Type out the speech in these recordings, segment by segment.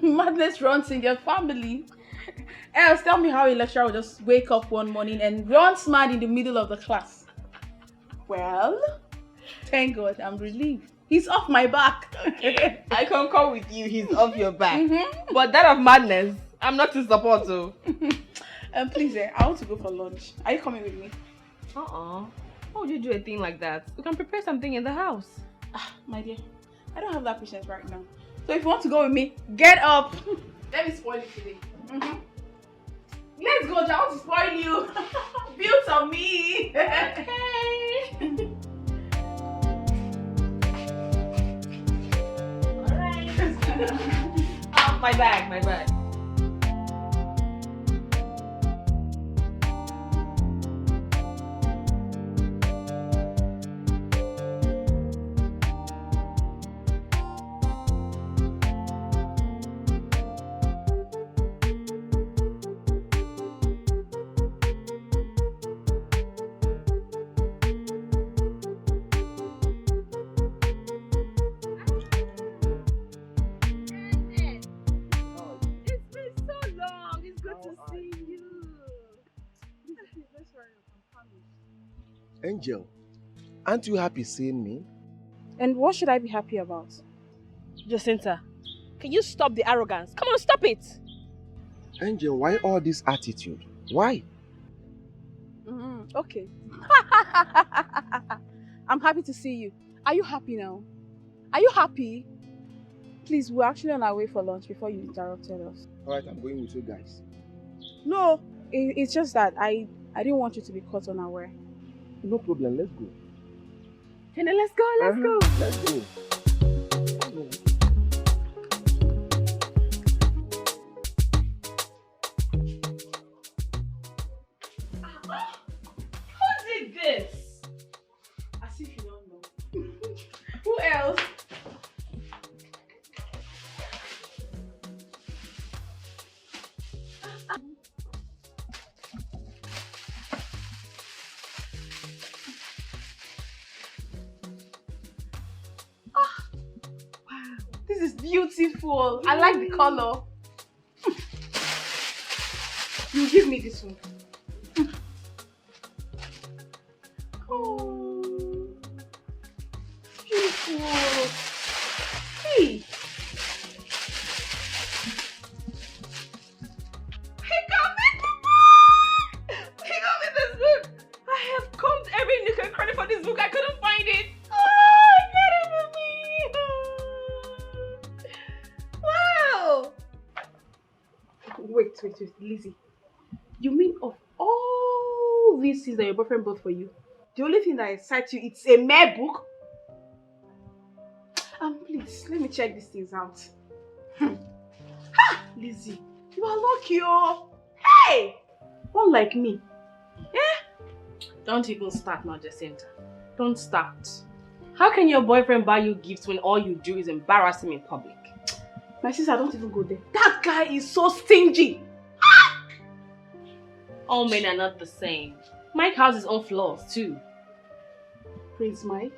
Madness runs in your family. Else, tell me how a lecturer will just wake up one morning and runs mad in the middle of the class. Well, thank God, I'm relieved. He's off my back. I concur with you, he's off your back. But that of madness, I'm not to support, so. Please, I want to go for lunch. Are you coming with me? Why would you do a thing like that? We can prepare something in the house. My dear, I don't have that patience right now. So if you want to go with me, get up. Let me spoil you today. Let's go, I want to spoil you. Built on me. Okay. Alright. My bag. Angel, aren't you happy seeing me? And what should I be happy about? Jacinta, can you stop the arrogance? Come on, stop it! Angel, why all this attitude? Why? Okay. I'm happy to see you. Are you happy now? Are you happy? Please, we're actually on our way for lunch before you interrupted us. Alright, I'm going with you guys. No, it's just that I didn't want you to be caught unaware. No problem, let's go. Kenny, let's go. Let's go. Who did this? As if you don't know. Who else? This is beautiful. I like the color. You give me this one. Oh, beautiful. Hey. He got me this book. I have combed every nook and cranny for this book. I couldn't find it. Oh, get it with me. Wow. Wait, Lizzie. You mean of all these things that your boyfriend bought for you, the only thing that excites you, it's a mere book? Please, let me check these things out. Ha! Lizzie, you are lucky, oh. Hey! Unlike me. Eh? Don't even start now, Jacinta. Don't start. How can your boyfriend buy you gifts when all you do is embarrass him in public? My sister, don't even go there. That guy is so stingy. All men are not the same. Mike has his own flaws too. Prince Mike?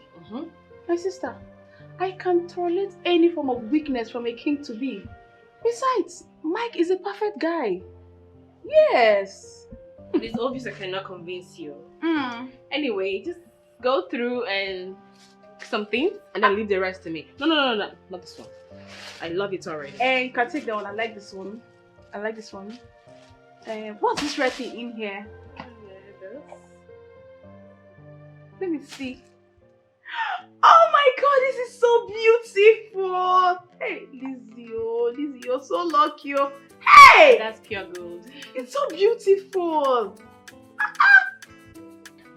My sister, I can tolerate any form of weakness from a king to be. Besides, Mike is a perfect guy. Yes. It is obvious I cannot convince you. Anyway, just go through and some things and then leave the rest to me. No, not this one. I love it already. And you can take that one. I like this one. What's this red thing in here? Let me see. Oh my god, this is so beautiful. Hey, Lizzie, you're so lucky. Hey! That's pure gold. It's so beautiful.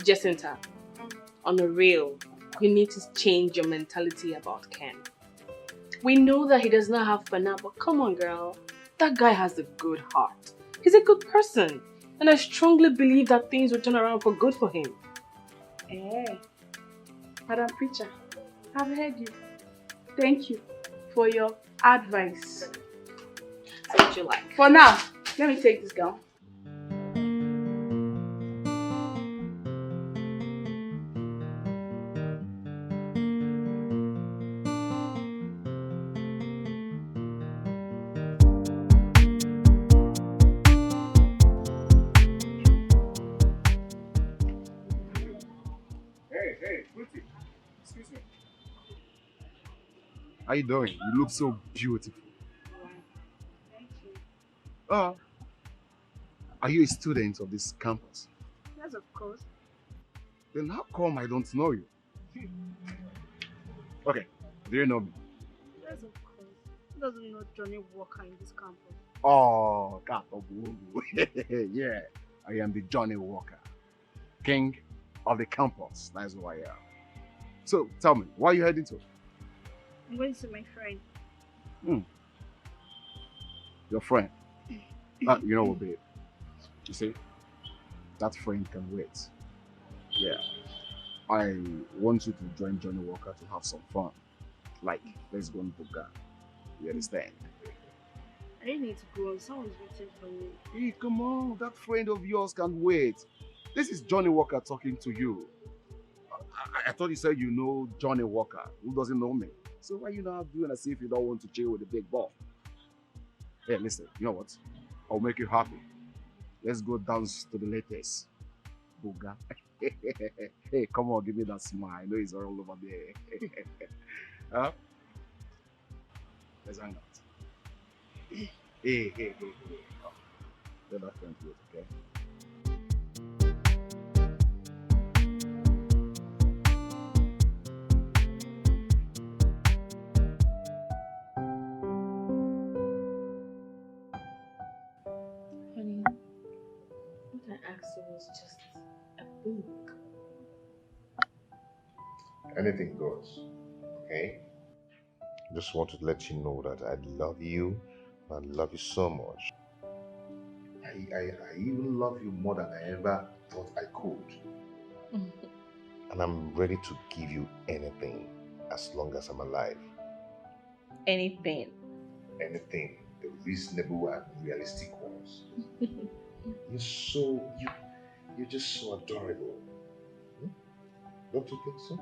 Jacinta, on the real, you need to change your mentality about Ken. We know that he does not have fun, but come on, girl. That guy has a good heart. He's a good person. And I strongly believe that things will turn around for good for him. Hey, Madam Preacher, I've heard you. Thank you for your advice. That's what you like. For now, let me take this gown. pretty. Excuse me. How you doing? You look so beautiful. Thank you. Are you a student of this campus? Yes, of course. Then how come I don't know you? Okay, do you know me? Yes, of course. Who doesn't know Johnny Walker in this campus? Oh, yeah, I am the Johnny Walker, king of the campus. That's who I am. So tell me, where are you heading to? I'm going to see my friend. Your friend? You know what, babe? You see, that friend can wait. Yeah, I want you to join Johnny Walker to have some fun. Like, let's go and Buga. You understand? I really need to go. Someone's waiting for me. Hey, come on, that friend of yours can wait. This is Johnny Walker talking to you. I thought you said you know Johnny Walker. Who doesn't know me? So why you not doing as if you don't want to chill with the big boss? Hey, listen, you know what? I'll make you happy. Let's go dance to the latest. Buga. Hey, come on, give me that smile. I know it's all over there. Huh? Let's hang out. Hey. Let that friend do it, okay? Honey, what I asked you was just a book. Anything goes, okay? Just wanted to let you know that I love you. I love you so much. I even love you more than I ever thought I could. And I'm ready to give you anything as long as I'm alive. Anything. Anything, the reasonable and realistic ones. You're just so adorable. Don't you think so?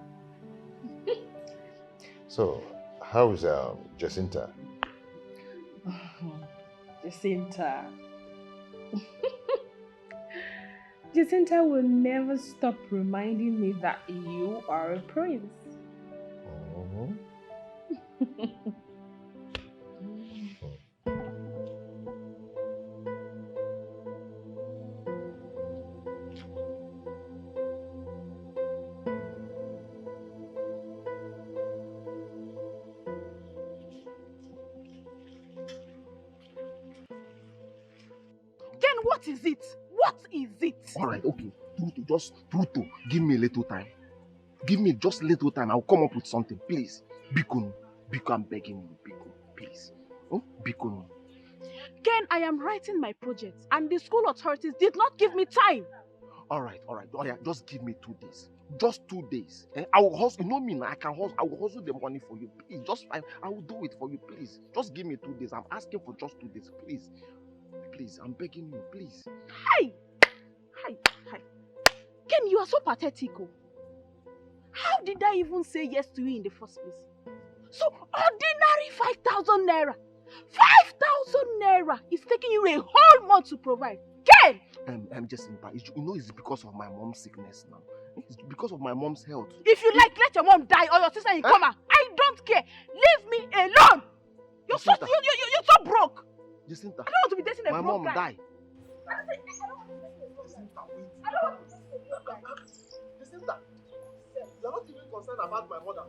So, how is Jacinta? Jacinta. Jacinta will never stop reminding me that you are a prince. What is it? What is it? All right, okay. Tutu, give me a little time. Give me just a little time. I'll come up with something, please. Biko, I'm begging you, Biko, please. Oh, Biko. Ken, I am writing my project and the school authorities did not give me time. All right. Just give me 2 days. Just 2 days. I will hustle. You know me now. I can hustle. I will hustle the money for you. Please, just fine. I will do it for you, please. Just give me 2 days. I'm asking for just 2 days, please. Please, I'm begging you, please. Hi. Ken, you are so pathetic. Oh. How did I even say yes to you in the first place? So ordinary 5,000 naira. 5,000 naira is taking you a whole month to provide. Ken! Jacinta, it's because of my mom's sickness now. It's because of my mom's health. If you like, let your mom die or your sister in coma. I don't care. Leave me alone. You're so broke. Jacinta, I don't want to be dating a broke guy. My mom died. Jacinta, you're not even concerned about my mother.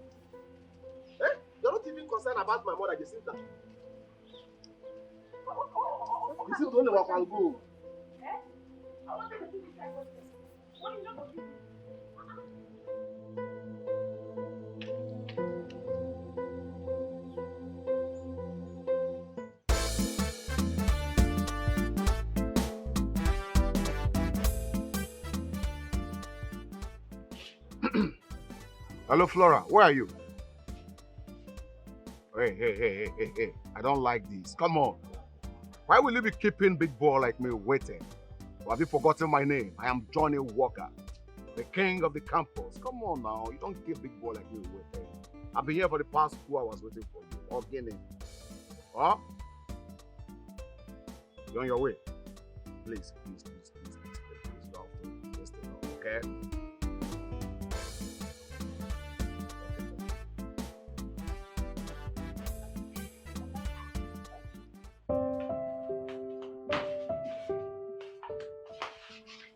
You're not even concerned about my mother, Jacinta. You see, don't know what I'll go. I want to do this like what are you not doing? Hello, Flora. Where are you? Hey. I don't like this. Come on. Why will you be keeping big boy like me waiting? Or have you forgotten my name? I am Johnny Walker, the king of the campus. Come on now. You don't keep big boy like me waiting. I've been here for the past 2 hours waiting for you. Again. Huh? You're on your way. Please go. Please stay now, okay?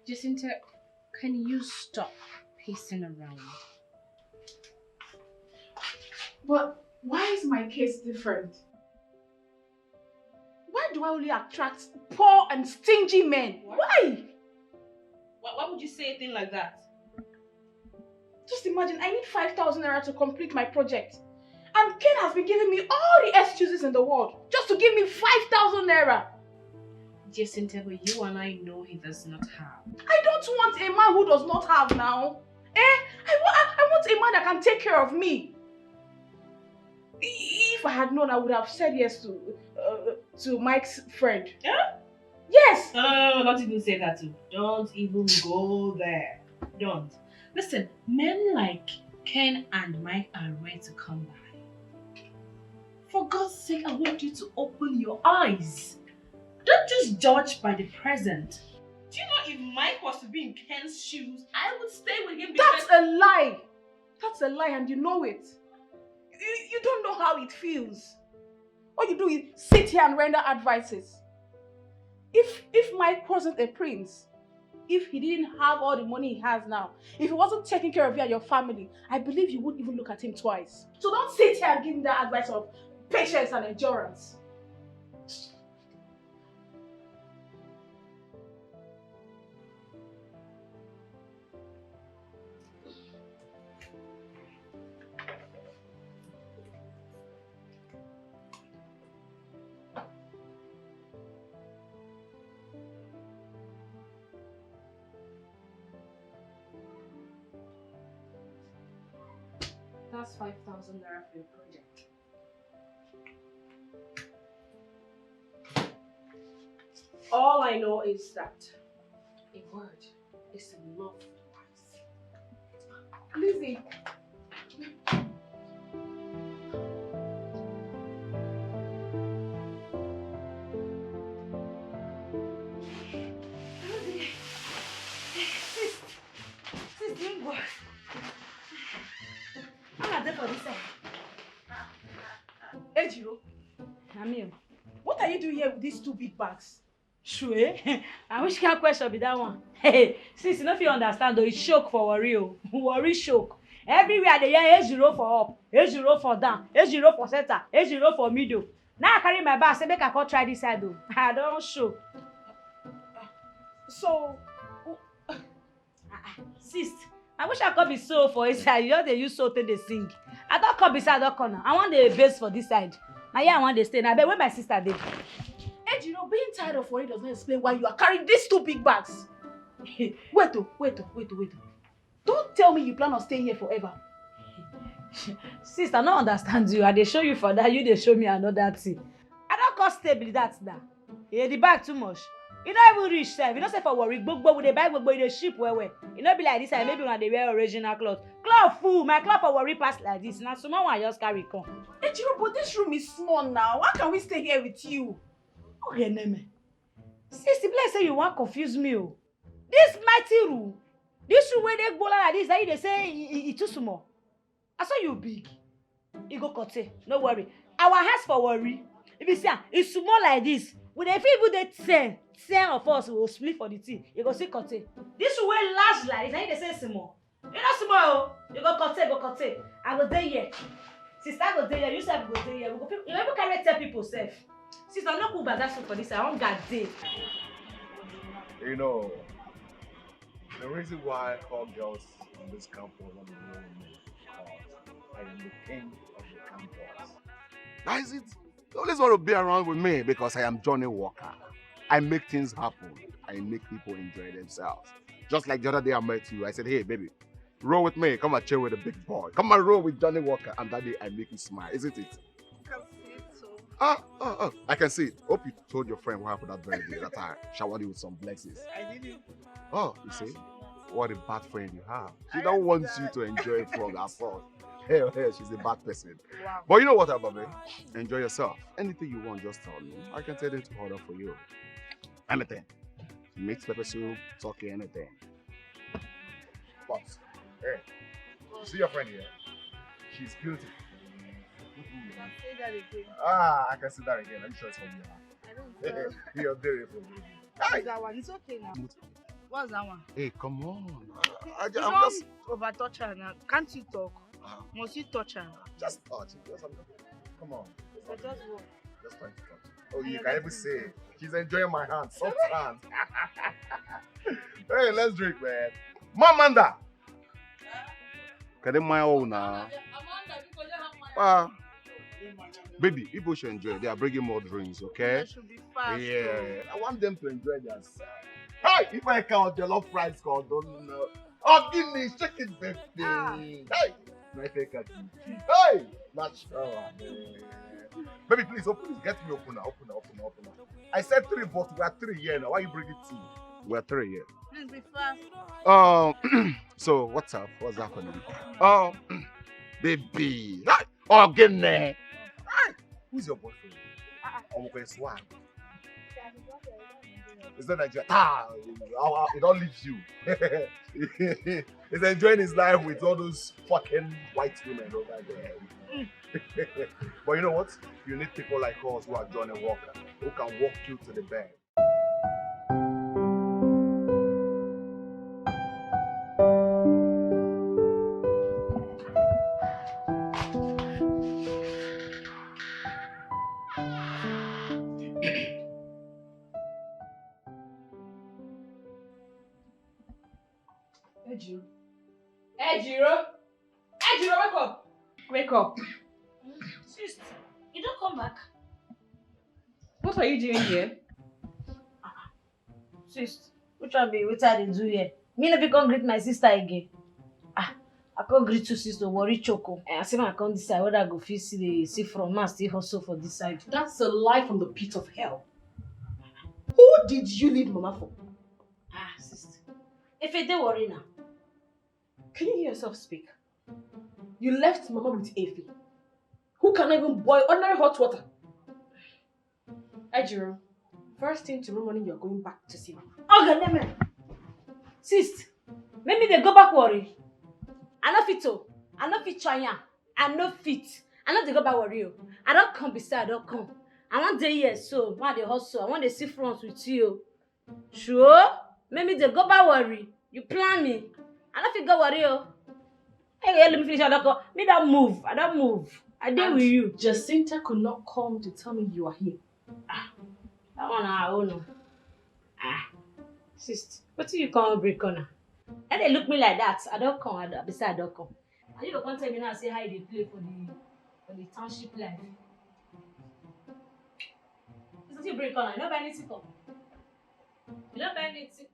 Jacinta, can you stop pacing around? But why is my case different? Why do I only attract poor and stingy men? What? Why? Why would you say a thing like that? Just imagine, I need 5,000 naira to complete my project. And Ken has been giving me all the excuses in the world just to give me 5,000 naira. Jacinta, but you and I know he does not have. I don't want a man who does not have now. I want a man that can take care of me. If I had known, I would have said yes to Mike's friend. Yeah? Yes! No, don't even say that too. Don't even go there. Don't. Listen, men like Ken and Mike are ready to come by. For God's sake, I want you to open your eyes. Don't just judge by the present. Do you know if Mike was to be in Ken's shoes, I would stay with him because... That's a lie! That's a lie and you know it. You don't know how it feels. All you do is sit here and render advices. If Mike wasn't a prince, if he didn't have all the money he has now, if he wasn't taking care of you and your family, I believe you wouldn't even look at him twice. So don't sit here and give him that advice of patience and endurance. That's 5,000 naira for your project. All I know is that a word is enough twice. Lizzie. Sis, doing what? Ejiro, Amil, what are you doing here with these two big bags? sure. I wish kind question be that one. Hey, sis, you know if you understand though, it's shock for worry. Worry shock. Everywhere they hear A0 for up, A0 for down, A0 for center, A0 for middle. Now I carry my bag, say make I come try this side though. I don't show. So, Sis, I wish I could be so for inside. You know they use so till they sing. I don't come beside that corner. I want the base for this side. Now yeah, I want to stay. Now, but where my sister did. Ejiro, being tired of worry does not explain why you are carrying these two big bags. Wait. Don't tell me you plan on staying here forever. Sis, I don't understand you. I dey show you for that. You dey show me another thing. I don't cost stable that now. The bag too much. You don't even reach sef. You don't say for worry. Gbogbo with the bag, gbogbo in the ship well. You know be like this. Maybe when they wear original clothes. Cloth full. My cloth for worry pass like this. Now small one just carry come. Ejiro, but this room is small now. How can we stay here with you? Okay, Neme. Sis, the place say you want confuse me. Oh. This mighty room. This room where they go like this, they say it's too small. I saw you big. You go cut it. No worry. Our house for worry. If you see, it's small like this. When they people they 10 of us will split for the tea. You go see cut it. This room where large like this, they say small. You know small. You go cut it. I go there here. Sister go there here. You say go there here. You ever carry 10 people safe. Sister, I'm not cool about that for this. I don't got day. You know, the reason why all girls on this campus want to know me is because I am the king of the campus. That is it. They always want to be around with me because I am Johnny Walker. I make things happen. I make people enjoy themselves. Just like the other day I met you, I said, hey baby, roll with me. Come and chill with the big boy. Come and roll with Johnny Walker. And that day I make you smile, isn't it? I can see it. Hope you told your friend what happened that very day that I showered you with some blessings. I didn't. Oh, you see? What a bad friend you have. She don't want you to enjoy from her fault. Hell, she's a bad person. Wow. But you know what, Ababe? Enjoy yourself. Anything you want, just tell me. I can tell them to order for you. Anything. Mixed pepper soup, turkey, anything. But, hey, you see your friend here? She's beautiful. You can say that again. I can see that again. Are you sure it's for you? I don't know. You're beautiful. That one. It's okay now. What's that one? Hey, come on. You I'm don't just... over-touch her now. Can't you talk? Must you touch her? Just touch it. Come on. So just walk. Just trying to touch it. Oh, you can even say it. She's enjoying my hand. Soft hand. Hey, let's drink, man. Mamanda! Can they my own now? Baby, people should enjoy. They are bringing more drinks, okay? That should be fast. Yeah. I want them to enjoy themselves. Hey, if I count the love price called, don't know. Oh, give me chicken, baby. Hey, my fake cat. Hey, not sure. Baby, please open it. Get me open now. Open. I said 3, but we are 3 here now. Why you bring it 2? We are 3 here. Please be fast. So what's up? What's happening? Baby. Oh, get there. Who's your boyfriend? Swag. It's not Nigeria. He don't leave you. He's enjoying his life with all those fucking white women over there. But you know what? You need people like us who are Johnny Walker, who can walk you to the bed. Ejiro, wake up! Wake up! Sis, you don't come back. What are you doing here? Sis, which one be what I do here? Me no be come greet my sister again. I can't greet you, sister. Worry choco. I say I can't decide whether I go feel see from man still hustle for this side. That's a lie from the pit of hell. Who did you leave Mama for? Sister. If you don't worry now. Can you hear yourself speak? You left Mama with Effie, who cannot even boil ordinary hot water. Ejiro, first thing tomorrow morning you're going back to see Mama. Okay, let me. Sis, maybe they go back worry. I no fit to. I no fit try. I no fit. I no dey go back worry. I don't come beside. I don't come. I want day here so. Why they hustle? I want to see front with you. Sure? Maybe they go back worry. You plan me. I don't fit go worry. Hey, let me finish. I don't go. Me don't move. I don't move. I deal with you. Jacinta could not come to tell me you are here. That one I own. Sister, what do you call break corner? And they look me like that. I don't come. Besides, I don't come. And you don't tell me now. Say how they play for the township life. It's not break corner. You don't buy anything come. You don't buy anything.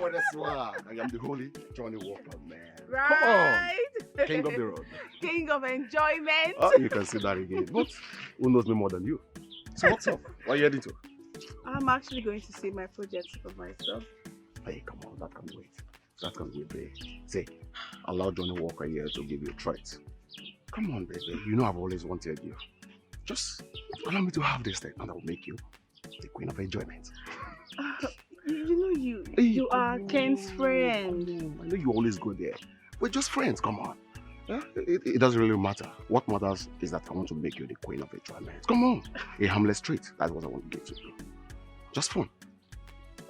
With a swag. I am the holy Johnny Walker, man. Right. Come on. King of the road. King of enjoyment. Oh, you can say that again. But who knows me more than you? So what's up? What are you heading to? I'm actually going to see my projects for myself. Hey, come on. That can wait. That can wait, babe. Say, allow Johnny Walker here to give you a treat. Come on, baby. You know I've always wanted you. Just allow me to have this thing and I will make you the queen of enjoyment. You know you are Ken's friend. I know you always go there. We're just friends, come on. Yeah? It doesn't really matter. What matters is that I want to make you the queen of enjoyment. Come on. A harmless treat. That's what I want to get to do. Just fun.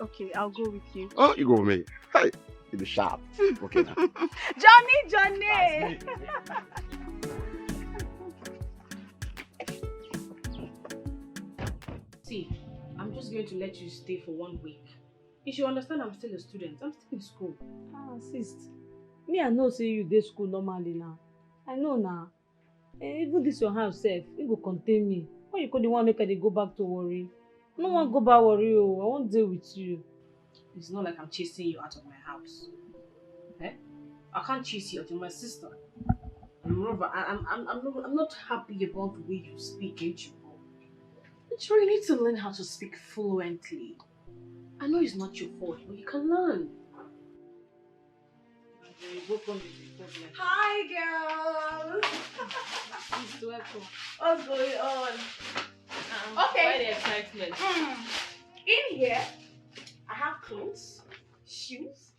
Okay, I'll go with you. Oh, you go with me. Hey, in the shop. Okay now. Johnny! See, I'm just going to let you stay for 1 week. You should understand I'm still a student. I'm still in school. Sis. Me, I know say you dey school normally now. I know now. Even this your house self, it go contain me. Why you could want make I go back to worry? I don't want to go back worry. I won't deal with you. It's not like I'm chasing you out of my house. Okay? I can't chase you out. You're my sister. Moreover, I'm not happy about the way you speak, ain't you? Sure, you need to learn how to speak fluently. I know it's not your fault, but you can learn. Hi, girls. What's going on? Okay. Why the excitement? In here, I have clothes, shoes,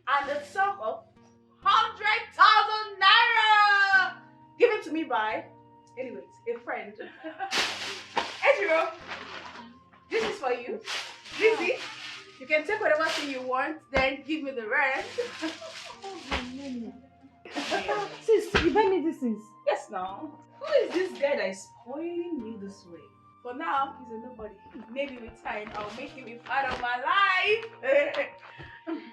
and a sum of 100,000 naira given to me by, anyways, a friend. Ejiro, this is for you. Lizzie, you can take whatever thing you want, then give me the rest. Sis, you buy me these things? Yes, now. Who is this guy that is spoiling you this way? For now, he's a nobody. Maybe with time, I'll make him a part of my life.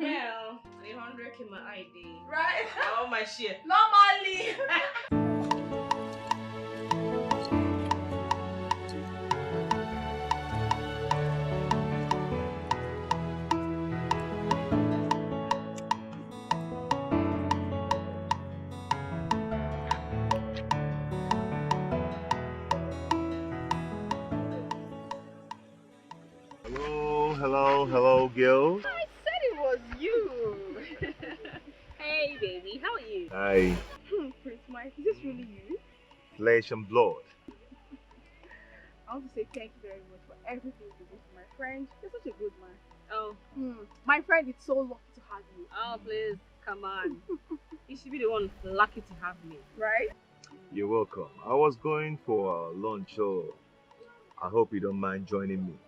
Well, 100 in my ID. Right? I want my share. Normally. Hello, girl. I said it was you. Hey, baby, how are you? Hi, Prince Mike, is this really you? flesh and blood. I want to say thank you very much for everything you did for my friend. You're such a good man. Oh. My friend is so lucky to have you. Oh, please, come on. You should be the one lucky to have me. Right? You're welcome. I was going for lunch, so I hope you don't mind joining me.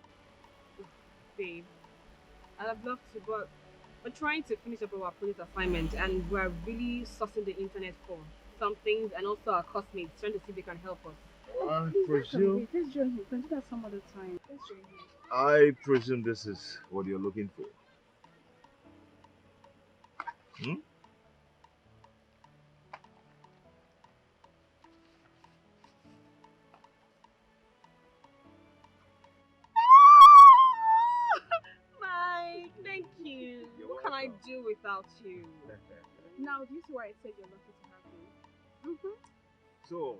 Babe, I'd have loved to, but we're trying to finish up our project assignment and we're really sourcing the internet for some things, and also our classmates trying to see if they can help us. I presume. Let's join him. We can do that some other time. Let's join him. I presume this is what you're looking for. Mike, thank you. You're What can I welcome. do without you? Now, do you see why I said you're lucky to have me? So,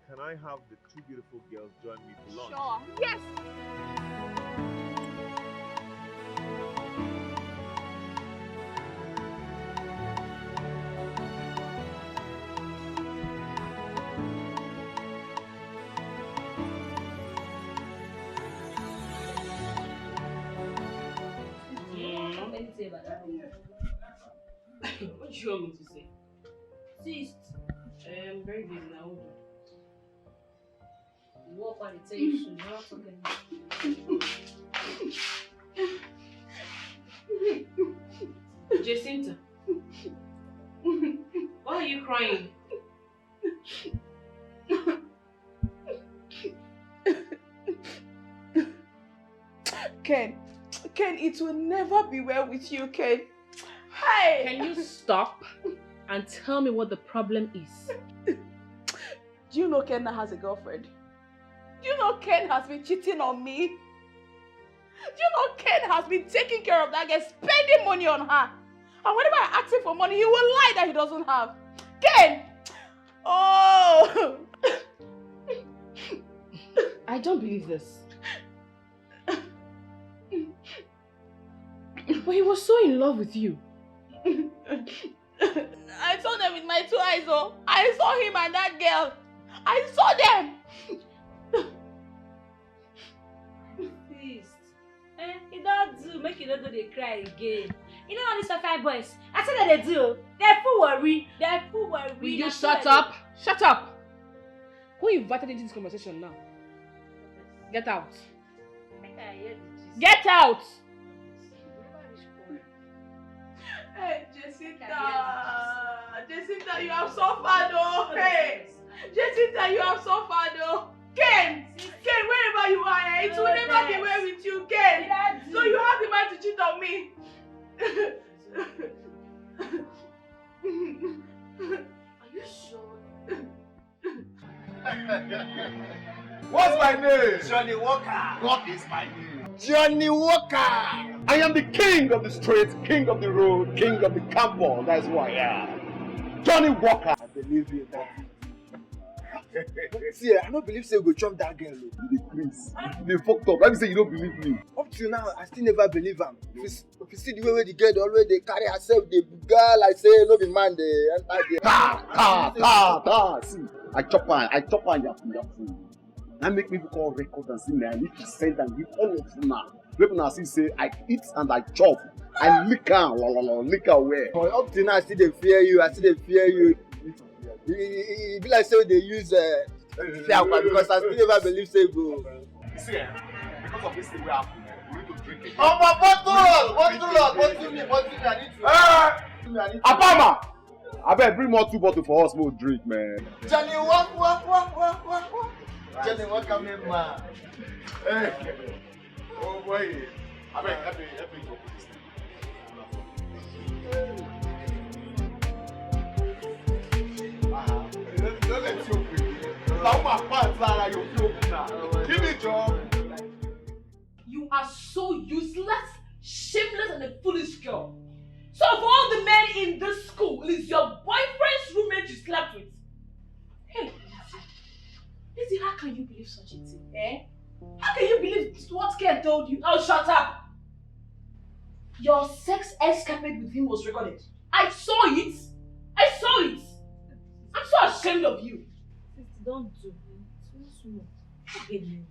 can I have the two beautiful girls join me for lunch? Sure. Yes. What do you want me to say? Sis, I'm very busy now. Hold on. you walk on the table, so you're not talking. Jacinta, why are you crying? Ken, it will never be well with you, Ken. Hi. Can you stop and tell me what the problem is? Do you know Ken now has a girlfriend? Do you know Ken has been cheating on me? Do you know Ken has been taking care of that girl, spending money on her? And whenever I ask him for money, he will lie that he doesn't have. Ken! Oh! I don't believe this. But he was so in love with you. I saw them with my two eyes, oh. I saw him and that girl. I saw them. Sis, you don't do, make you don't do they cry again. You know all these fine boys, I said that they do. They're full worry. They're full worry. Will you shut up? Shut up! Who invited you into this conversation now? Get out. Get out! Hey, Jacinta, you have suffered, oh. Hey, Jacinta, you have suffered, oh. Ken, wherever you are, it will never be well with you, Ken. So you have the mind to cheat on me. Are you sure? What's my name? Johnny Walker. What is my name? Johnny Walker. I am the king of the streets, king of the road, king of the campus. That's who I am. Johnny Walker. I believe you. That's it. See, I don't believe say you go chop that girl. You dey craze. You dey fucked up. Let me say you don't believe me. Up till now, I still never believe am. If you see the way the girl dey always dey carry herself, dey buga like say no be man dey enter there. See, I chop her yafu. That make me call record and say, man, I need to send and give all of you now. People now say, I eat and I chop. I lick her where? But up till now, I still dey fear you. E be like say they use fear because I still never believe say go. See, because of this thing we happen, we need to drink it. Oh, my bottle! I need to. Apama! I better bring more 2 bottles for us, we'll drink, man. Johnny, what? Johnny, what come in, man? Hey. Oh, boy. I better help me go put this thing. Don't let you open. Now my pants are you open now. Give me job. You are so useless, shameless, and a foolish girl. So of all the men in this school, it is your boyfriend's roommate you slept with. Hey, Lizzie, how can you believe such a thing? Eh? How can you believe what Ken told you? Oh, shut up! Your sex escapade with him was recorded. I saw it. I'm so ashamed of you. Don't do it. Small. Again.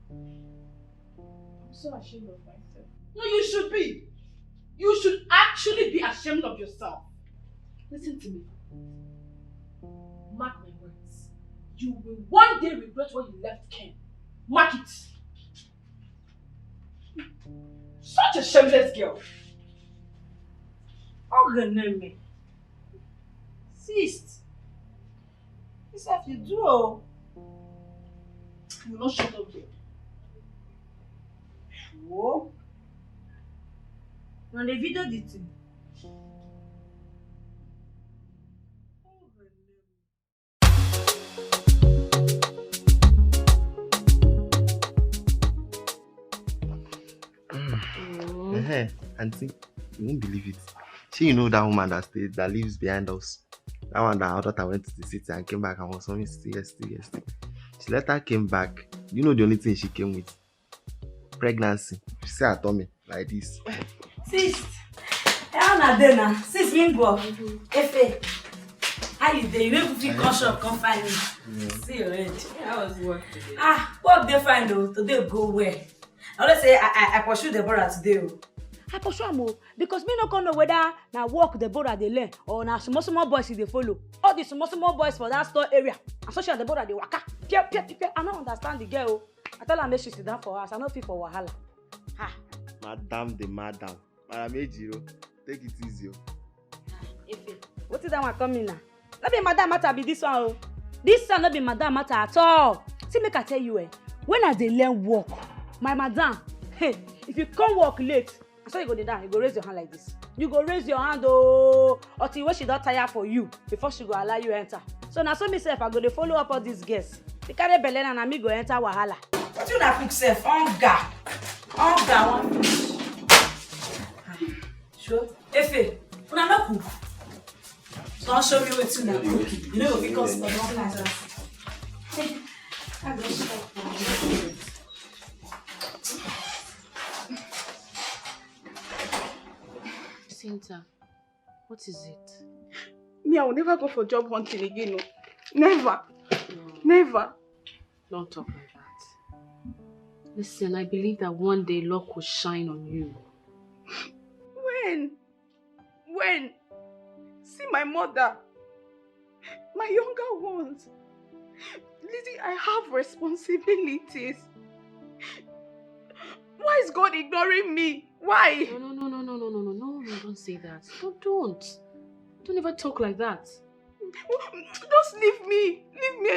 I'm so ashamed of myself. No, you should be. You should actually be ashamed of yourself. Listen to me. Mark my words. You will one day regret when you left Ken. Mark it. Such a shameless girl. Oh, God, no, me. Sis. This have you do. You will not shut up here. Whoa. On the video did it. Auntie, you won't believe it. You know that woman that lives behind us. That one that our daughter went to the city and came back and was only yesterday. She later came back. You know the only thing she came with? Pregnancy. She said her tummy like this. Sis, how are you now? Sis, Mingo. Efe, how you doing? You make me feel conscious, come find me. See you already. How was work today? What they find though? Today go where? I always say I pursue Deborah today. I pursue am because me no come know whether na work Deborah dey learn or na small boys dey follow. All the small boys for that store area. And social Deborah dey waka. Pia. I no understand the girl. I tell her make she sit down for house. I no fit for wahala. Madam. Madam Ejiro, take it easy. Efe, what is that one coming now? No be madam matter be this one. This one no be madam matter at all. See, make I tell you, when I dey learn work, my madam, if you come work late, so you go dey down, you go raise your hand like this. You go raise your hand until when she don tire for you before she go allow you enter. So now so myself I go dey follow up all these girls. They carry belle and me go enter wahala. What you na cook sef? Hunger one fish. Sure. Efe, una no cook. Don't show me wetin una cook. You know go fit cause for nothing like that. I go stop now. Cynthia, what is it? Me, I will never go for job hunting again. No. Never. Don't talk like that. Listen, I believe that one day luck will shine on you. When? See my mother. My younger ones. Lizzie, I have responsibilities. Why is God ignoring me? Why? No, don't say that. Don't ever talk like that. Just leave me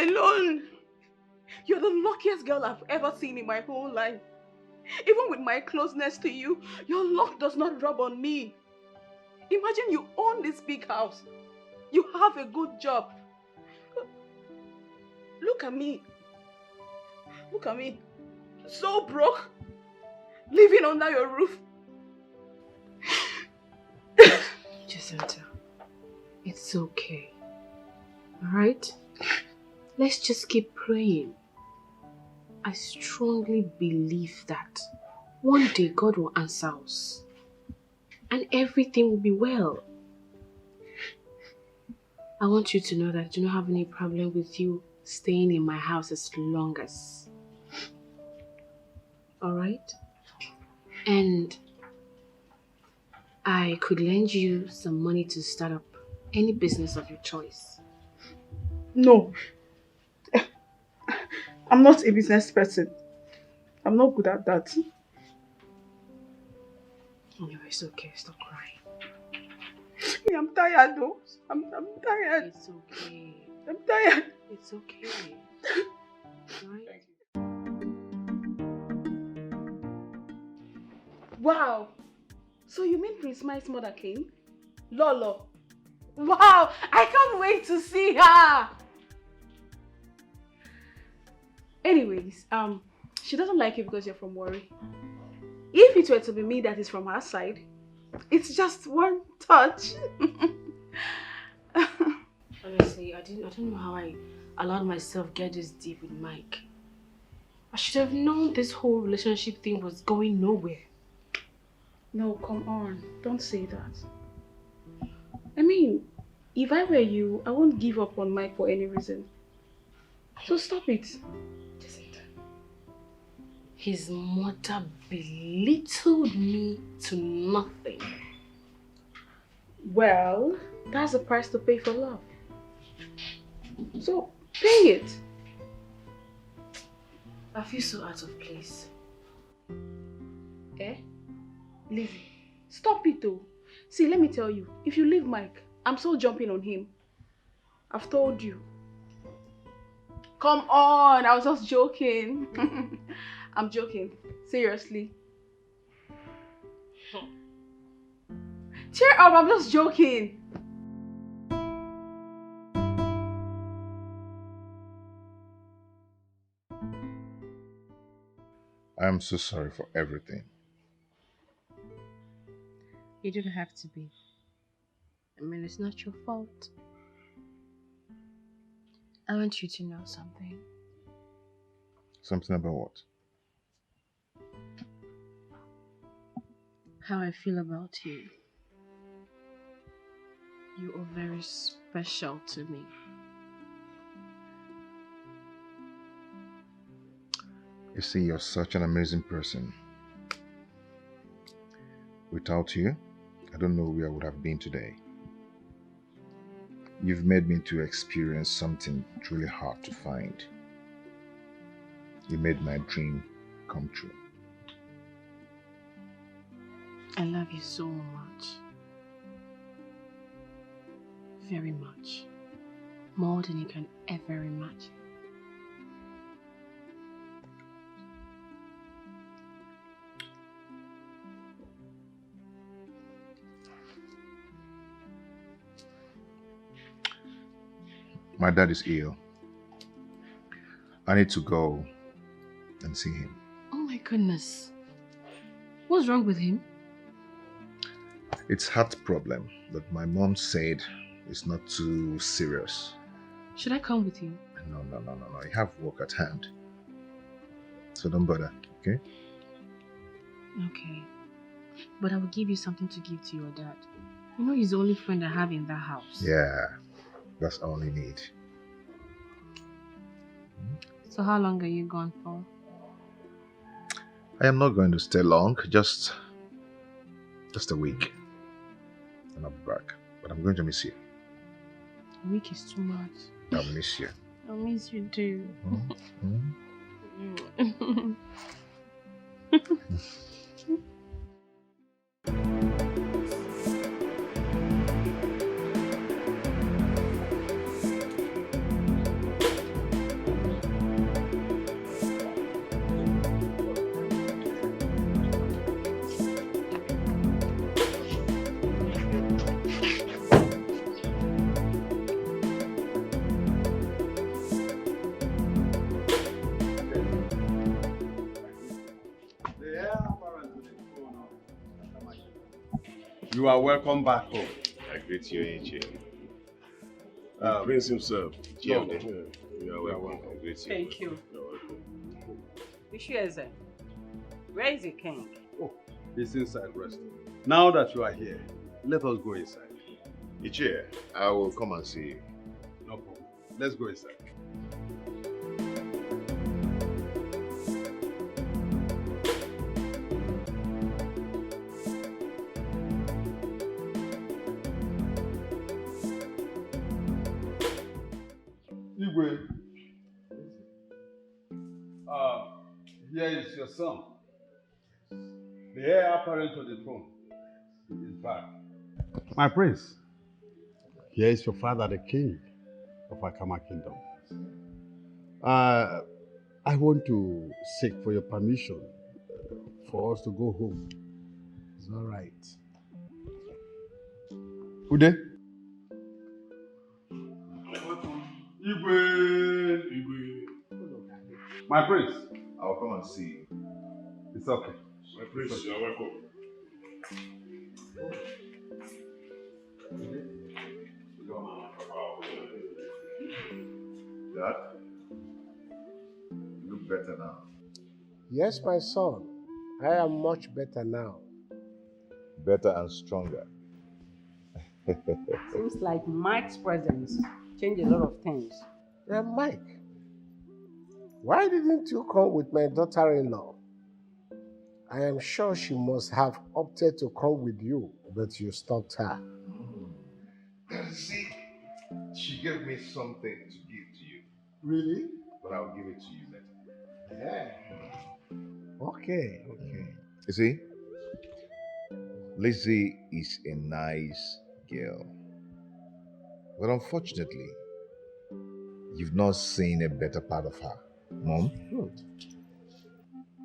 alone. You're the luckiest girl I've ever seen in my whole life. Even with my closeness to you, your luck does not rub on me. Imagine you own this big house. You have a good job. Look at me. So broke. Living under your roof. Jacinta, it's okay. Alright? let's just keep praying. I strongly believe that one day God will answer us and everything will be well. I want you to know that I do not have any problem with you staying in my house as long as. Alright? And I could lend you some money to start up any business of your choice. No. I'm not a business person. I'm not good at that. Anyway, it's okay. Stop crying. I'm tired though. I'm tired. It's okay. I'm tired. It's okay. Right? Wow. So you mean Prince Mike's mother came? Lolo. Wow. I can't wait to see her. Anyways, she doesn't like you because you're from Warri. If it were to be me that is from her side, it's just one touch. Honestly, I don't know how I allowed myself get this deep with Mike. I should have known this whole relationship thing was going nowhere. No, come on. Don't say that. I mean, if I were you, I won't give up on Mike for any reason. So stop it. His mother belittled me to nothing. Well, that's the price to pay for love. So, pay it. I feel so out of place. Eh? Lizzie, stop it though. See, let me tell you, if you leave Mike, I'm so jumping on him. I've told you. Come on, I was just joking. I'm joking. Seriously. Cheer up, I'm just joking. I'm so sorry for everything. You don't have to be. I mean, it's not your fault. I want you to know something. Something about what? How I feel about you. You are very special to me. You see, you're such an amazing person. Without you, I don't know where I would have been today. You've made me to experience something truly hard to find. You made my dream come true. I love you so much. Very much. More than you can ever imagine. My dad is ill. I need to go and see him. Oh my goodness. What's wrong with him? It's heart problem, but my mom said it's not too serious. Should I come with you? No. I have work at hand. So don't bother, okay? Okay. But I will give you something to give to your dad. You know he's the only friend I have in that house. Yeah, that's all I need. So how long are you gone for? I am not going to stay long, just a week. And I'll be back. But I'm going to miss you. A week is too much. I'll miss you. I'll miss you too. You are welcome back home. I greet you, AJ. Prince himself. No, You are welcome. Thank you. You're welcome. Ishieze, where is the king? Oh, he's inside resting. Now that you are here, let us go inside. Ichie, I will come and see you. No problem. Let's go inside. Igwe, here is your son. The heir apparent to the throne is back. My prince, here is your father, the king of Akama Kingdom. I want to seek for your permission for us to go home. It's all right. Ude? Igwe. My prince. I'll come and see you. It's okay. My prince, you are welcome. Dad, you look better now. Yes, my son. I am much better now. Better and stronger. Seems like Mike's presence changed a lot of things. Mike, why didn't you come with my daughter-in-law? I am sure she must have opted to come with you, but you stopped her. See, she gave me something to give to you. Really? But I'll give it to you later. Yeah. Okay. You see, Lizzie is a nice girl. But unfortunately, you've not seen a better part of her. Mom? Good.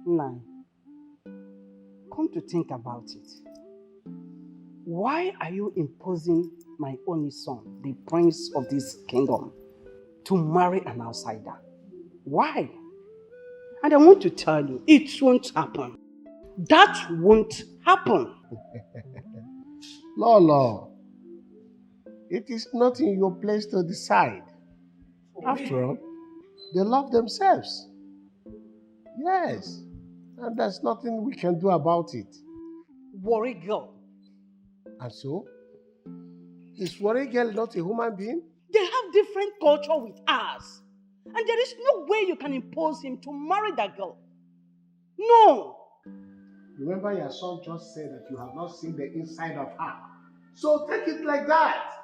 Nine. Come to think about it. Why are you imposing my only son, the prince of this kingdom, to marry an outsider? Why? And I want to tell you, it won't happen. That won't happen. Lolo, it is not in your place to decide. After all, they love themselves. Yes, and there's nothing we can do about it. Worry girl. And so, is Worry girl not a human being? They have different culture with us. And there is no way you can impose him to marry that girl. No. Remember your son just said that you have not seen the inside of her. So take it like that.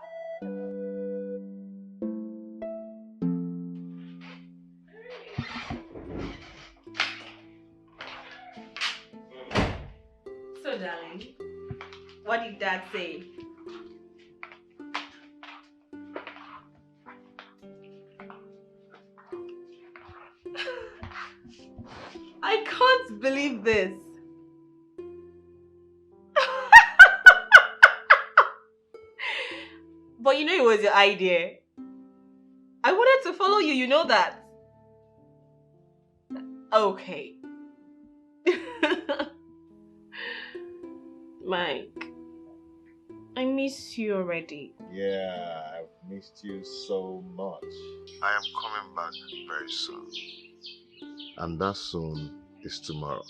So, darling, what did Dad say? I can't believe this. But you know it was your idea. I wanted to follow you, you know that. Okay. Mike, I miss you already. Yeah, I've missed you so much. I am coming back very soon. And that soon is tomorrow.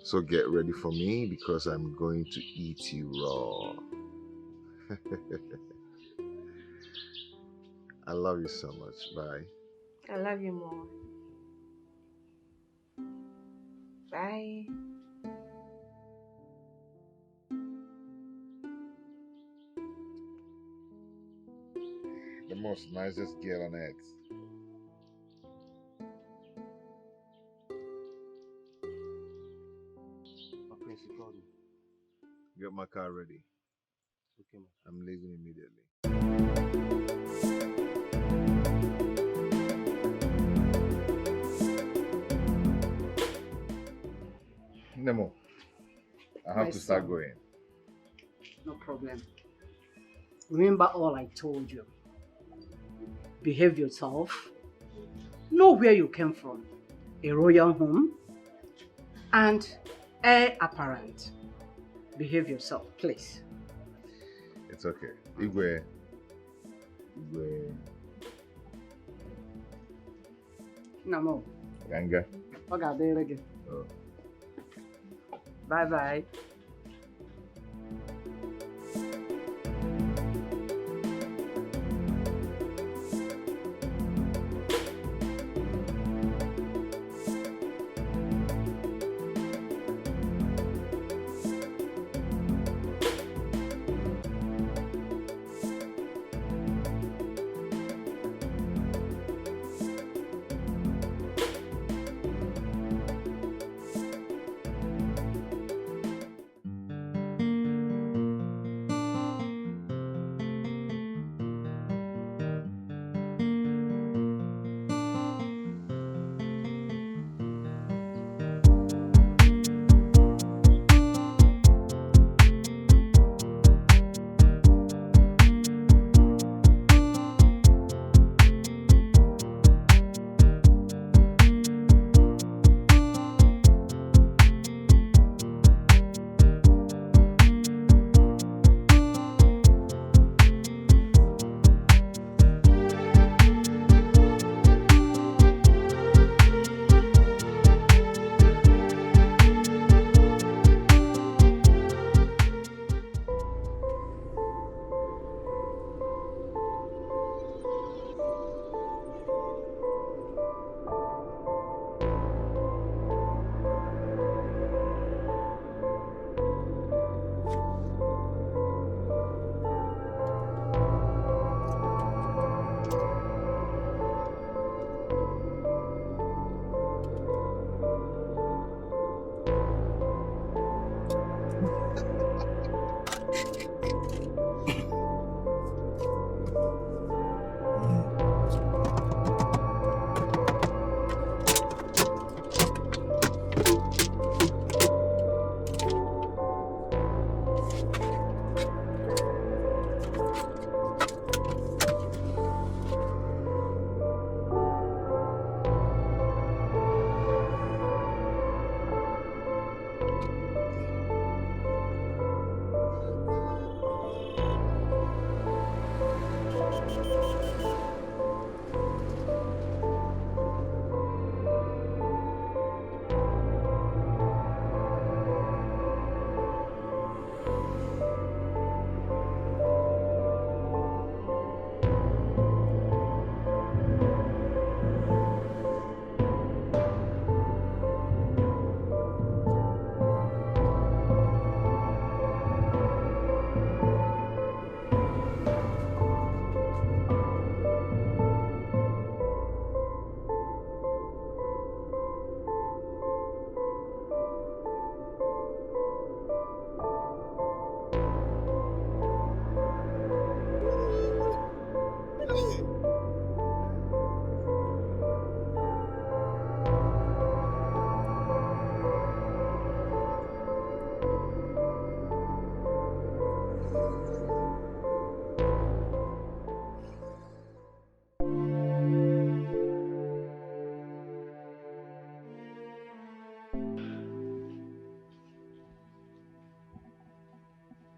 So get ready for me because I'm going to eat you raw. I love you so much. Bye. I love you more. Bye. The most nicest girl on earth. My prince, you called me. Get my car ready. Okay, man. I'm leaving immediately. Nemo, I have to start going. No problem. Remember all I told you. Behave yourself. Know where you came from. A royal home. And heir apparent. Behave yourself, please. It's okay. Igwe, No. Ganga. Okay, Oh. bye.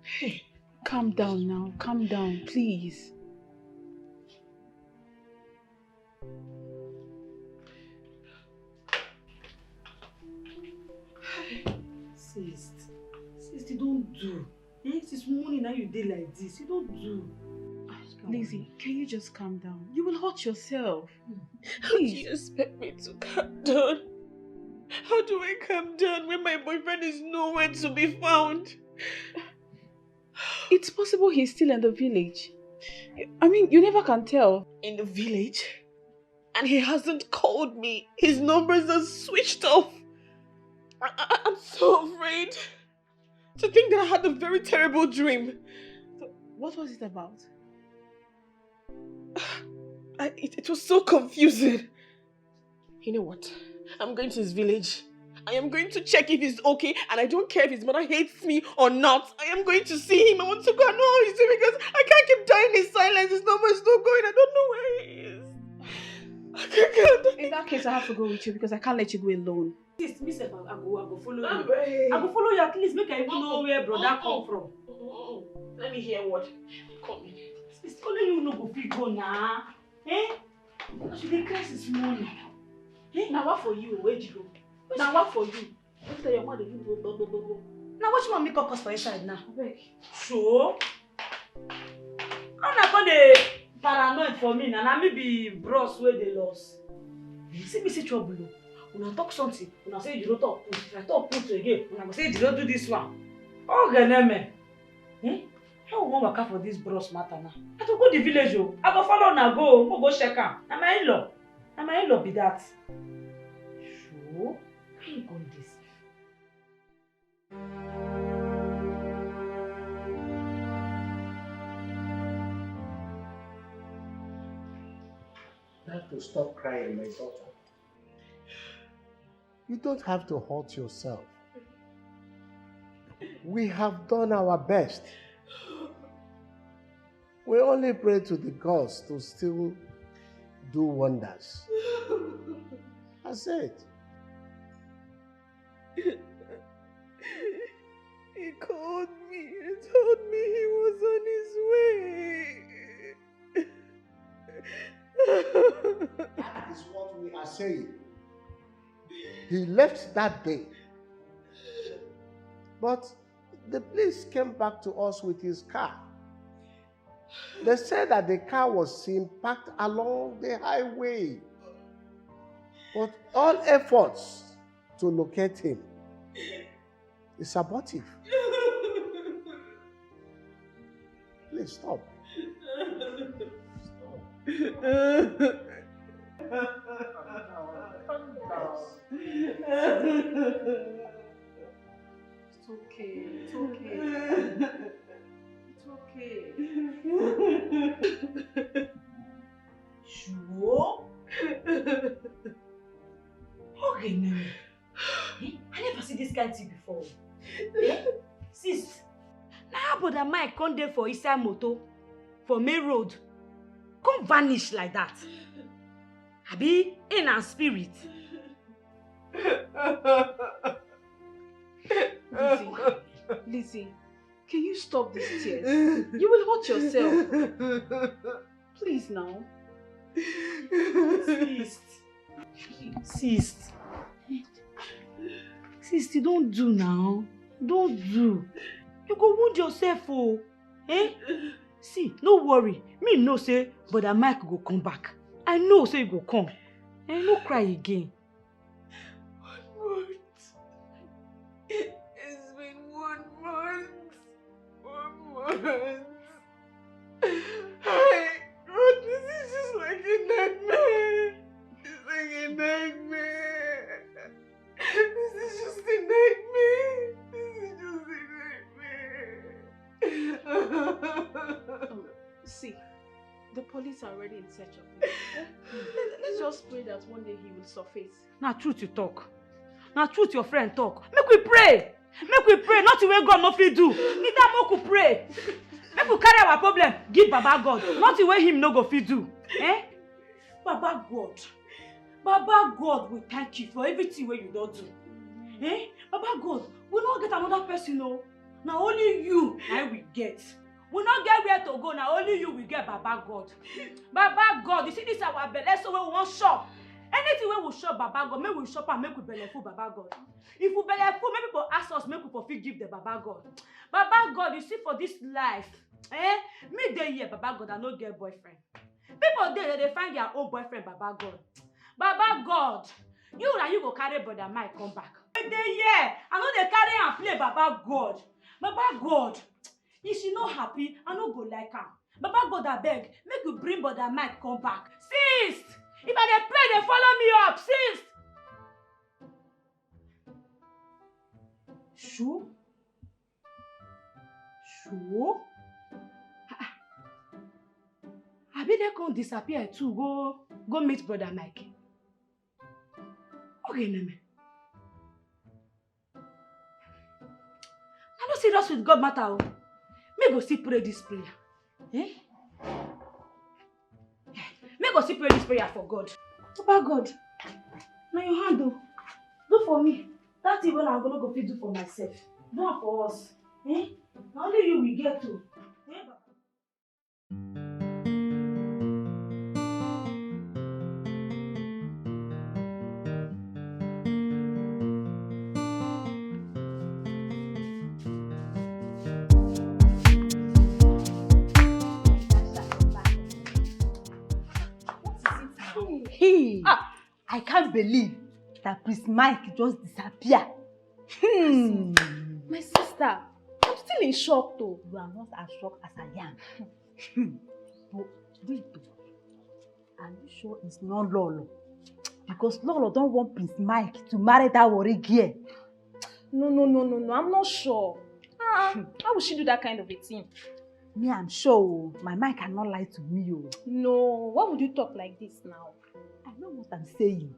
Hey, calm down now. Calm down, please. Sister, don't do. This morning now you did like this. You don't do. Lizzie, can you just calm down? You will hurt yourself. How do you expect me to calm down? How do I calm down when my boyfriend is nowhere to be found? It's possible he's still in the village. I mean, you never can tell. In the village? And he hasn't called me. His numbers are switched off. I'm so afraid to think that I had a very terrible dream. So, what was it about? It was so confusing. You know what? I'm going to his village. I am going to check if he's okay, and I don't care if his mother hates me or not. I am going to see him. I want to go and know how he's doing because I can't keep dying in silence. His number is not going. I don't know where he is. I can't. In that case, I have to go with you because I can't let you go alone. Sis, me sef, I go follow you. I go follow you at least make I even know where brother come from. Let me hear what. Come in. Sis, only you no go fit go now. Eh? She dey cry this morning. Now what for you? Where you go? Now what for you? After your mother, you go. Now what you want me to cause for inside now? Beg. So? I'm not gonna paranoid for me now. Me be bros where they lost. You see me see trouble. When I talk something, when I say you don't talk put, if I talk put again, when I say you don't do this one. Oh, Geneme. How we wan waka for this bros matter now? I to go the village oh. I go follow na go check am. Na my in-law. Na my in-law be that. Sure. How you go this? You have to stop crying, my daughter. You don't have to hurt yourself. We have done our best. We only pray to the gods to still do wonders. That's it. He called me and told me he was on his way. That is what we are saying. He left that day. But the police came back to us with his car. They said that the car was seen parked along the highway. But all efforts to locate him is abortive. Please stop. It's okay. It's okay. It's okay. Sure? Okay, no. I never see this kind of thing before. Sis, now but that Mike come there for inside motor, for main road, come vanish like that. Abi in our spirit. Lizzie, can you stop these tears? You will hurt yourself. Please now. Sis, don't do now. Don't do. You go wound yourself, oh. See, no worry. Me no say, but that Mike go come back. I know say you go come. And no cry again. 1 month. It's been 1 month. 1 month. This is just like a nightmare. It's like a nightmare. This is just a nightmare. See, the police are already in search of him. Let's just pray that one day he will surface. Now truth you talk. Now truth your friend talk. Make we pray. Make we pray. Nothing wey God no fit do. Neither make we pray. Make we carry our problem give Baba God. Nothing wey him no go fit do. Baba God. Baba God, we thank you for everything wey you don do. Baba God, we no get another person, no. Now only you I will get. We not get where to go. Now only you will get Baba God. Baba God, you see this our belly, so we won't shop. Anything we will shop Baba God, make we shop and make we belly full Baba God. If we belly full, maybe people ask us, make we profit give the Baba God. Baba God, you see for this life, me dey here Baba God, I no get boyfriend. People there they find their own boyfriend Baba God. Baba God, you go carry brother Mike come back. They here, I know they carry and play Baba God. Baba God, if she not happy, I no go like her. Baba God, I beg, make you bring brother Mike come back. Sis, if I dey pray, they follow me up, sis. Sure? I bet they can't disappear too. Go meet brother Mike. Okay, Neme. I'm not serious with God matter. May go see pray this prayer. May go see pray this prayer for God. Papa God, now your hand do for me. That's even I'm gonna go fit do for myself. Do it for us. Now only you will get to. Baba? can't believe that Prince Mike just disappeared. My sister, I'm still in shock though. You are not as shocked as I am. But wait, are you sure it's not Lolo? Because Lolo don't want Prince Mike to marry that worry girl. No, I'm not sure. How would she do that kind of a thing? Me, I'm sure. My Mike cannot lie to me. No, why would you talk like this now? I know what I'm saying.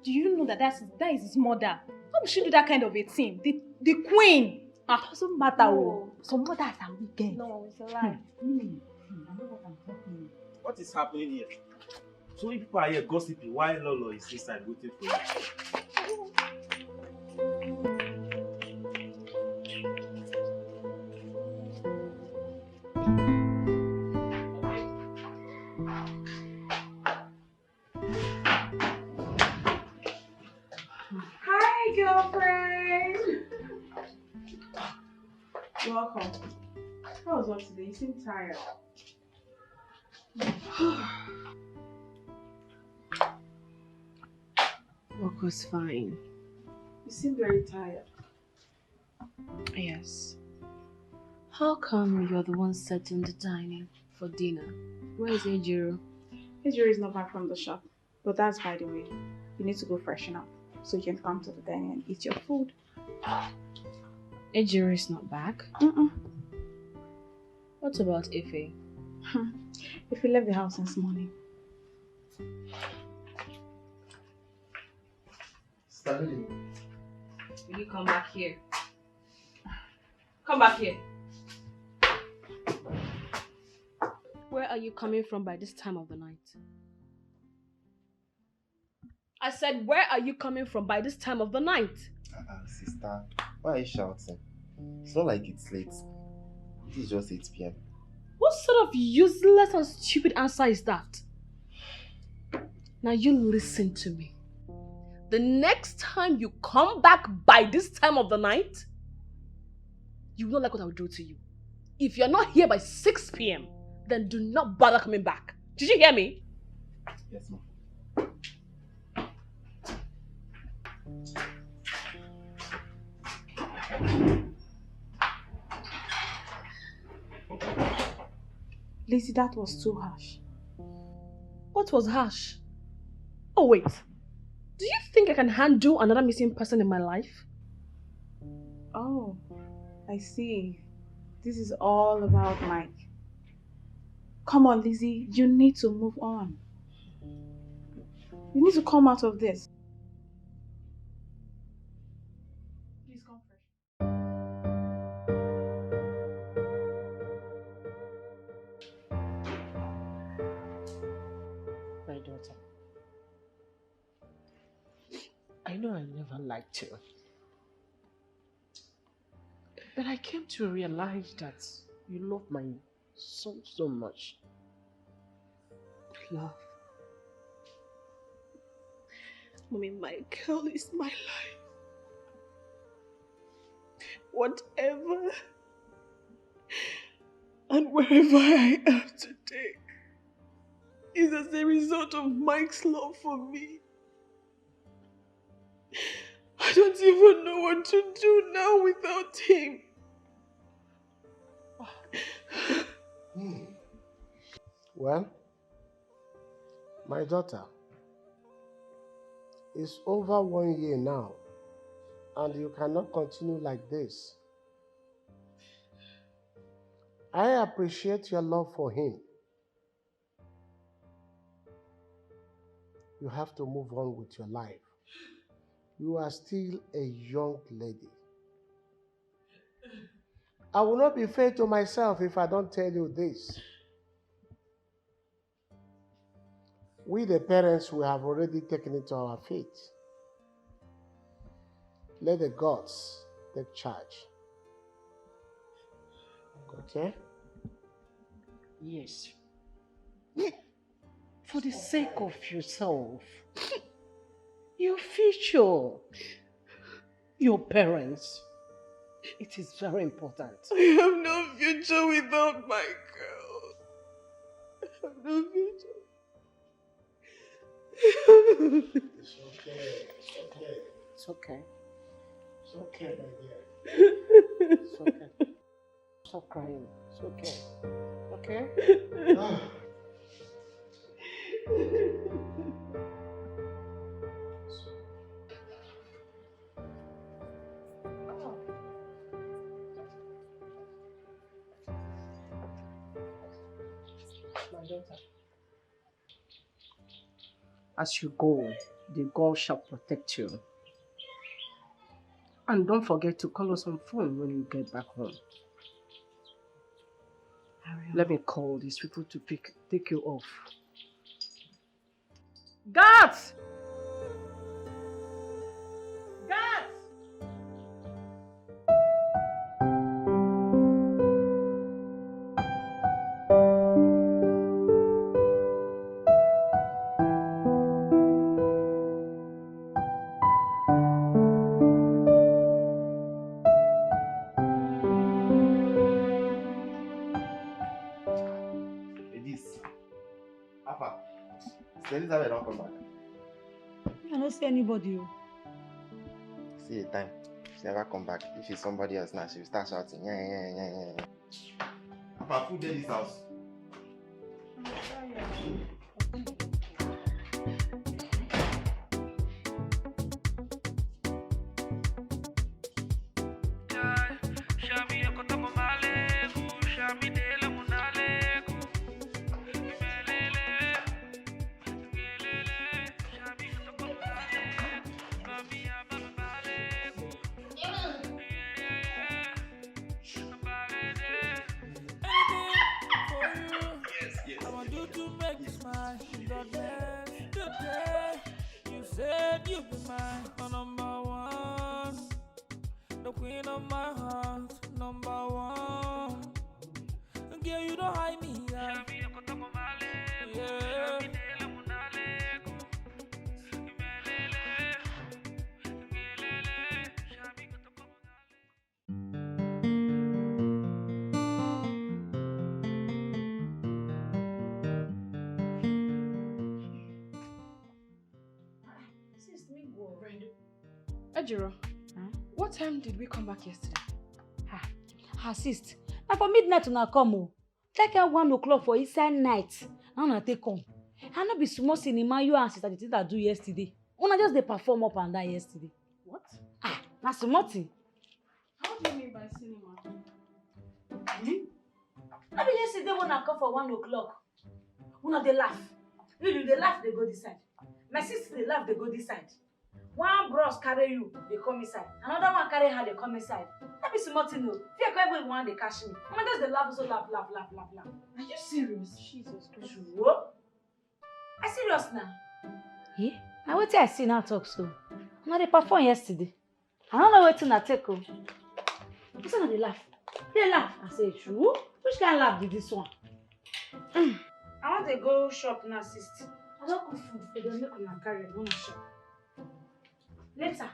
Do you know that that is his mother? How would she do that kind of a thing? The queen. It doesn't matter. No. Some mothers are wicked. No, it's a lie. I know what I'm talking about. What is happening here? So if people are here gossiping, why Lolo is inside waiting for you? Hi, girlfriend. Welcome. How was work today? You seem tired. Work was fine. You seem very tired. Yes. How come you're the one setting the dining for dinner? Where is Ejiro? Ejiro is not back from the shop. But that's by the way. You need to go freshen up so you can come to the dining and eat your food. Ejiro is not back? What about Ife? Ife left the house this morning. Stanley. Will you come back here? Come back here. Where are you coming from by this time of the night? I said, where are you coming from by this time of the night? Sister, why are you shouting? It's not like it's late. It is just 8 p.m. What sort of useless and stupid answer is that? Now you listen to me. The next time you come back by this time of the night, you will not like what I will do to you. If you're not here by 6 p.m., then do not bother coming back. Did you hear me? Yes, ma'am. Lizzie, that was too harsh. What was harsh? Oh wait, do you think I can handle another missing person in my life? Oh, I see. This is all about Mike. Come on, Lizzie, you need to move on. You need to come out of this. Please come fresh. My daughter, I know I never liked you. But I came to realize that you love my son so much. Love. Mommy, my girl is my life. Whatever and wherever I am today is as a result of Mike's love for me. I don't even know what to do now without him. Well, my daughter, it's over 1 year now, and you cannot continue like this. I appreciate your love for him. You have to move on with your life. You are still a young lady. I will not be fair to myself if I don't tell you this. We, the parents, we have already taken it to our feet. Let the gods take charge. Okay? Yes. For the sake of yourself, your future, your parents, it is very important. I have no future without my girl. I have no future. It's okay. It's okay. It's okay, my dear. It's okay. Stop crying. It's okay. Okay? My daughter. As you go, the God shall protect you. And don't forget to call us on phone when you get back home. Let me call these people to take you off. Guards! Guards! Ladies, Alpha, Elizabeth don't come back. I don't see anybody. See the time. She never come back. If it's somebody else now, she will start shouting. Yeah. Alpha, food in this house. Ejiro, what time did we come back yesterday? Assist. Now for midnight una come o. Take 1 o'clock for inside night. Now una take come. I no be small cinema you and sister the thing that do yesterday. Una just dey perform up and down yesterday. What? Na small thing. How do you mean by cinema? No be yesterday when I come for 1 o'clock. Una dey laugh. You dey laugh, they go this side. My sister dey laugh, they go this side. One bros carry you, they come inside. Another one carry her, they come inside. That be small thing, no. Fear everybody want they catch me. I'm just the laugh, so laugh. Are you serious? Jesus Christ. What? I serious now? Yeah? Now what I see now talk so. Now they perform yesterday. I don't know what to take. This one they laugh. They laugh. I say true. Which kind of laugh did this one? I want to go shop now, sister. I don't cook food. They don't make on carry. I want to shop. Later.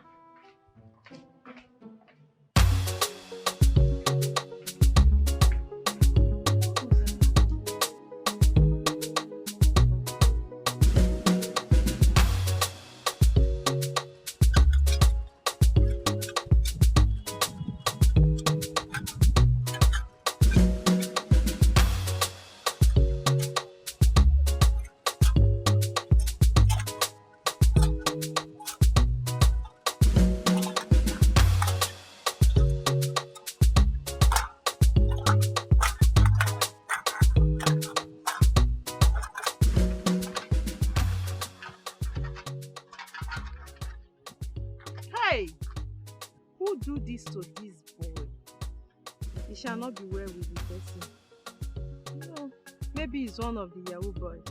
To this boy, he shall not be well with the person. No, maybe he's one of the Yahoo boys.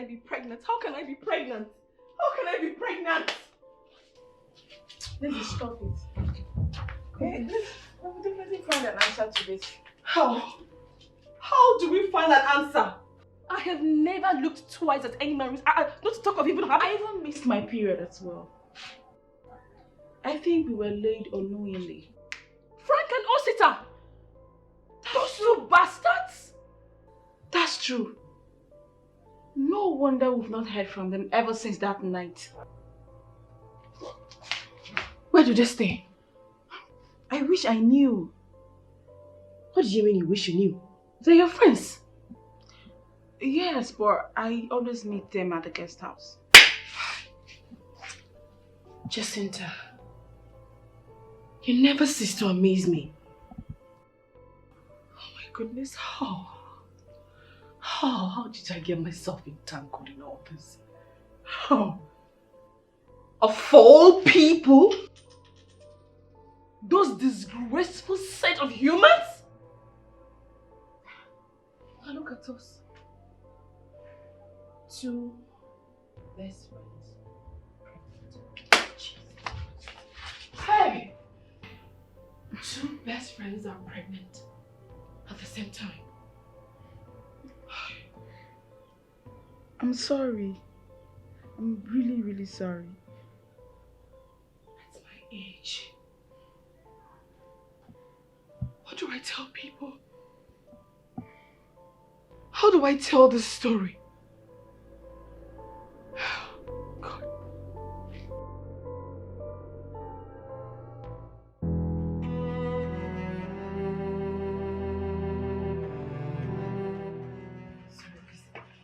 I be pregnant? How can I be pregnant? How can I be pregnant? Let's stop it. Okay, let's definitely find an answer to this. How? How do we find an answer? I have never looked twice at any man. Not to talk of even having. I even missed my period as well. I think we were laid unknowingly. Frank and Osita! Those two bastards! That's true. No wonder we've not heard from them ever since that night. Where do they stay? I wish I knew. What do you mean you wish you knew? They're your friends. Yes, but I always meet them at the guest house. Jacinta, you never cease to amaze me. Oh my goodness, how? How did I get myself entangled in all this? How? Of all people? Those disgraceful set of humans? Now look at us. Two best friends. Hey! Two best friends are pregnant at the same time. I'm sorry. I'm really, really sorry. At my age. What do I tell people? How do I tell this story? God.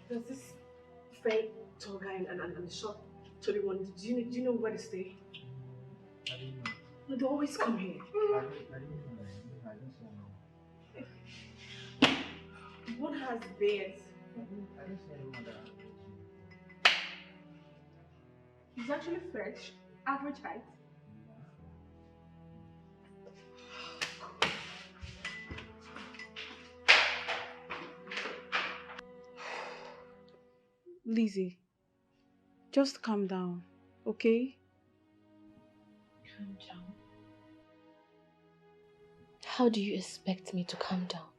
There's this fair tall guy and the short chubby one. Do you know where they stay? I didn't know. No, they always come here. I didn't know. One has beards. I didn't see anyone that. He's actually fresh, average height. Lizzie, just calm down, okay? Calm down? How do you expect me to calm down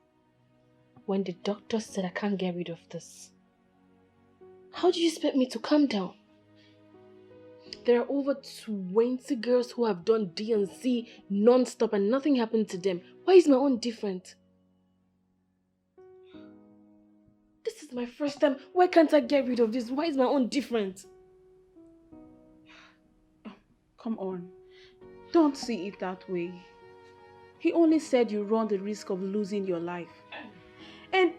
when the doctor said I can't get rid of this? How do you expect me to calm down? There are over 20 girls who have done D&C non-stop and nothing happened to them. Why is my own different? This is my first time. Why can't I get rid of this? Why is my own different? Come on. Don't see it that way. He only said you run the risk of losing your life. And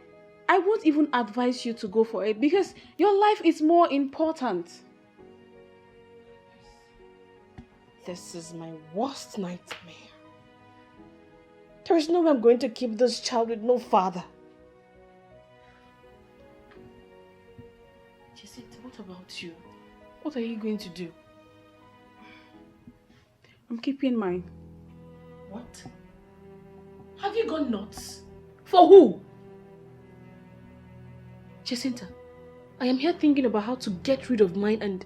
I won't even advise you to go for it because your life is more important. This is my worst nightmare. There is no way I'm going to keep this child with no father. Jacinta, what about you? What are you going to do? I'm keeping mine. What? Have you gone nuts? For who? Jacinta, I am here thinking about how to get rid of mine and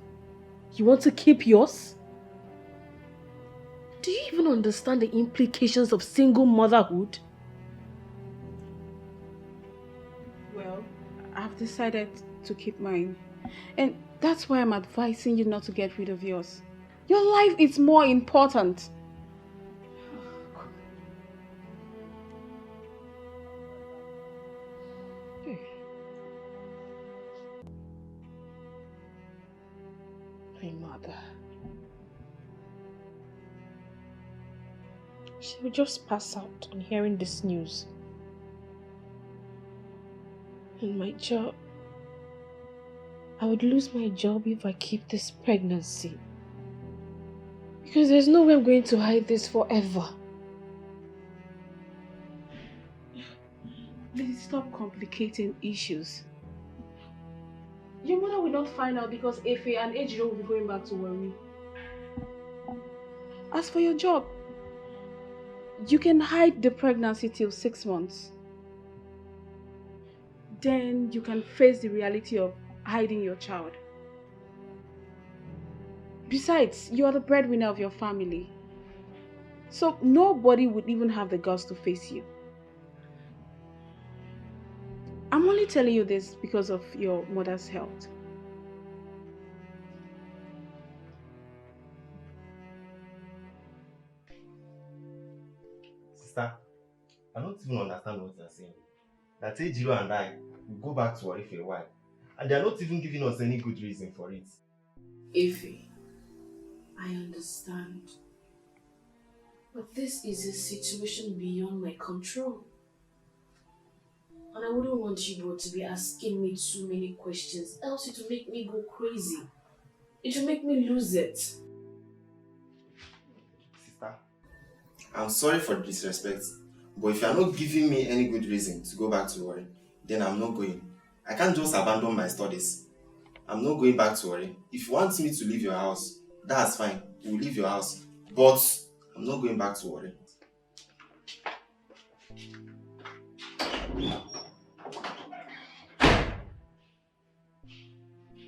you want to keep yours? Do you even understand the implications of single motherhood? Well, I've decided to keep mine. And that's why I'm advising you not to get rid of yours. Your life is more important. My mother. She will just pass out on hearing this news. And my job. I would lose my job if I keep this pregnancy. Because there's no way I'm going to hide this forever. Please stop complicating issues. Your mother will not find out because Efe and Ejiro will be going back to worry. As for your job, you can hide the pregnancy till 6 months. Then you can face the reality of hiding your child. Besides, you are the breadwinner of your family. So nobody would even have the guts to face you. I'm only telling you this because of your mother's health. Sister, I don't even understand what you're saying. That Ejiro and I will go back to Ori for a while. And they are not even giving us any good reason for it. Ife, I understand. But this is a situation beyond my control. And I wouldn't want you both to be asking me too many questions, else it will make me go crazy. It will make me lose it. Sister, I'm sorry for the disrespect, but if you are not giving me any good reason to go back to Ori, then I'm not going. I can't just abandon my studies. I'm not going back to Ori. If you want me to leave your house, that's fine. We'll leave your house. But I'm not going back to Ori.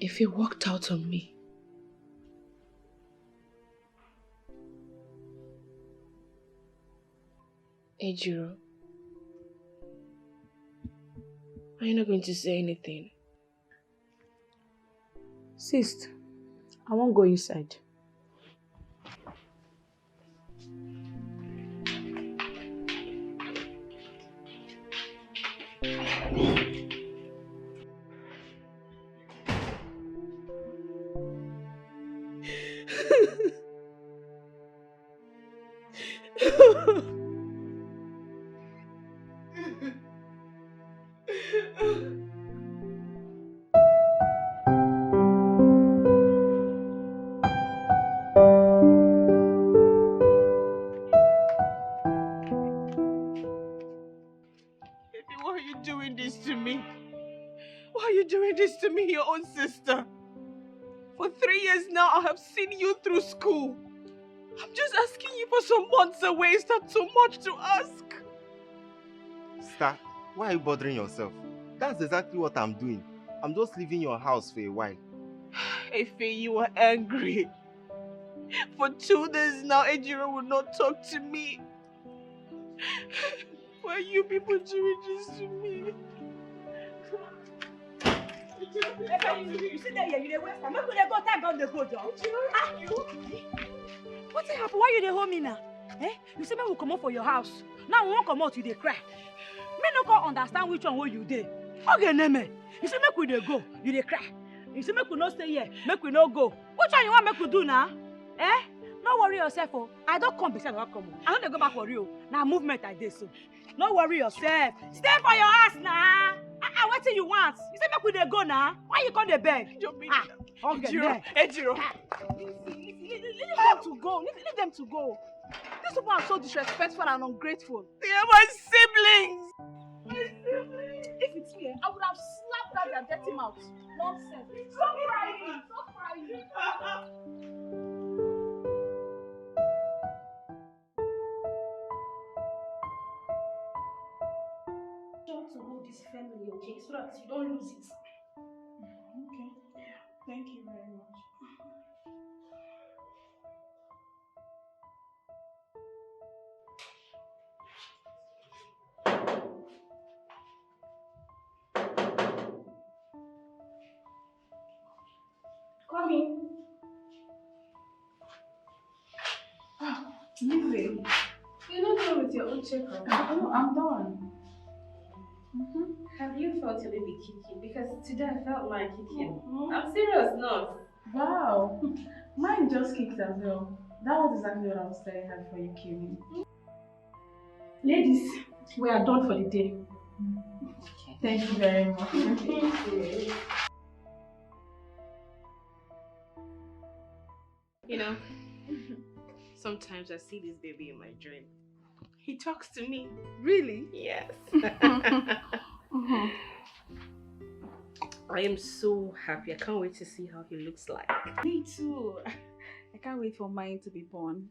If he walked out on me, Ejiro, are you not going to say anything? Sis, I won't go inside. Why are you doing this to me? Why are you doing this to me, your own sister? For 3 years now, I have seen you through school. I'm just asking you for some months away. Is that too much to ask? Sister, why are you bothering yourself? That's exactly what I'm doing. I'm just leaving your house for a while. Efe, you are angry. For 2 days now, Ejiro will not talk to me. Why are you people doing this to me? You sit there, you dey waste time. Make we dey go, time don dey go, John. What happened? Why you dey hold me now? Eh? You say make we come out for your house. Now we won't come out, you dey cry. Me no go understand which one where you dey. Okay, Neme. You say make we dey go, you dey cry. You say make we no stay here, make we no go. Which one you want make we do now? Eh? No worry yourself, oh. I don't come beside I come. I don't go back for you. Now movement I did so. No worry yourself. Stay for your ass now. What do you want? You say make we dey go now. Why you come dey beg? Ejiro, Ejiro. Leave them to go. Leave them to go. These people are so disrespectful and ungrateful. They are my siblings. If it's me, I would have slapped out their dirty mouth. Nonsense. Stop crying. Stop crying. To hold this family, okay, so that you don't lose it. Okay. Thank you very much. Come in. Leave. You're not done with your own checkup. No, I'm done. Have you felt your baby kicking? Because today I felt mine kicking. I'm serious, no. Wow. Mine just kicked as well. That was exactly what I was saying before you came in. Ladies, we are done for the day. Thank you very much. You know, sometimes I see this baby in my dream. He talks to me. Really? Yes. I am so happy. I can't wait to see how he looks like. Me too. I can't wait for mine to be born.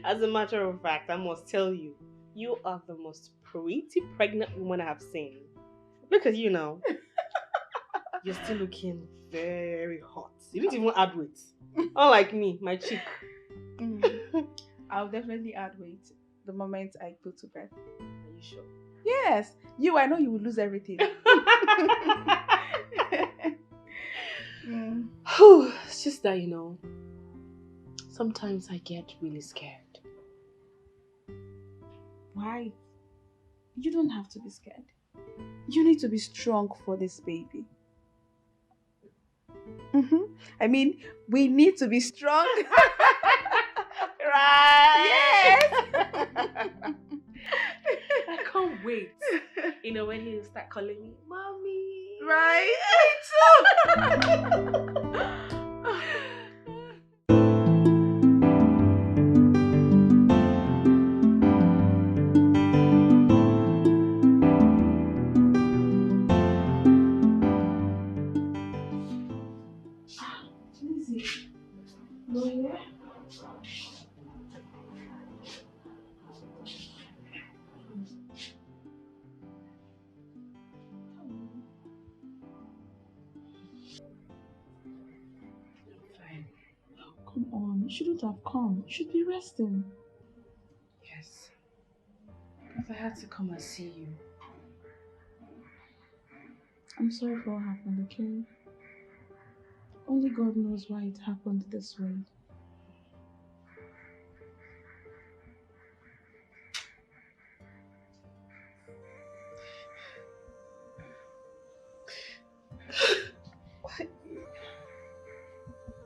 As a matter of fact, I must tell you, you are the most pretty pregnant woman I have seen. Look at you now. You're still looking very hot. You didn't even add weight. Unlike me, my cheek. I'll definitely add weight the moment I go to bed. Are you sure? Yes. I know you will lose everything. It's just that, sometimes I get really scared. Why? You don't have to be scared. You need to be strong for this baby. I mean, we need to be strong. Right? Yes. I can't wait. When he'll start calling me, Mommy. Right? Come on, you shouldn't have come. You should be resting. Yes. If I had to come and see you. I'm sorry for what happened, okay? Only God knows why it happened this way.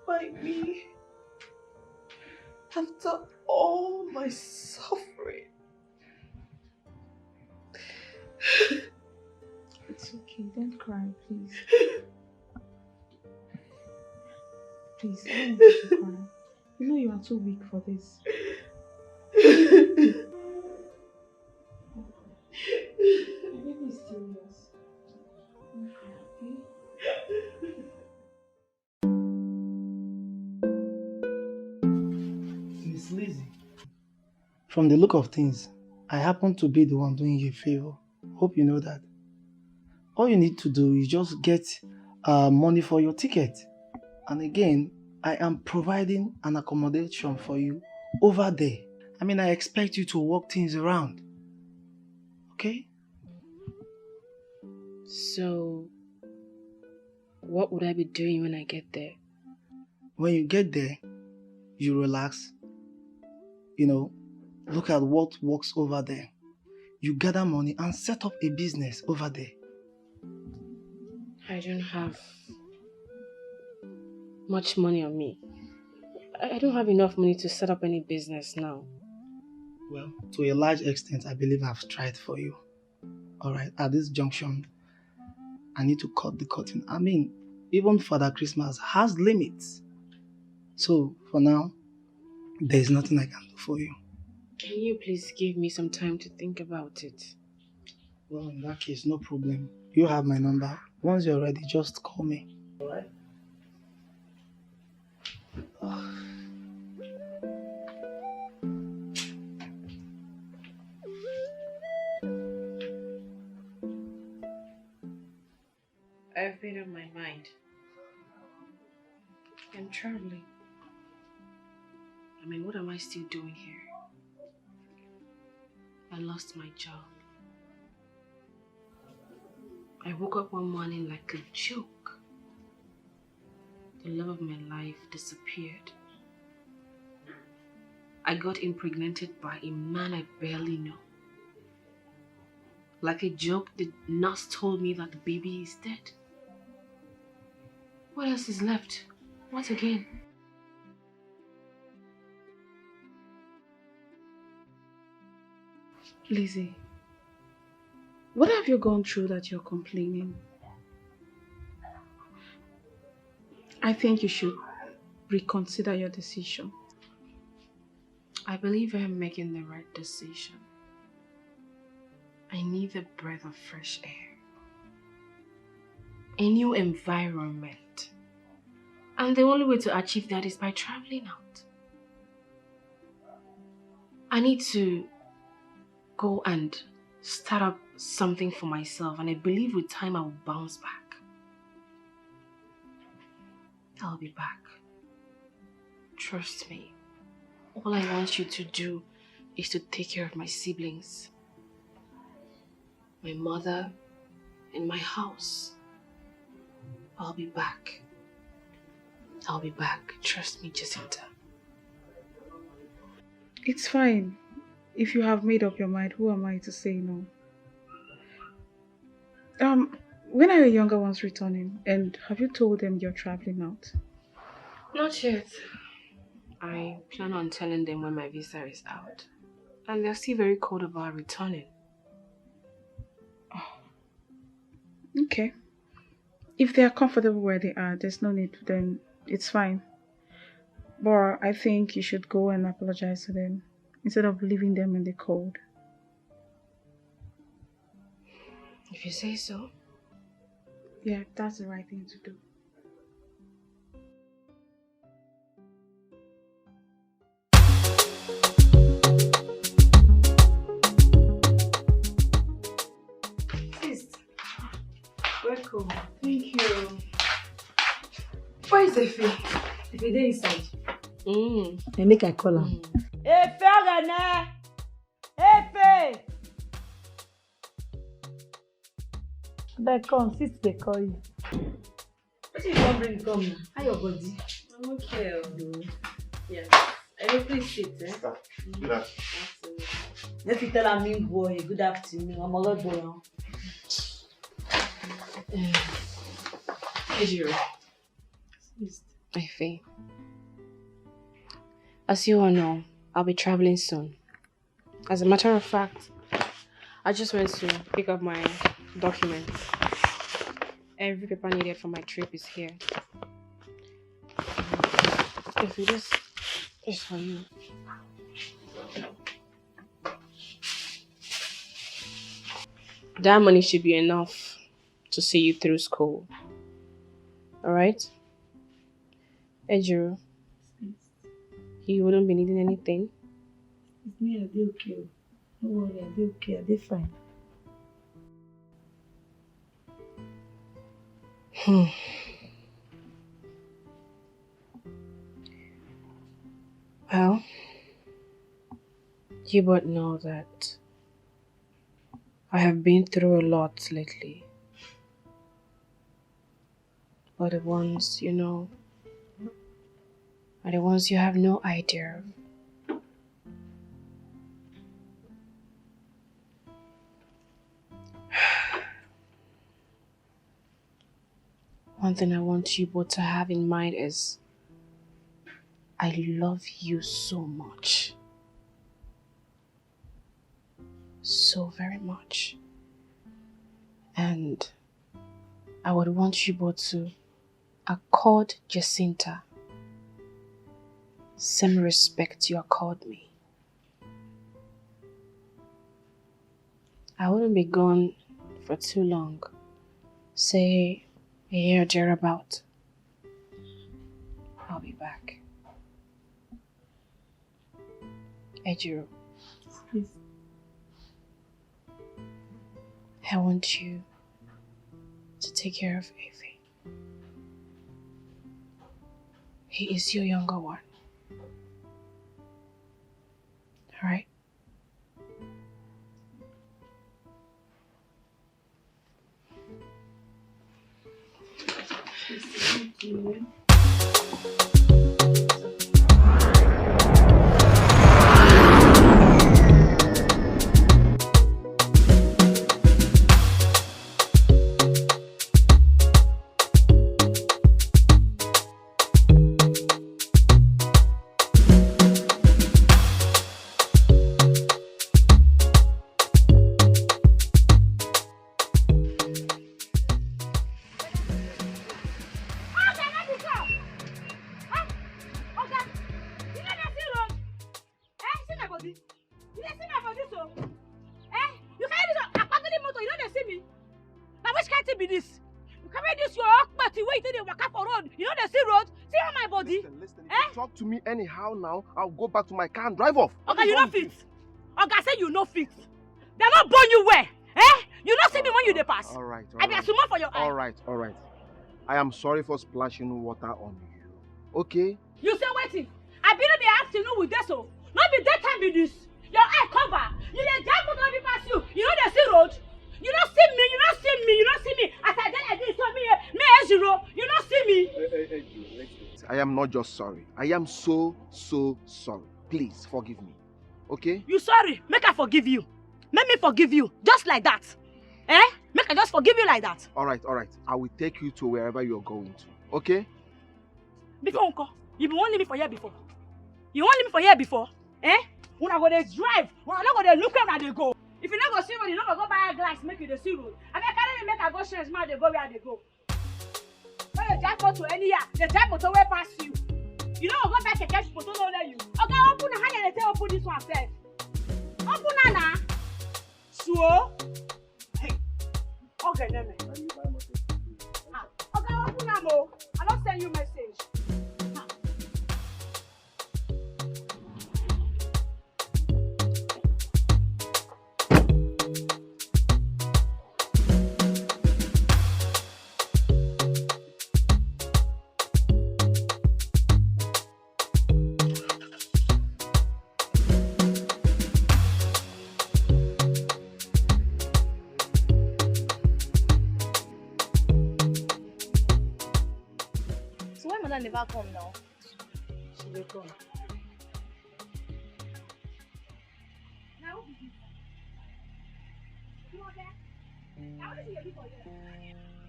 Why me? After all my suffering. It's okay, don't cry, please. Please, I don't want you to cry. You know you are too weak for this. My baby is still yours. Don't cry, okay? Miss Lizzie, from the look of things, I happen to be the one doing you a favor. Hope you know that. All you need to do is just get money for your ticket. And again, I am providing an accommodation for you over there. I mean, I expect you to work things around. Okay? So, what would I be doing when I get there? When you get there, you relax. Look at what works over there. You gather money and set up a business over there. I don't have much money on me. I don't have enough money to set up any business now. Well, to a large extent, I believe I've tried for you. Alright, at this junction, I need to cut the curtain. I mean, even Father Christmas has limits. So, for now, there's nothing I can do for you. Can you please give me some time to think about it? Well, in that case, no problem. You have my number. Once you're ready, just call me. Alright? I've made up my mind. I'm traveling. I mean, what am I still doing here? I lost my job. I woke up one morning like a joke. The love of my life disappeared. I got impregnated by a man I barely know. Like a joke, the nurse told me that the baby is dead. What else is left? What again? Lizzie, what have you gone through that you're complaining? I think you should reconsider your decision. I believe I'm making the right decision. I need a breath of fresh air. A new environment. And the only way to achieve that is by traveling out. I need to go and start up something for myself, and I believe with time I will bounce back. I'll be back. Trust me. All I want you to do is to take care of my siblings, my mother, and my house. I'll be back. I'll be back. Trust me, Jacinta. It's fine. If you have made up your mind, who am I to say no? When are your younger ones returning? And have you told them you're traveling out? Not yet. I plan on telling them when my visa is out. And they're still very cold about returning. Oh. Okay. If they are comfortable where they are, there's no need, then it's fine. But I think you should go and apologize to them instead of leaving them in the cold. If you say so. Yeah, that's the right thing to do. Welcome. Thank you. Where is Efe? Efe dey inside. I make I call am. Efe Ogene! Efe! Abeg come, sit dey call you. Wetin you wan bring come now? How your body? I'm okay. Yes. Please sit. Good afternoon. If you tell am boy, good afternoon. I'm a lot boy. Ejiro. Efe. As you all know, I'll be traveling soon. As a matter of fact, I just went to pick up my documents. Every paper needed for my trip is here. Efe, this is for you. That money should be enough to see you through school. Alright? Ejiro, you wouldn't be needing anything? It's me, I dey okay. Don't worry, I dey okay, I dey fine. Well, you both know that I have been through a lot lately. But the ones you know are the ones you have no idea of. One thing I want you both to have in mind is I love you so much. So very much. And I would want you both to accord Jacinta same respect you accord me. I wouldn't be gone for too long. Say a year thereabout. I'll be back. Ejiro. Please. I want you to take care of Efe. He is your younger one. Alright? Thank you. Anyhow now, I'll go back to my car and drive off. Okay, you no fit. Oga say you no fit. They not born you where? Eh? You not see me when you dey pass. Alright. I be a sumo for your eye. Alright. I am sorry for splashing water on you. Okay? You say waiting. I believe the afternoon with this so. Not be that time be this. Your eye cover. You dey drive motor be pass you. You know they see road. You don't see me. You don't see me. You don't see me. As I tell like this, so me zero. You don't see me. I am not just sorry. I am so sorry. Please forgive me. Okay? You sorry. Make I forgive you. Make me forgive you. Just like that. Eh? Make I just forgive you like that. Alright. I will take you to wherever you're going to. Okay? Before Uncle, you won't leave me for here before. You won't leave me for here before? Eh? When I go to drive, when I not go to look where they go. If you not go see road, you not go buy a glass, make you the see road. I mean, carry me make I go change man, they go where they go. When you drive to any year, the drive motor way past you. You know, go back to catch photo no let you. Okay, open the hand and they open this one first. Open Nana. So, hey. Okay, then. Okay, open Namo. I don't send you message. Never come now. She will come. Now,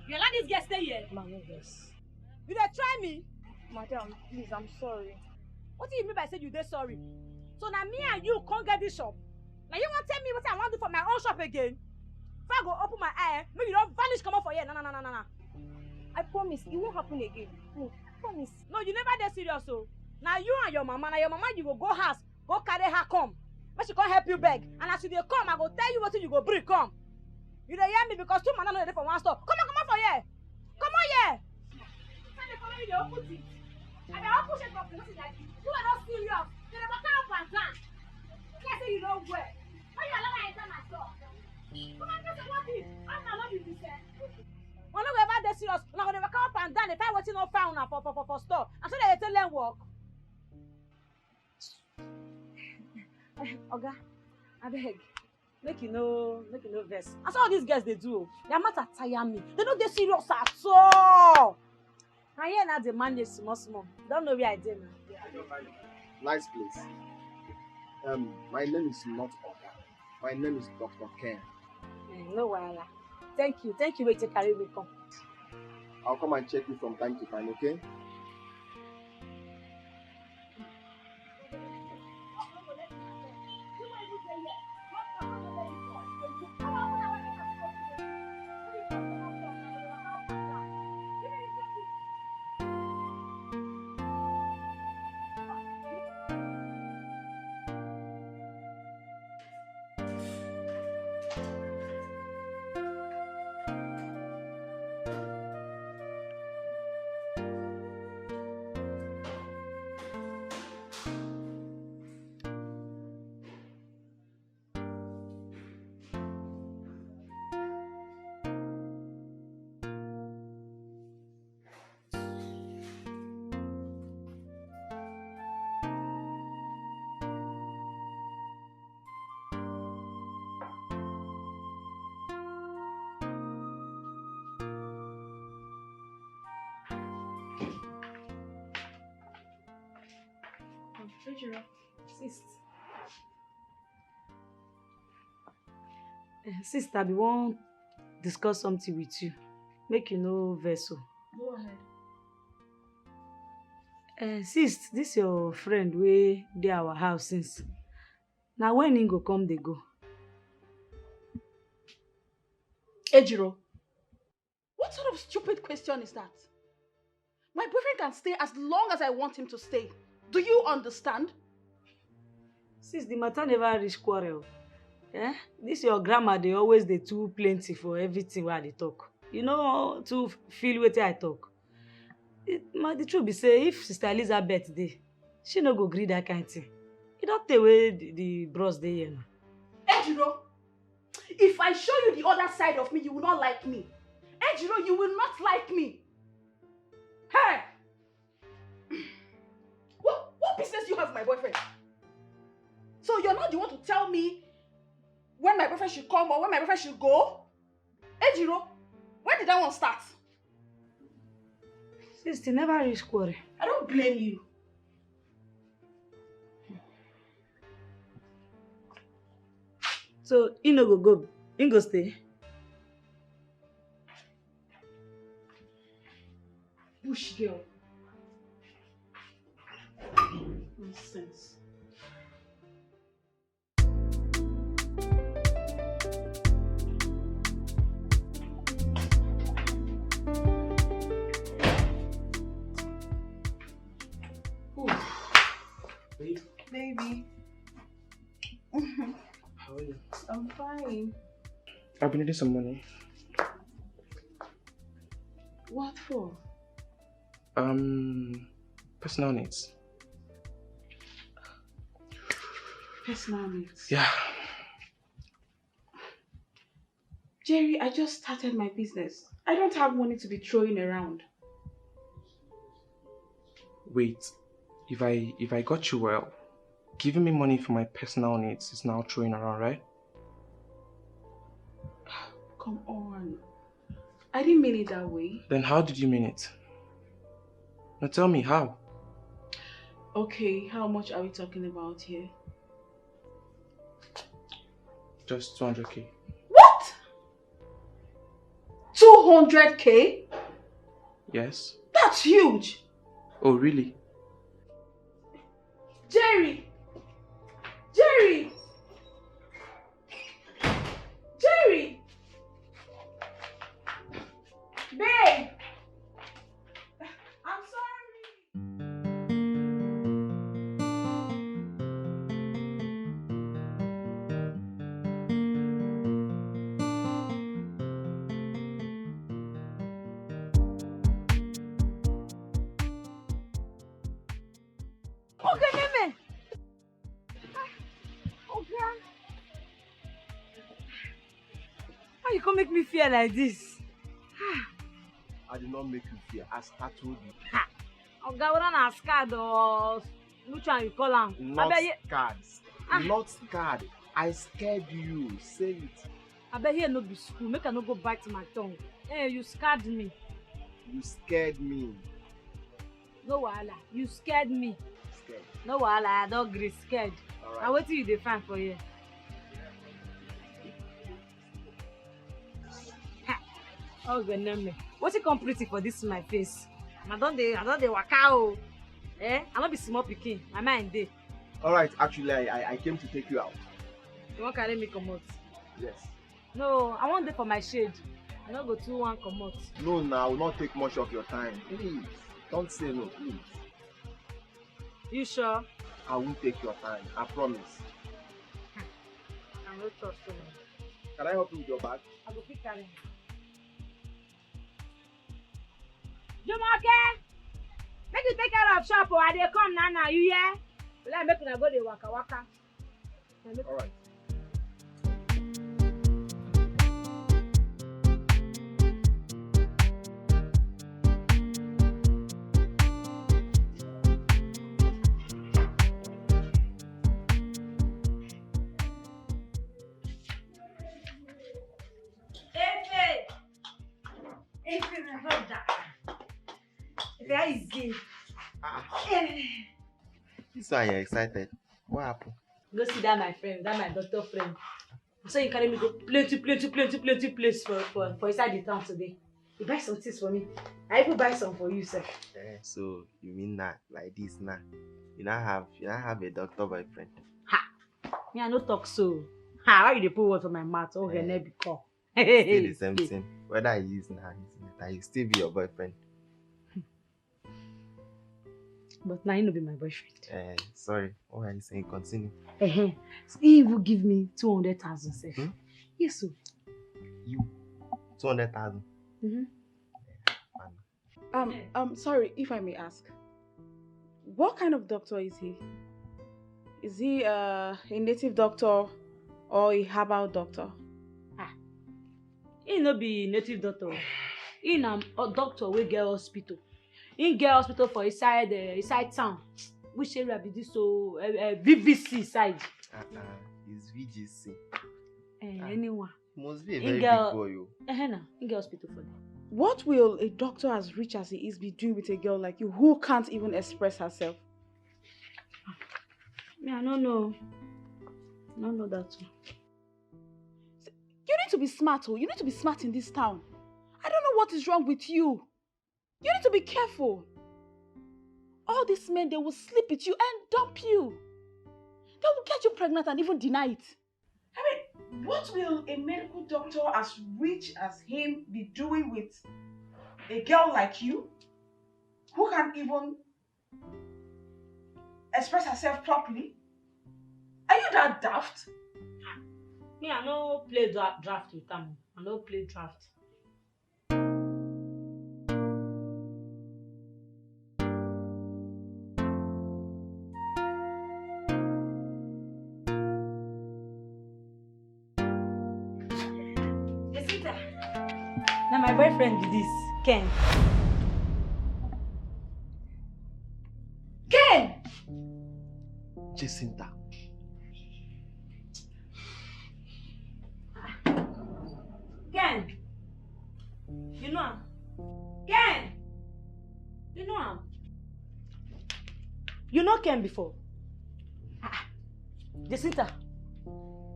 you let this girl stay here? Mama, yes. You dey try me? Madam, please, I'm sorry. What do you mean by say you dey sorry? So now me and you can't get this shop. Now you want to tell me what I want to do for my own shop again? If I go open my eye, maybe you don't vanish come up for here. No. I promise, it won't happen again. No, I promise. No, you never dey serious, so. Now you and your mama, you go house, go carry her come. But she can't help you beg. And as you dey come, I go tell you what you go bring, come. You dey hear me because two man are not there for one store. Come on for here. Come on here. Tell me, come on, you dey open it. And I open it up, you like you are not serious. You never come up and down. Can't say you don't wear. Why you allow me enter my store? Come on, just walk in. I'm not you this here. When I go ever dey serious, when I go never come up and down, the time waiting no found for store. And so they tell them work. Oga, I beg. Make you no vex. That's all these girls they do. Their matter tire me. They know they serious at all. And here now the man is small. Don't know where I did now. Nice place. My name is not Oga. My name is Dr. Ken. No wahala. Thank you. Wait to carry me come. I'll come and check you from time to time, okay? Sister, we won't discuss something with you. Make you know vessel. Go ahead. Sis, this your friend wey dey our house since. Now when he go come, they go. Ejiro, what sort of stupid question is that? My boyfriend can stay as long as I want him to stay. Do you understand? Sis, the matter never reach quarrel. This your grandma, they always dey too plenty for everything where they talk. You know, to feel wetin I talk. The truth be say, if Sister Elizabeth dey, she no go gree that kind of thing. You don't take away the bros dey here now. Ejiro, if I show you the other side of me, you will not like me. Ejiro, you will not like me. Hey! What business do you have with my boyfriend? So you're not the one to tell me when my boyfriend should come or when my boyfriend should go? Ejiro, when did that one start? Sister, never reach quarrel. I don't blame you. So, you no go, you go stay. Bush girl. Nonsense. Baby. How are you? I'm fine. I've been needing some money. What for? Personal needs. Personal needs. Yeah. Jerry, I just started my business. I don't have money to be throwing around. Wait, if I got you well, giving me money for my personal needs is now throwing around, right? Come on. I didn't mean it that way. Then how did you mean it? Now tell me how. Okay, how much are we talking about here? Just 200k. What? 200k? Yes. That's huge. Oh, really? Jerry! Jerry! Jerry! Babe! I'm sorry. Okay, Meme. Okay. How you come make me feel like this? I did not make you fear. As I told you. Okay, whether na scared or which one you call am? Not scared. Not scared. I scared you. Say it. I bet here no be school. Make I no go bite my tongue. Hey, you scared me. You scared me. No wahala. You scared me. Scared. No wahala. I don't agree. Scared. Alright. Now what you dey find for here? Oh goodness, what you come pretty for this my face? I don't dey waka o. Eh? I no be small pikin. My mind dey. Alright, actually I came to take you out. You wan carry me comot? Yes. No, I wan dey for my shade. I no go too wan comot. No, now I will not take much of your time. Please. Don't say no, please. You sure? I won't take your time. I promise. I no trust you. Can I help you with your bag? I go fit carry am. Jumoke! Make you take care of shop or I dey come now, you hear? Like make una go dey waka waka. Alright. Efe, my brother. Efe, how is it? This one you're excited. What happened? Go see that my friend, that my doctor friend. So you carry me go plenty place for inside the town today. You buy some things for me. I even buy some for you, sir. So you mean that like this now? You not have a doctor boyfriend? Me, I no talk so. Why you dey put words on my mouth? Oh, her never be call. Still the same thing. Whether I use now, you still be your boyfriend. But now you no be my boyfriend. Sorry. What are you saying? Continue. So he even give me 200,000, sir. Yes, sir. You 200,000. Sorry if I may ask. What kind of doctor is he? Is he a native doctor or a herbal doctor? He no be native doctor. He na a doctor wey get hospital. In get hospital for inside town. Which area be this so VVC side? It's VGC. Anyone. Must be a very big boy. In get hospital for that. What will a doctor as rich as he is be doing with a girl like you who can't even express herself? I don't know. I don't know that too. You need to be smart, You need to be smart in this town. I don't know what is wrong with you. You need to be careful. All these men, they will sleep with you and dump you. They will get you pregnant and even deny it. I mean, what will a medical doctor as rich as him be doing with a girl like you who can't even express herself properly? Are you that daft? Me, I no play draft with them. I no play draft. Now my boyfriend be this, Ken. Ken! Jacinta. Ken! You know him? Ken! You know him? You know Ken before? Jacinta!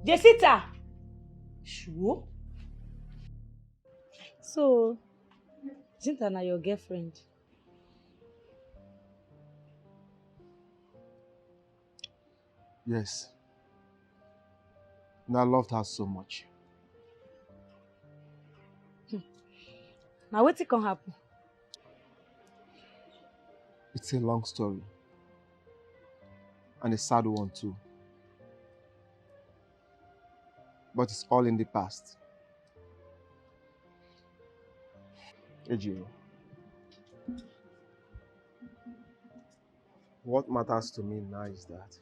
Jacinta! Sure? So, Jacinta na your girlfriend? Yes. And I loved her so much. Now wetin can happen? It's a long story. And a sad one too. But it's all in the past. Ejiro, what matters to me now is that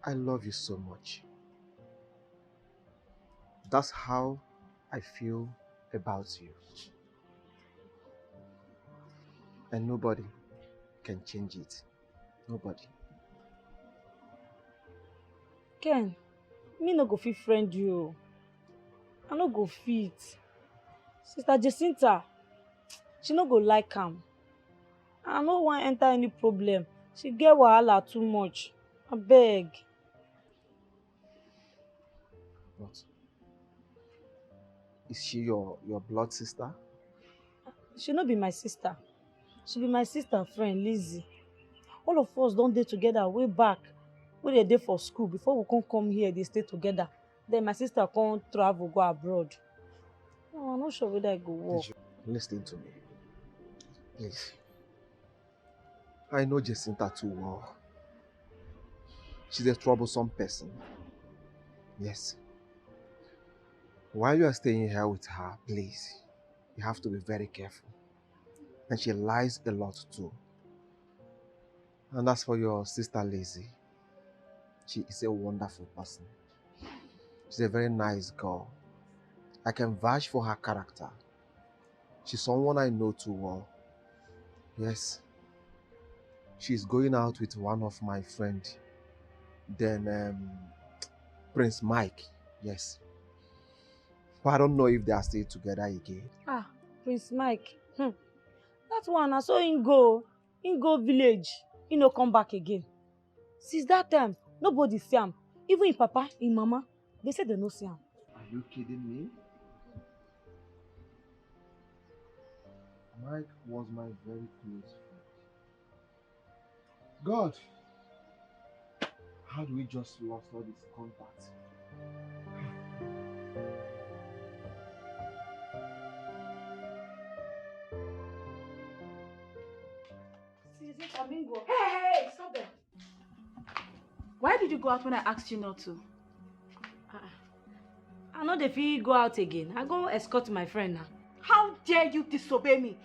I love you so much. That's how I feel about you. And nobody can change it. Nobody. Ken, me no go fit friend you. I no go fit. Sister Jacinta, she no go like am. I no wan enter any problem. She get wahala too much. Abeg. But is she your blood sister? She no be my sister. She be my sister friend, Lizzie. All of us don dey together way back. We dey dey for school before we come here, dey stay together. Then my sister come travel go abroad. No, I'm not sure whether I go work. Listen to me. Please. I know Jacinta too well. She's a troublesome person. Yes. While you are staying here with her, please, you have to be very careful. And she lies a lot too. And as for your sister Lizzie, she is a wonderful person. She's a very nice girl. I can vouch for her character. She's someone I know too well. Yes. She's going out with one of my friends. Then Prince Mike. Yes. But I don't know if they are still together again. Prince Mike. That one, I saw him go village. He no come back again. Since that time, nobody see him. Even his papa, his mama, they say they no see him. Are you kidding me? Mike was my very close friend. God, how do we just lost all this contact? Hey, stop there. Why did you go out when I asked you not to? I know if he go out again. I go escort my friend now. How dare you disobey me?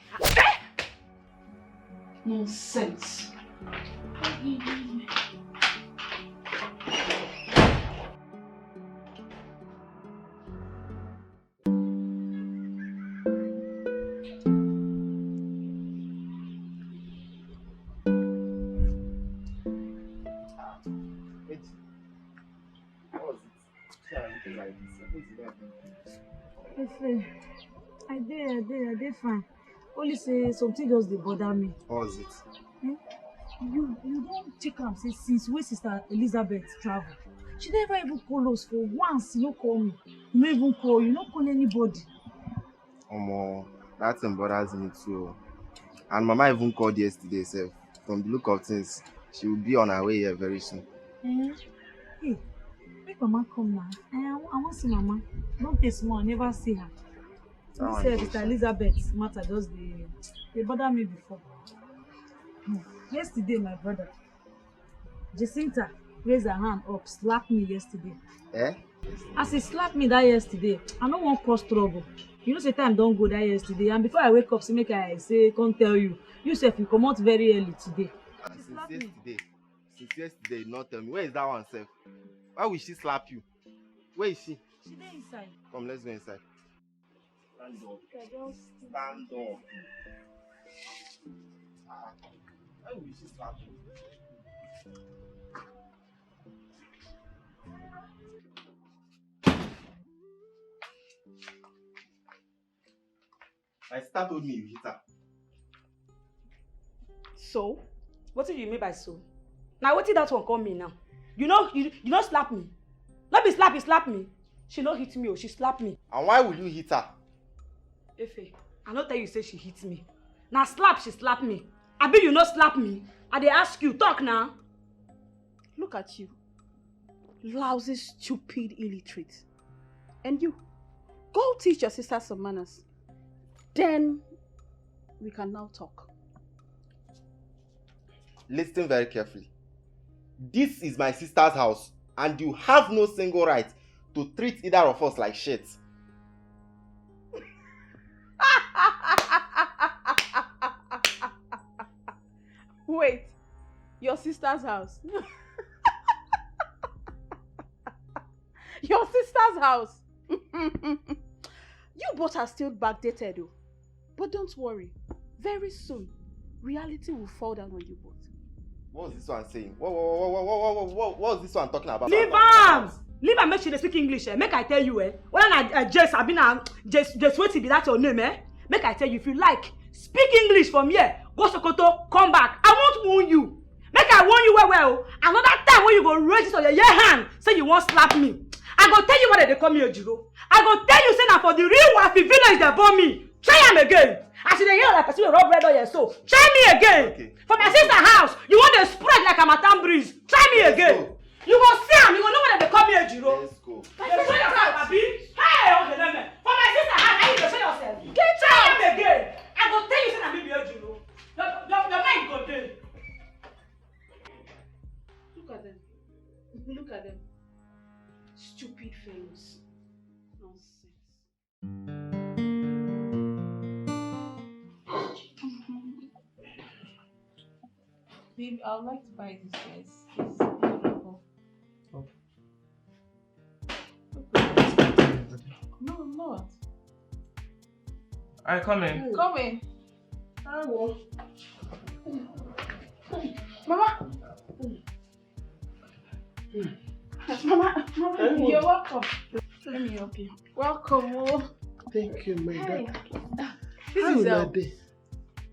Nonsense. I did fine. Only say something just dey bother me. What was it? Eh? You don't check am say since wey Sister Elizabeth travel. She never even call us for once, you no call me. You no even call, you no call anybody. Omo, that thing bothers me too. And Mama even called yesterday sef. From the look of things, she will be on her way here very soon. Hey, make Mama come now. I want see Mama. Don't take small, I never see her. This Sister Elizabeth matter just they bother me before. Yesterday, my brother, Jacinta raised her hand up, slapped me yesterday. Eh? As he slapped me that yesterday, I no wan cause trouble. You know say time don go that yesterday, and before I wake up, say make I say come tell you. You sef you comot very early today. Since yesterday, you not tell me. Where is that one sef? Why will she slap you? Where is she? She dey inside. Come, let's go inside. Stand up. Stand up. Why will she slap you? My sister told me you hit her. So? What do you mean by so? Now what did that one call me now? You know slap me. Not be slap, you slap me. She no hit me, or she slap me. And why will you hit her? Efe, I no tell you say she hit me. Now slap, she slap me. Abi you no slap me. I dey ask you, talk now. Look at you. Lousy, stupid, illiterate. And you, go teach your sister some manners. Then we can now talk. Listen very carefully. This is my sister's house, and you have no single right to treat either of us like shit. Wait, your sister's house? Your sister's house? You both are still backdated though. But don't worry, very soon, reality will fall down on you both. What's this one saying? What's this one talking about? Leave am! Leave am make she dey speak English, eh? Make I tell you, eh? Whether na Jess, abi na Jess wetin be that your name, eh? Make I tell you, if you like, speak English from here, go Sokoto, come back. I won't warn you. Make I warn you well. Another time when you go raise this on your hand, say you won't slap me. I go tell you what they call me Ojiro. I go tell you say na for the real Wafi village they born me. Try am again. I should hear like person wey rub red on your soul. Try me again. Okay. For my sister house, you want to spread like a Matan breeze. Try me again. You go see am, you go know what they call me Ojiro. Let's go. Show yourself, Abi. Hey, okay, then. For my sister house, I need to show yourself. Try am again. I go tell you say na me be Ojiro. Your mind go dey. Look at them. Look at them. Stupid fellows. Nonsense. Babe, I would like to buy this dress. It's beautiful. Oh. No, I'm not. Alright, come in. Come in. I will. Mama! Mama, you're welcome. Let me help you. Welcome, oh. Thank you, my Hey. daughter. This is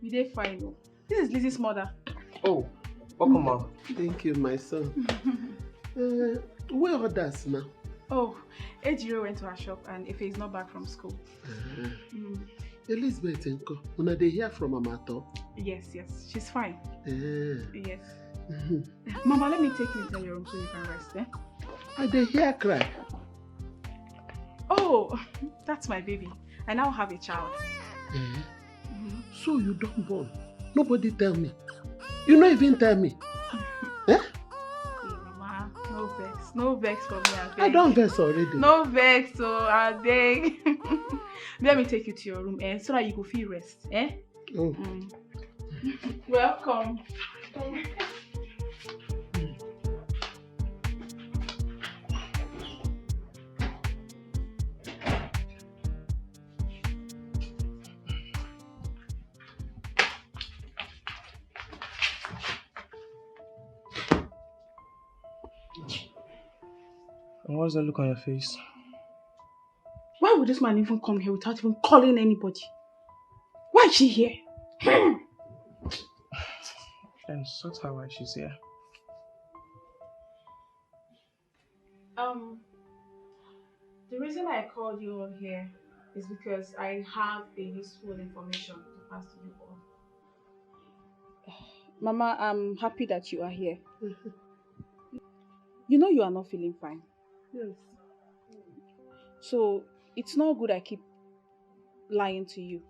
you dey fine, oh. This is Lizzie's mother. Oh, welcome, Mom. Thank you, my son. Where are others now? Oh, Ejiro went to her shop and Ife is not back from school. Elizabeth and Co. Una dey hear from Amato? Yes, she's fine. Yes. Mm-hmm. Mama, let me take you into your room so you can rest, eh? I dey hear cry. Oh, that's my baby. I now have a child. So you don't born? Nobody tell me. You not even tell me. Hey, Mama, no vex for me, I beg. I don't vex already. No vex, so I beg. Let me take you to your room, so that you go feel rest, eh? Oh. Welcome. And what's that look on your face? Why would this man even come here without even calling anybody? Why is she here? And sort out why she's here. The reason I called you all here is because I have a useful information to pass to you all. Mama, I'm happy that you are here. You know you are not feeling fine. Yes. So it's not good I keep lying to you.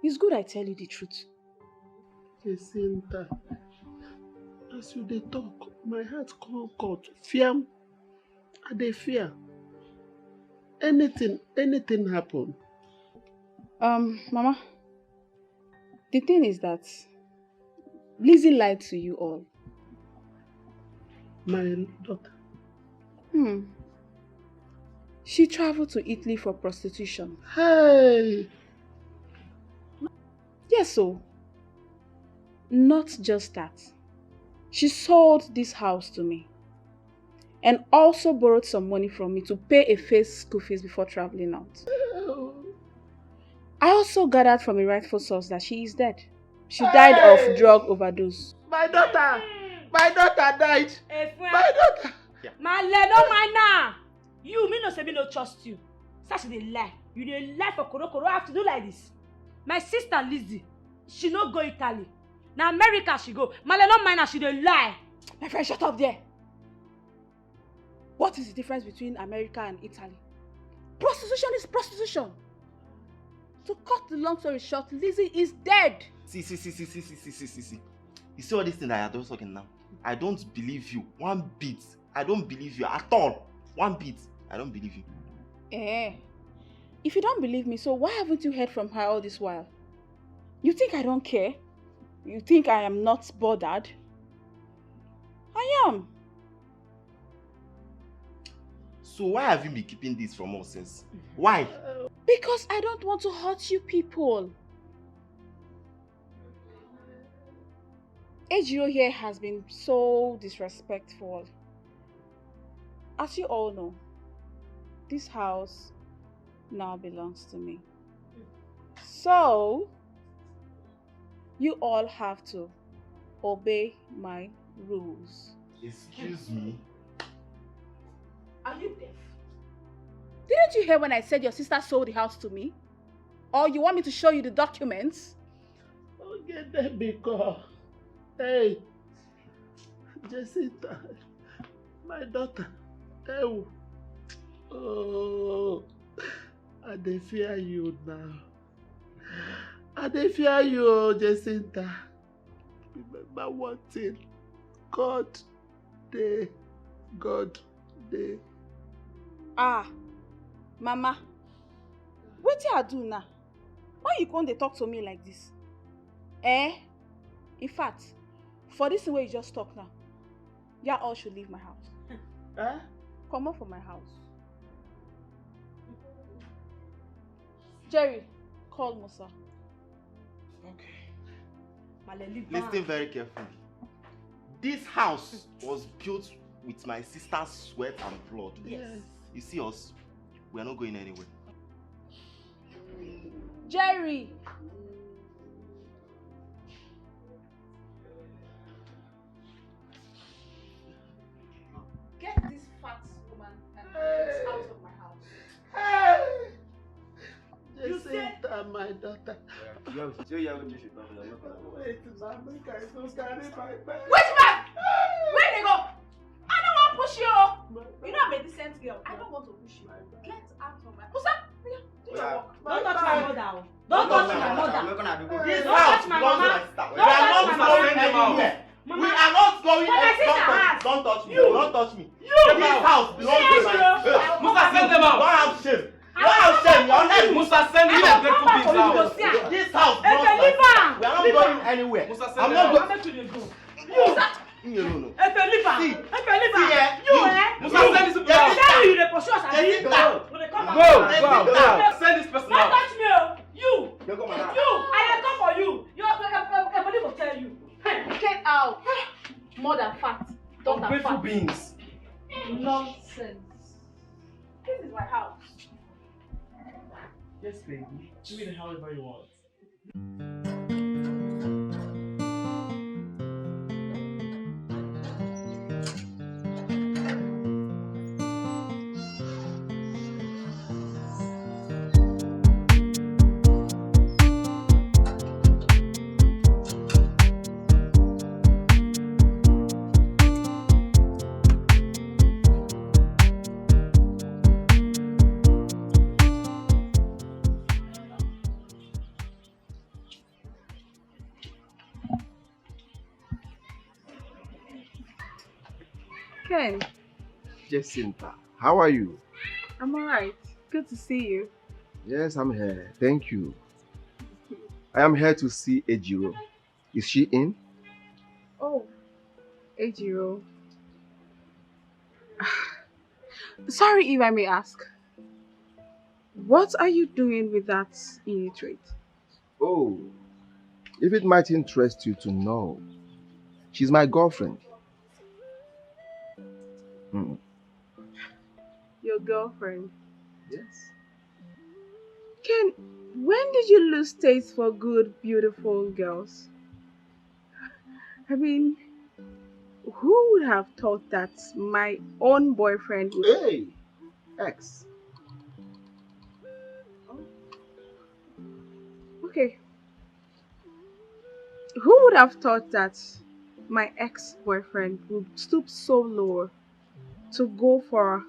It's good I tell you the truth. Jacinta, as you dey talk, my heart can't cut. Fear, I dey fear. Anything happen. Mama, the thing is that Lizzie lied to you all. My daughter. She traveled to Italy for prostitution. Hey! Yes, so. Not just that. She sold this house to me. And also borrowed some money from me to pay a fake school fees before traveling out. I also gathered from a rightful source that she is dead. She died of drug overdose. My daughter died. My daughter. Male, no mind now. You, me no say me no trust you. Such a lie. You dey lie for koro. I have to do like this. My sister Lizzie, she no go Italy. Now America she go. Male, no mind now. She dey lie. My friend, shut up there. What is the difference between America and Italy? Prostitution is prostitution. To cut the long story short, Lizzie is dead. See. You see all this thing that you're just talking now? I don't believe you one bit. I don't believe you at all. One bit. I don't believe you. If you don't believe me, so why haven't you heard from her all this while? You think I don't care? You think I am not bothered? I am. So why have you been keeping this from us since? Why? Because I don't want to hurt you people. Ejiro here has been so disrespectful. As you all know, this house now belongs to me. So, you all have to obey my rules. Excuse me? Are you deaf? Didn't you hear when I said your sister sold the house to me? Or you want me to show you the documents? Okay, then because, hey, Jacinta, my daughter, oh, I dey fear you now. I dey fear you, Jacinta. Remember one thing, God dey. Mama, what do I do now? Why you come dey talk to me like this? In fact, for this way you just talk now, you all should leave my house. Come up from my house. Jerry, call Musa. Okay. Listen very carefully. This house was built with my sister's sweat and blood. Yes. You see us, we are not going anywhere. Jerry! Get this fat woman and get out of my house. You said my daughter. Wait, now make I go carry my bag. Wait back! Where they go? I don't want to push you. You know I'm a decent girl. I don't want to push you. Get out of my Musa, do your work. Don't touch my mother. Don't touch my mother. This Don't house touch my belongs to mama. my sister. We are not going anywhere. Don't touch me. Don't touch me. This house belongs to my sister. Musa, send them out. Don't have shame. Don't have shame. You're not Musa, send them out. This house belongs to my sister. We are not going anywhere. Musa, send I'm them not out. going. No. Musa, send this people out. Go. Send this person Don't out. touch me. You. I come for you. Everybody will tell you. Get out. More than fat. Don't have Ungrateful fat. beings. Nonsense. This is my house. Yes, baby. Do it however you want. Ken, Jacinta, how are you? I'm alright. Good to see you. Yes, I'm here. Thank you. I am here to see Ejiro. Is she in? Oh, Ejiro. Sorry if I may ask. What are you doing with that illiterate? Oh, if it might interest you to know, she's my girlfriend. Mm. Your girlfriend? Yes. Ken, when did you lose taste for good, beautiful girls? I mean, who would have thought that my own boyfriend would... Hey! Ex. Okay. Who would have thought that my ex-boyfriend would stoop so low to go for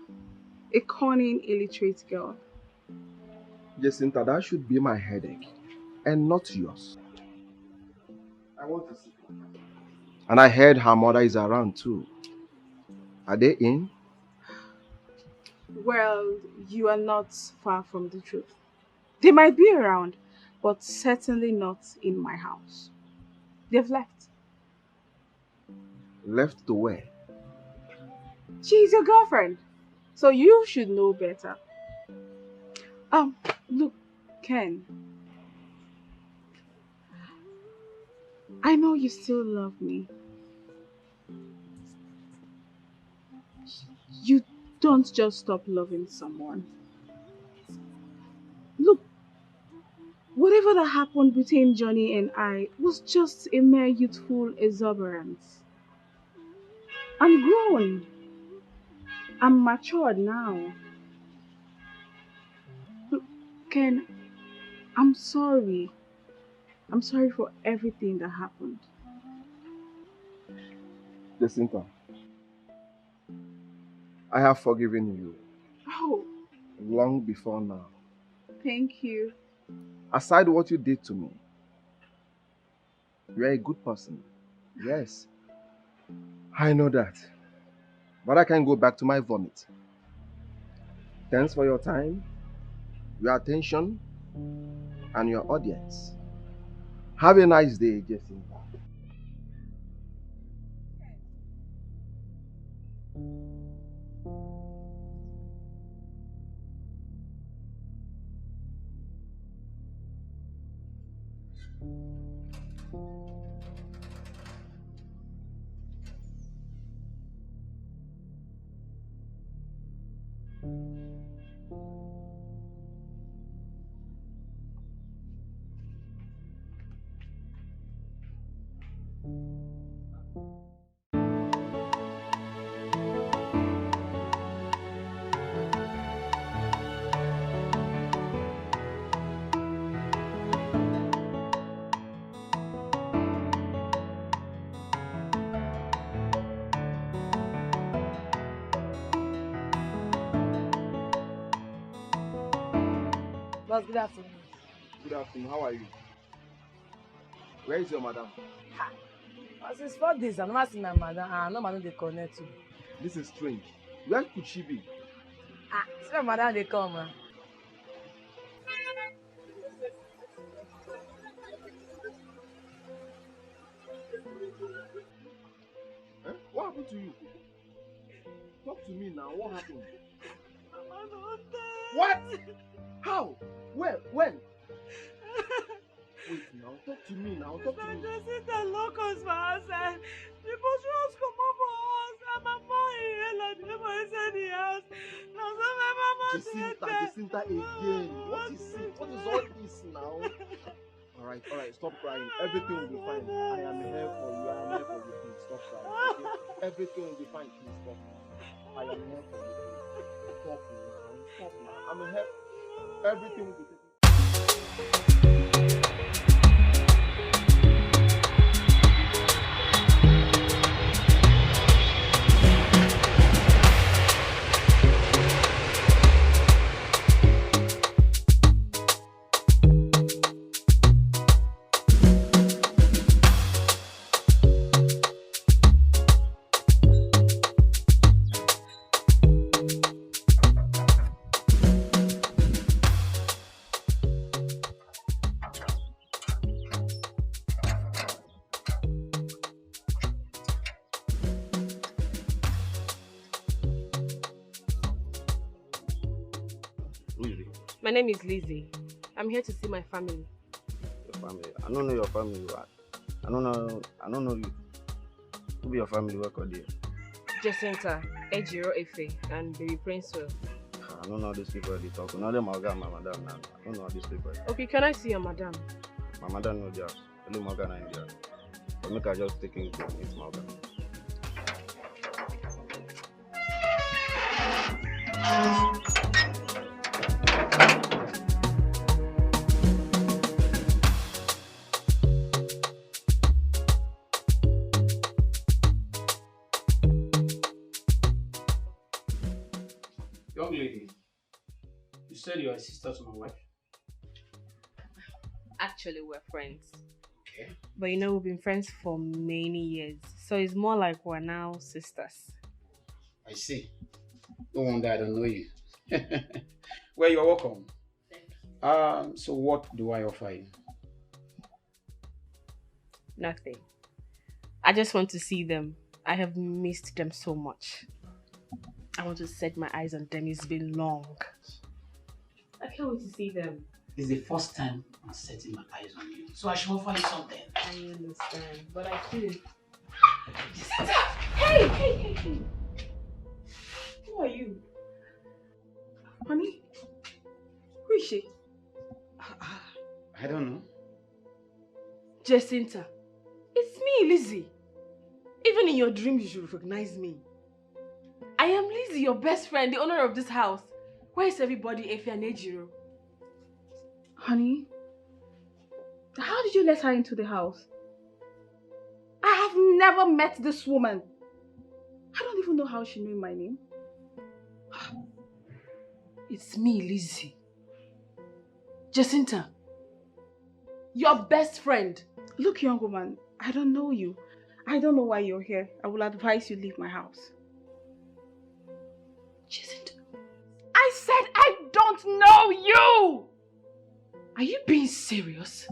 a cunning, illiterate girl? Jacinta, that should be my headache and not yours. I want to see her. And I heard her mother is around too. Are they in? Well, you are not far from the truth. They might be around, but certainly not in my house. They've left. Left to where? She's your girlfriend, so you should know better. Look, Ken. I know you still love me. You don't just stop loving someone. Look, whatever that happened between Johnny and I was just a mere youthful exuberance. I'm grown. I'm matured now. Look, Ken, I'm sorry. I'm sorry for everything that happened. Jacinta, I have forgiven you Oh, long before now. thank you. Aside what you did to me, you're a good person. Yes, I know that. But I can go back to my vomit. Thanks for your time, your attention, and your audience. Have a nice day, Jacinta. Boss, good afternoon. Good afternoon, how are you? Where is your madam? Since 4 days, I'm not seeing my madam. No madam they connect to. This is strange. Where could she be? See my madam they come. Eh? What happened to you? Talk to me now. What happened? What? How? Where? When? Wait now. Talk to me now. Talk to me. Jacinta lock us for outside. The boss come up for us. And my mom in hell and the boy inside the house. Now so my mama Jacinta again. What is it? What is all this now? Alright, stop crying. Everything will be fine. I am here for you. Please stop crying. Okay? Everything will be fine. Please stop. I am here for you. Please. Stop now. I'm here. Everything will be taken. My name is Lizzie. I'm here to see my family. Your family? I don't know your family. I don't know you. Who be your family? Work or there? Jacinta, Ejiro Efe, and Baby Prince. I don't know these people they talk. None of them are my madam now. I don't know these people. Okay, can I see your madam? My madam no there. Only Morgan in there. But make her just take it to meet Morgan. Young lady, you said you are a sister to my wife? Actually, we're friends. Okay. But you know, we've been friends for many years. So it's more like we're now sisters. I see. No wonder I don't know you. Well, you're welcome. So what do I offer you? Nothing. I just want to see them. I have missed them so much. I want to set my eyes on them. It's been long. I can't wait to see them. This is the first time I'm setting my eyes on you. So I should offer you something. I understand, but I feel... Jacinta! Hey! Who are you? Honey? Who is she? I don't know. Jacinta, it's me, Lizzie. Even in your dreams, you should recognize me. I am Lizzie, your best friend, the owner of this house. Where is everybody, Efe and Ejiro? Honey, how did you let her into the house? I have never met this woman. I don't even know how she knew my name. It's me, Lizzie. Jacinta, your best friend. Look, young woman, I don't know you. I don't know why you're here. I will advise you leave my house. Jacinta. I said I don't know you! Are you being serious?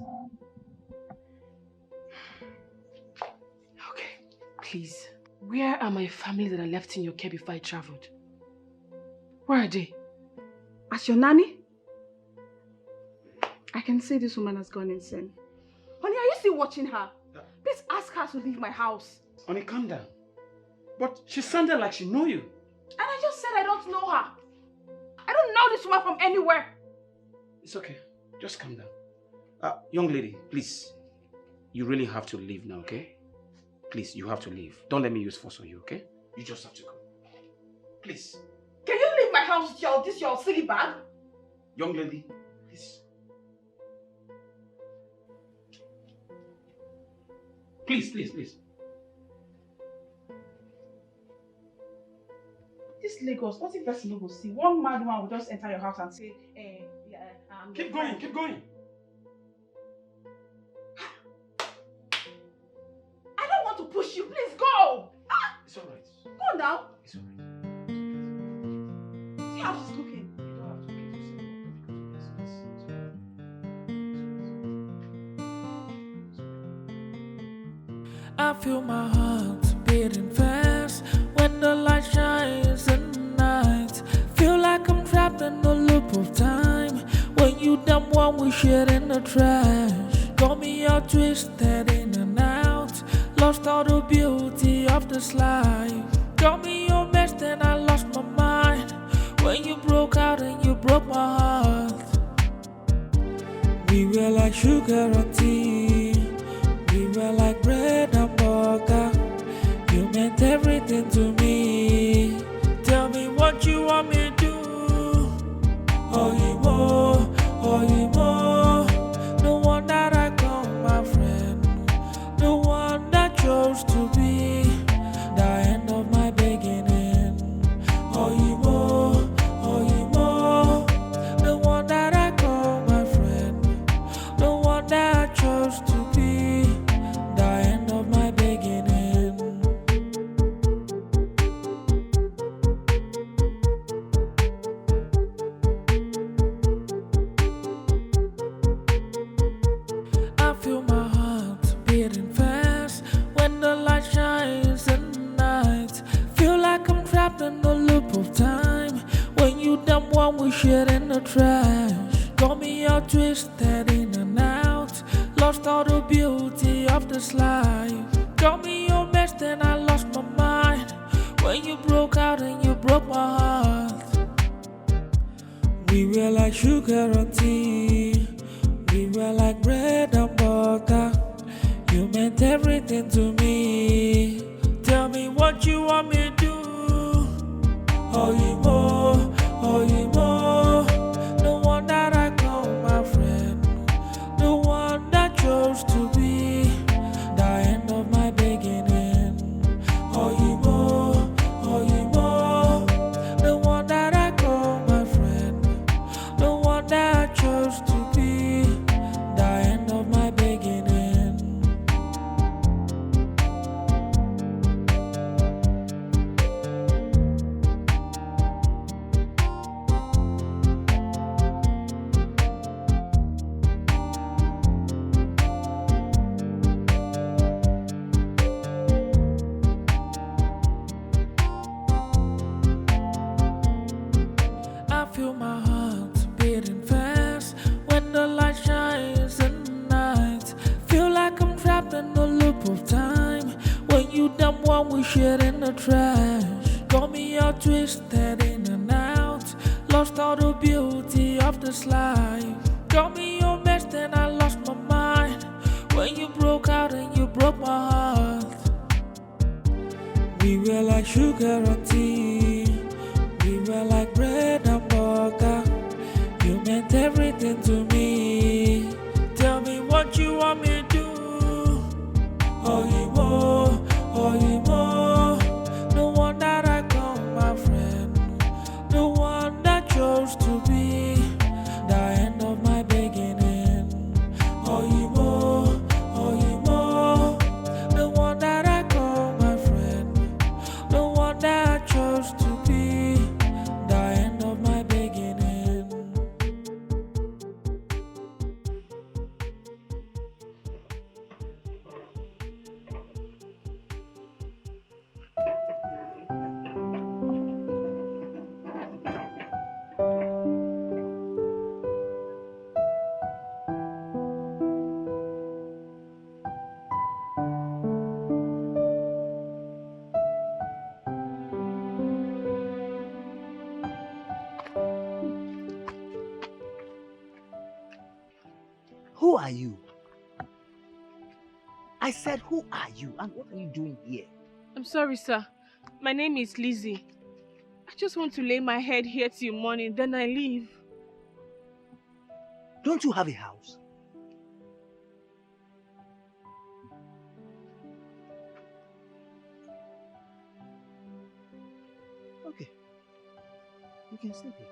Okay, please. Where are my family that I left in your care before I traveled? Where are they? As your nanny? I can see this woman has gone insane. Honey, are you still watching her? Please ask her to leave my house. Honey, calm down. But she sounded like she knew you. And I just said I don't know her. I don't know this woman from anywhere. It's okay. Just calm down. Young lady, please. You really have to leave now, okay? Please, you have to leave. Don't let me use force on you, okay? You just have to go. Please. Can you leave my house with this your silly bag? Young lady, please. Please. This Lagos, what if person will see? One mad man will just enter your house and say, Keep going. I don't want to push you, please go! It's alright. Go now. It's alright. See how she's looking. You don't have to I feel my heart beating fast when the light shines in the night. Feel like I'm trapped in a loop of time. When you dump one we shit in the trash. Got me all twisted in and out. Lost all the beauty of this life. Got me your best and I lost my mind. When you broke out and broke my heart. We were like sugar and tea. We were like bread and butter. You meant everything to me. Tell me what you want me to do. Oh, you more. The one that I call my friend. The one that chose to be the end of my beginning. Oh, you more. The one that I call my friend. The one that chose to be the end of my beginning. I feel my heart beating fast when the light shines in the night. Feel like I'm trapped in a loop of time. When you dump one we shit in the trash. Got me all twisted in and out. Lost all the beauty of this life. Got me all messed and I lost my mind. When you broke out and you broke my heart. We were like sugar and tea. We were like bread and butter. You meant everything to me. Tell me what you want me to do. Oh, you more. The one that I call my friend. The one that chose to be the end of my beginning. Oh, you more. The one that I call my friend. The one that chose to be the end of my beginning. I feel my heart beating fast when the light shines in the night. Feel like I'm trapped in a loop of time. When you dump one we shit in the trash. Got me all twisted in and out. Lost all the beauty of this life. Got me all messed and I lost my mind. When you broke out and you broke my heart. We were like sugar and tea. We were like bread and butter. You meant everything to me. Tell me what you want me to do. Oh, you more. The one that I call my friend. The one that chose to be the end of my beginning. Oh, you more. The one that I call my friend. The one that chose to be the end of my beginning. Who are you? I said, who are you and what are you doing here? I'm sorry, sir. My name is Lizzie. I just want to lay my head here till morning, then I leave. Don't you have a house? Okay. You can sleep here.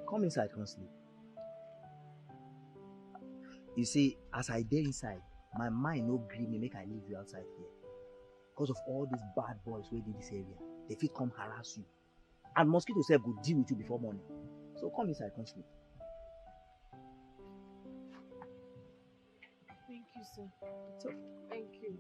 Come inside, come sleep. You see, as I dey inside, my mind no gree me make I leave you outside here. Because of all these bad boys wey dey this area, they fit come harass you. And mosquito sef go deal with you before morning. So come inside, come sleep. Thank you, sir. It's okay. Thank you.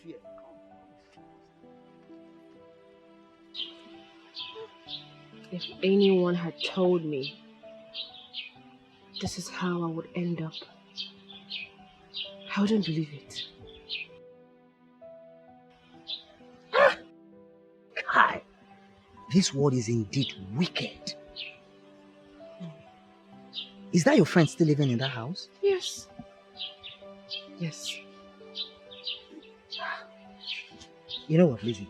fear. If anyone had told me this is how I would end up, I wouldn't believe it. Kai, this world is indeed wicked. Is that your friend still living in that house? Yes. Yes. You know what, Lizzie?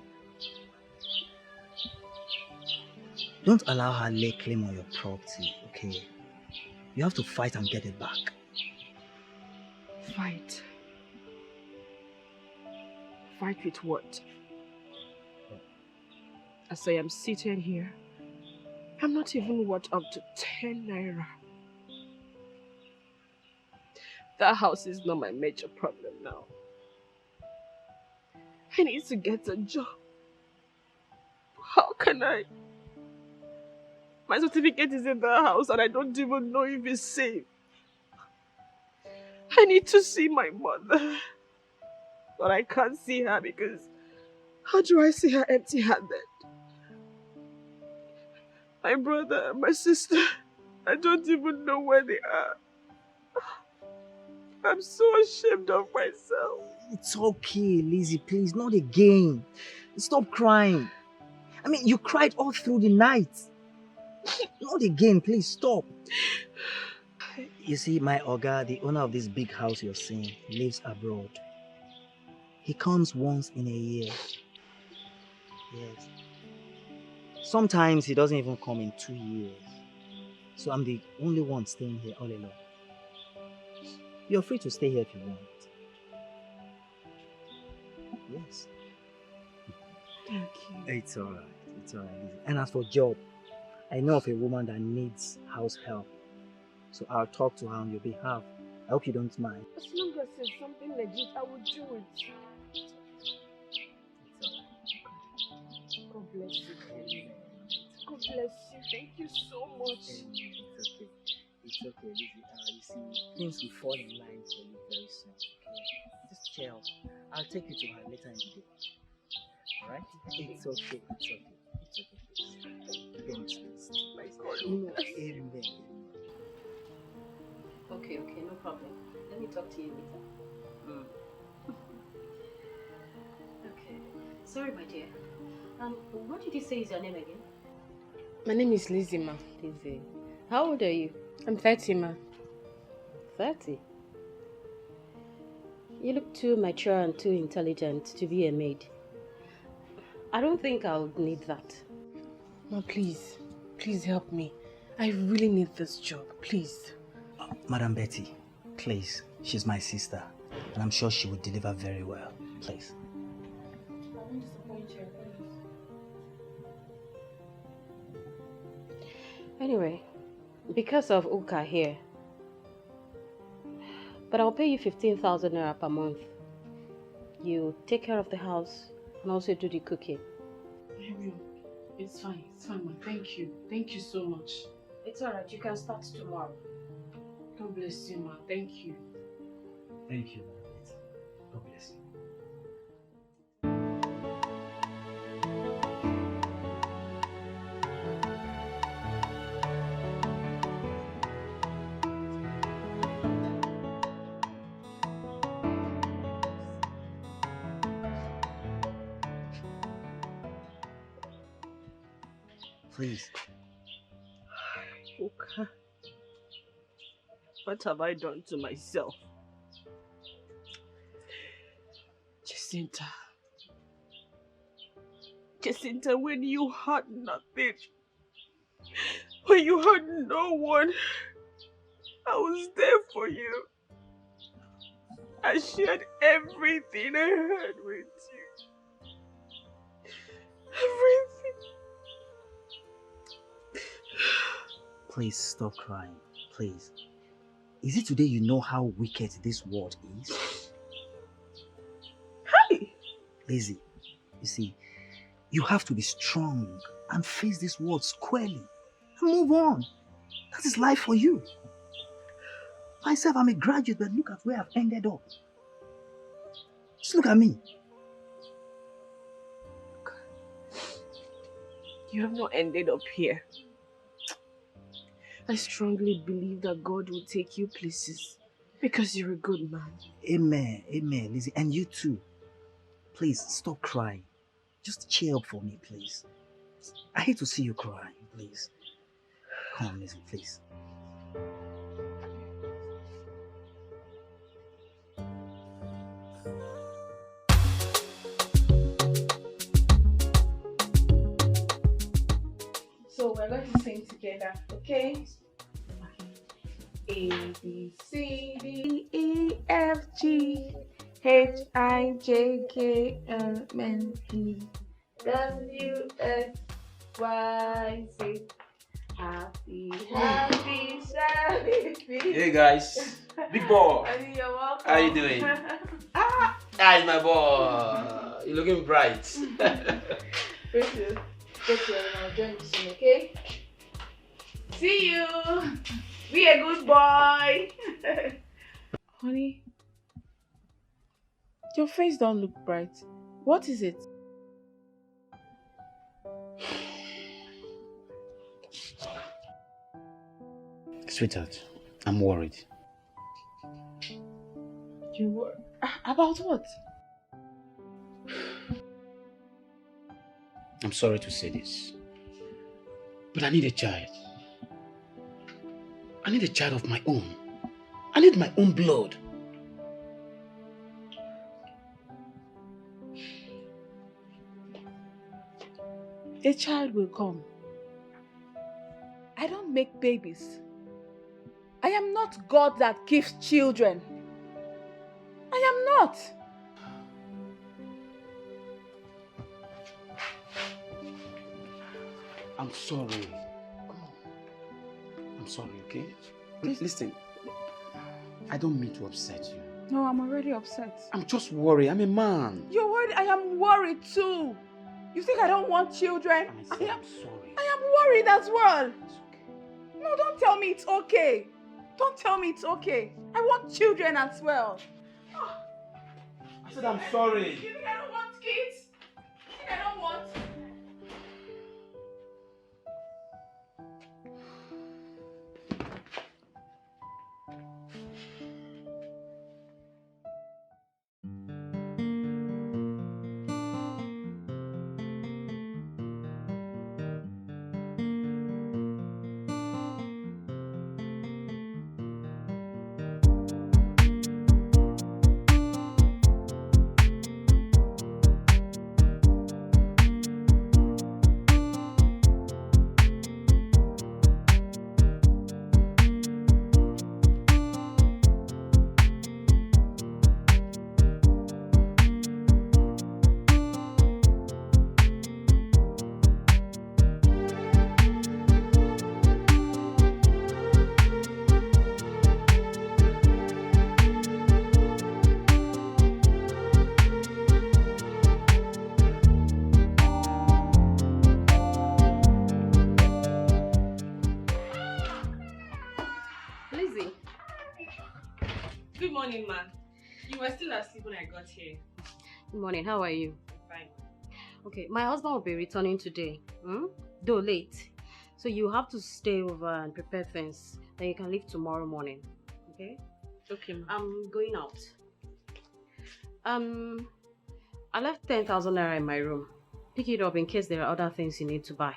Don't allow her lay claim on your property, okay? You have to fight and get it back. Fight. Fight with what? As I am seated here, I'm not even worth up to 10 naira. That house is not my major problem now. I need to get a job. How can I? My certificate is in the house and I don't even know if it's safe. I need to see my mother. But I can't see her because how do I see her empty-handed? My brother and my sister, I don't even know where they are. I'm so ashamed of myself. It's okay, Lizzie, please, not again. Stop crying. I mean, you cried all through the night. Not again, please, stop. You see, my Oga, the owner of this big house you're seeing, lives abroad. He comes once in a year. Yes. Sometimes he doesn't even come in 2 years. So I'm the only one staying here all alone. You're free to stay here if you want. Yes. Thank you. It's alright. It's alright, Lizzie. And as for job, I know of a woman that needs house help. So I'll talk to her on your behalf. I hope you don't mind. As long as it's something legit, I will do it. God bless you. God bless you. Thank you so much. It's okay. It's okay, Lizzie. You see, things will fall in line for you very soon. Okay? Just chill. I'll take you to her later in the day. Alright? It's okay. It's okay. It's okay. Thanks. My God. Amen. Okay, no problem. Let me talk to you later. Okay. Sorry, my dear. What did you say is your name again? My name is Lizzie, ma. Lizzie. How old are you? I'm 30, ma. 30? You look too mature and too intelligent to be a maid. I don't think I'll need that. Ma, please. Please help me. I really need this job. Please. Madam Betty, please. She's my sister. And I'm sure she would deliver very well. Please. I won't disappoint you, Anyway, because of Uka here, but I'll pay you 15,000 naira per month. You take care of the house and also do the cooking. It's fine, ma. Thank you. Thank you so much. It's alright, you can start tomorrow. God bless you, ma. Thank you. Thank you, Madam Betty. God bless you. Please. Okay. What have I done to myself? Jacinta, when you had nothing, when you had no one, I was there for you. I shared everything I had with you. Everything. Please stop crying. Please. Is it today you know how wicked this world is? Hi! Lizzie, you see, you have to be strong and face this world squarely and move on. That is life for you. Myself, I'm a graduate, but look at where I've ended up. Just look at me. you have not ended up here. I strongly believe that God will take you places because you're a good man. Amen, amen, Lizzie. And you too. Please, stop crying. Just cheer up for me, please. I hate to see you crying, please. Come on, Lizzie, please. So we're going to sing together, okay? A, B, C, D, E, F, G, H, I, J, K, L, M, N, W, X, Y, Z. Happy, happy, happy. Hey guys, big boy. Honey, you're welcome. How you doing? Hi, my boy. You're looking bright. Precious, get here and I'll join you soon, okay? See you. Be a good boy. Honey, your face don't look bright. What is it? Sweetheart, I'm worried. You were about what? I'm sorry to say this, but I need a child. I need a child of my own. I need my own blood. A child will come. I don't make babies. I am not God that gives children. I am not. I'm sorry. I'm sorry, okay? Listen, I don't mean to upset you. No, I'm already upset. I'm just worried. I'm a man. You're worried? I am worried too. You think I don't want children? I'm sorry. I am worried as well. It's okay. No, don't tell me it's okay. Don't tell me it's okay. I want children as well. I said I'm sorry. You think I don't want kids? You think I don't want? Good morning, man. You were still asleep when I got here. Good morning, how are you? Fine. Okay, my husband will be returning today, though late. So you have to stay over and prepare things. Then you can leave tomorrow morning, okay? Okay, ma'am. I'm going out. I left 10,000 naira in my room. Pick it up in case there are other things you need to buy.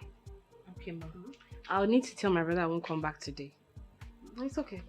Okay, ma'am. I'll need to tell my brother I won't come back today. It's okay.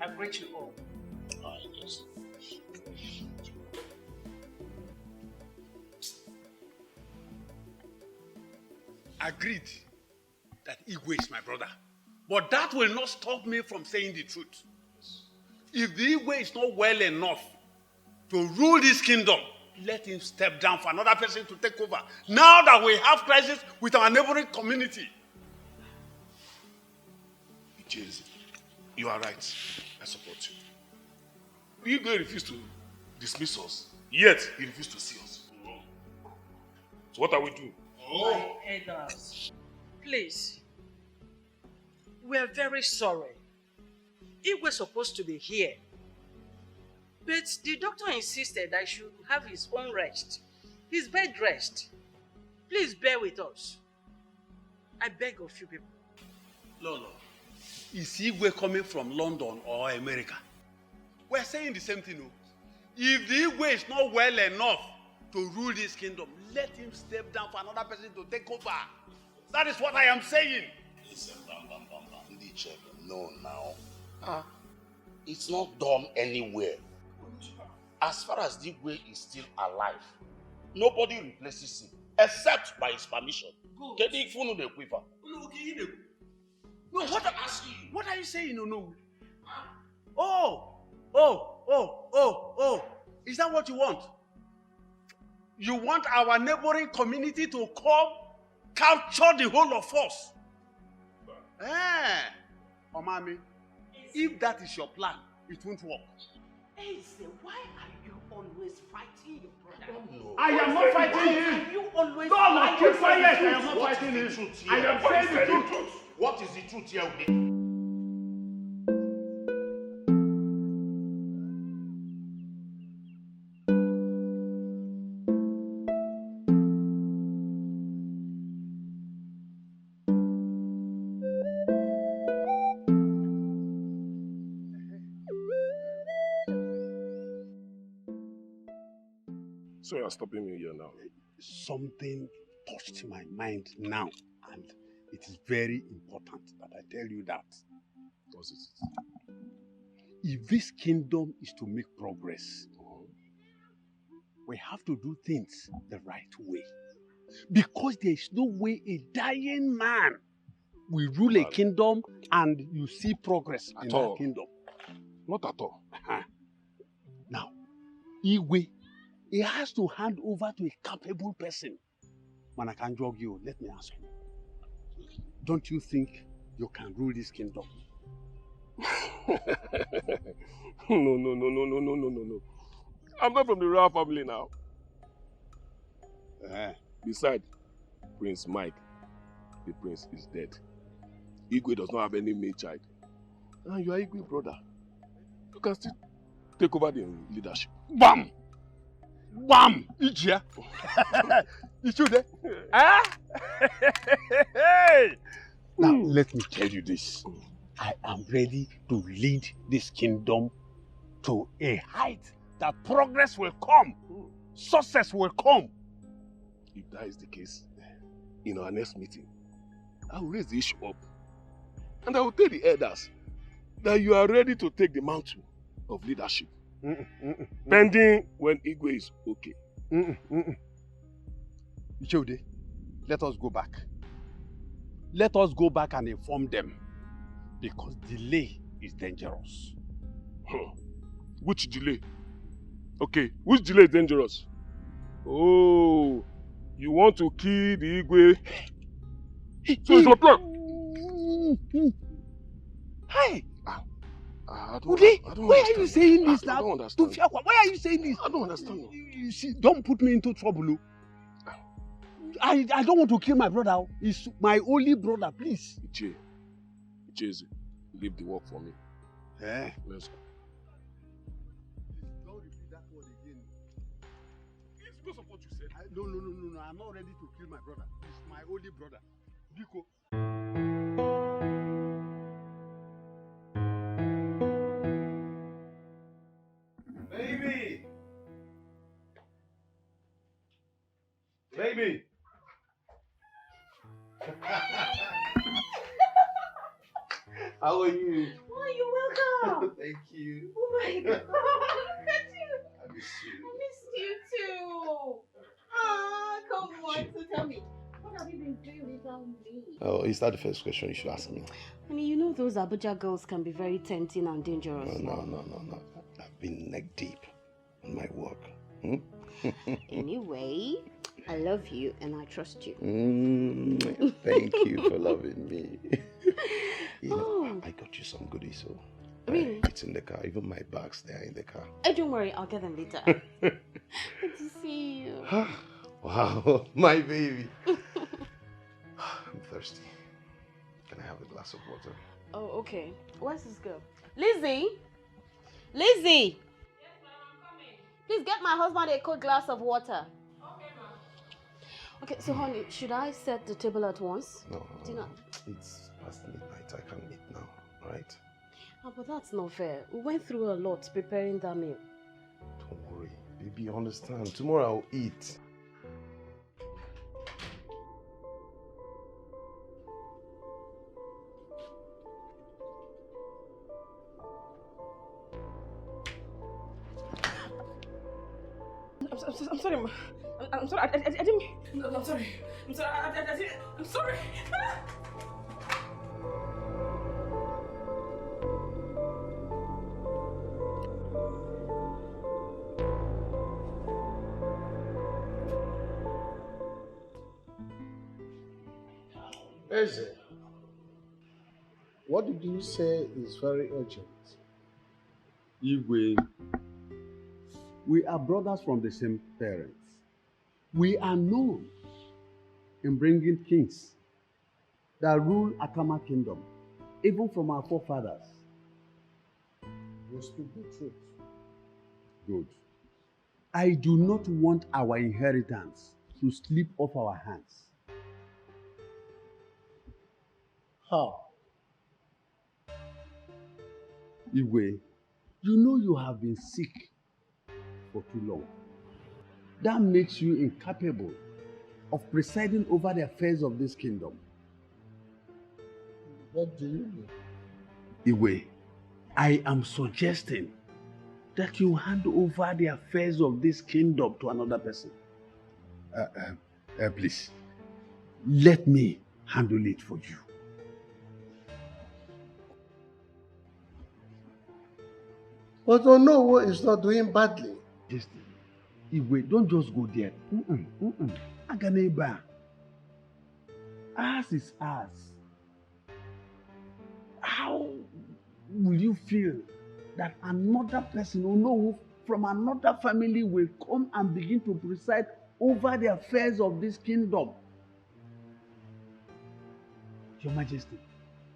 I greet you all. Yes. Agreed that Igwe is my brother. But that will not stop me from saying the truth. If the Igwe is not well enough to rule this kingdom, let him step down for another person to take over. Now that we have crisis with our neighboring community. James, you are right. I support you. Igwe refused to dismiss us, yet he refused to see us. So what are we doing? My elders, please. We are very sorry. He was supposed to be here. But the doctor insisted I should have his own rest. His bed rest. Please bear with us. I beg of you people. Lolo, is Igwe coming from London or America? We're saying the same thing. No? If the Igwe is not well enough to rule this kingdom, let him step down for another person to take over. That is what I am saying. Listen, no, now. It's not done anywhere. As far as the way is still alive, nobody replaces him except by his permission. No, what are you saying? No. Oh. Is that what you want? You want our neighboring community to come capture the whole of us? Omami, if that is your plan, it won't work. Eze, why are you always fighting your brother? I am not fighting him. Why are you always No, fighting keep quiet. I am not What fighting is the him. truth I here? am saying the truth. What is the truth here, Ude? So you are stopping me here now. Something touched my mind now, and it is very important that I tell you that. What is it? If this kingdom is to make progress, we have to do things the right way. Because there is no way a dying man will rule a kingdom and you see progress in that kingdom. Not at all. Now, Igwe, he has to hand over to a capable person. Man, I can jog you. Let me ask you. Don't you think you can rule this kingdom? No. I'm not from the royal family now. Besides, Prince Mike, the prince, is dead. Igwe does not have any male child. And you are Igwe brother. You can still take over the leadership. Bam! Bam! Ijia! Ichude! Hey! Now, let me tell you this. I am ready to lead this kingdom to a height that progress will come. Success will come. If that is the case, in our next meeting, I will raise the issue up. And I will tell the elders that you are ready to take the mantle of leadership. Pending when Igwe is okay. Ichode, let us go back. Let us go back and inform them. Because delay is dangerous. Which delay? Okay, which delay is dangerous? Oh, you want to kill the Igwe? So it's your plan. Hey! Ude, why are you saying this now? I don't understand. Why are you saying this? I don't understand. You see, don't put me into trouble. I don't want to kill my brother. He's my only brother, please. Icheze, leave the work for me. Let's go. Don't repeat that word again. It's because of what you said. No. I'm not ready to kill my brother. He's my only brother. Biko. Baby! How are you? Oh, you're welcome. Thank you. Oh my God. Look at you. I miss you. I missed you too. Ah, come on. So tell me, what have you been doing without me? Oh, is that the first question you should ask me? Honey, you know those Abuja girls can be very tempting and dangerous. No. I've been neck deep in my work. Hmm? Anyway, I love you and I trust you. Thank you for loving me. I got you some goodies, so really? It's in the car. Even my bags, they are in the car. Don't worry, I'll get them later. Good to see you. Wow, my baby. I'm thirsty. Can I have a glass of water? Oh, okay. Where's this girl? Lizzie! Lizzie! Yes, ma'am, I'm coming. Please get my husband a cold glass of water. Okay, ma'am. Okay, so honey, should I set the table at once? No. Dinner. It's past midnight. I can't eat now, alright? Oh, but that's not fair. We went through a lot preparing that meal. Don't worry, baby, understand. Tomorrow I'll eat. I'm sorry, ma. I'm sorry. I didn't. No, I'm sorry. I'm sorry. I didn't. I'm sorry. Eze, what did you say is very urgent? Igwe, we are brothers from the same parents. We are known in bringing kings that rule Akama Kingdom, even from our forefathers. You speak the truth. Good. I do not want our inheritance to slip off our hands. How? Igwe, you know you have been sick for too long. That makes you incapable of presiding over the affairs of this kingdom. What do you mean? Igwe, I am suggesting that you hand over the affairs of this kingdom to another person. Please, let me handle it for you. But Onowo is not doing badly. Just, Igwe, don't just go there. Aganeba. Ours is ours. How will you feel that another person Onowo from another family will come and begin to preside over the affairs of this kingdom? Your Majesty,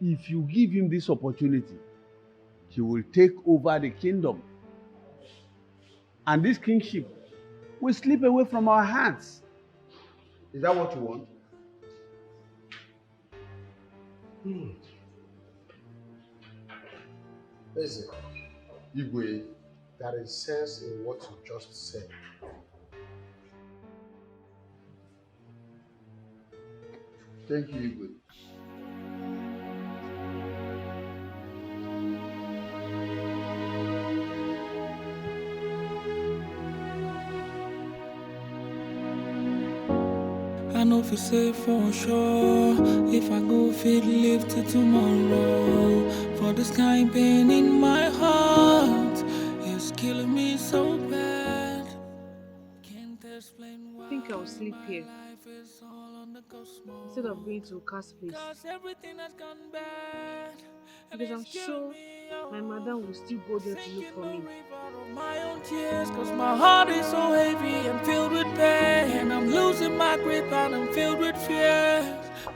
if you give him this opportunity, he will take over the kingdom. And this kingship will slip away from our hands. Is that what you want? Listen, Igwe, there is sense in what you just said. Thank you, Igwe. I know if you say for sure, if I go fit live till tomorrow. For this kind pain in my heart is killing me so bad. Can't explain why. I think I'll sleep here instead of going to Cass place. Because I'm sure my madam will still go there to look for me. My own tears, cause my heart is so heavy and filled with pain. And I'm losing my grip and I'm filled with fears.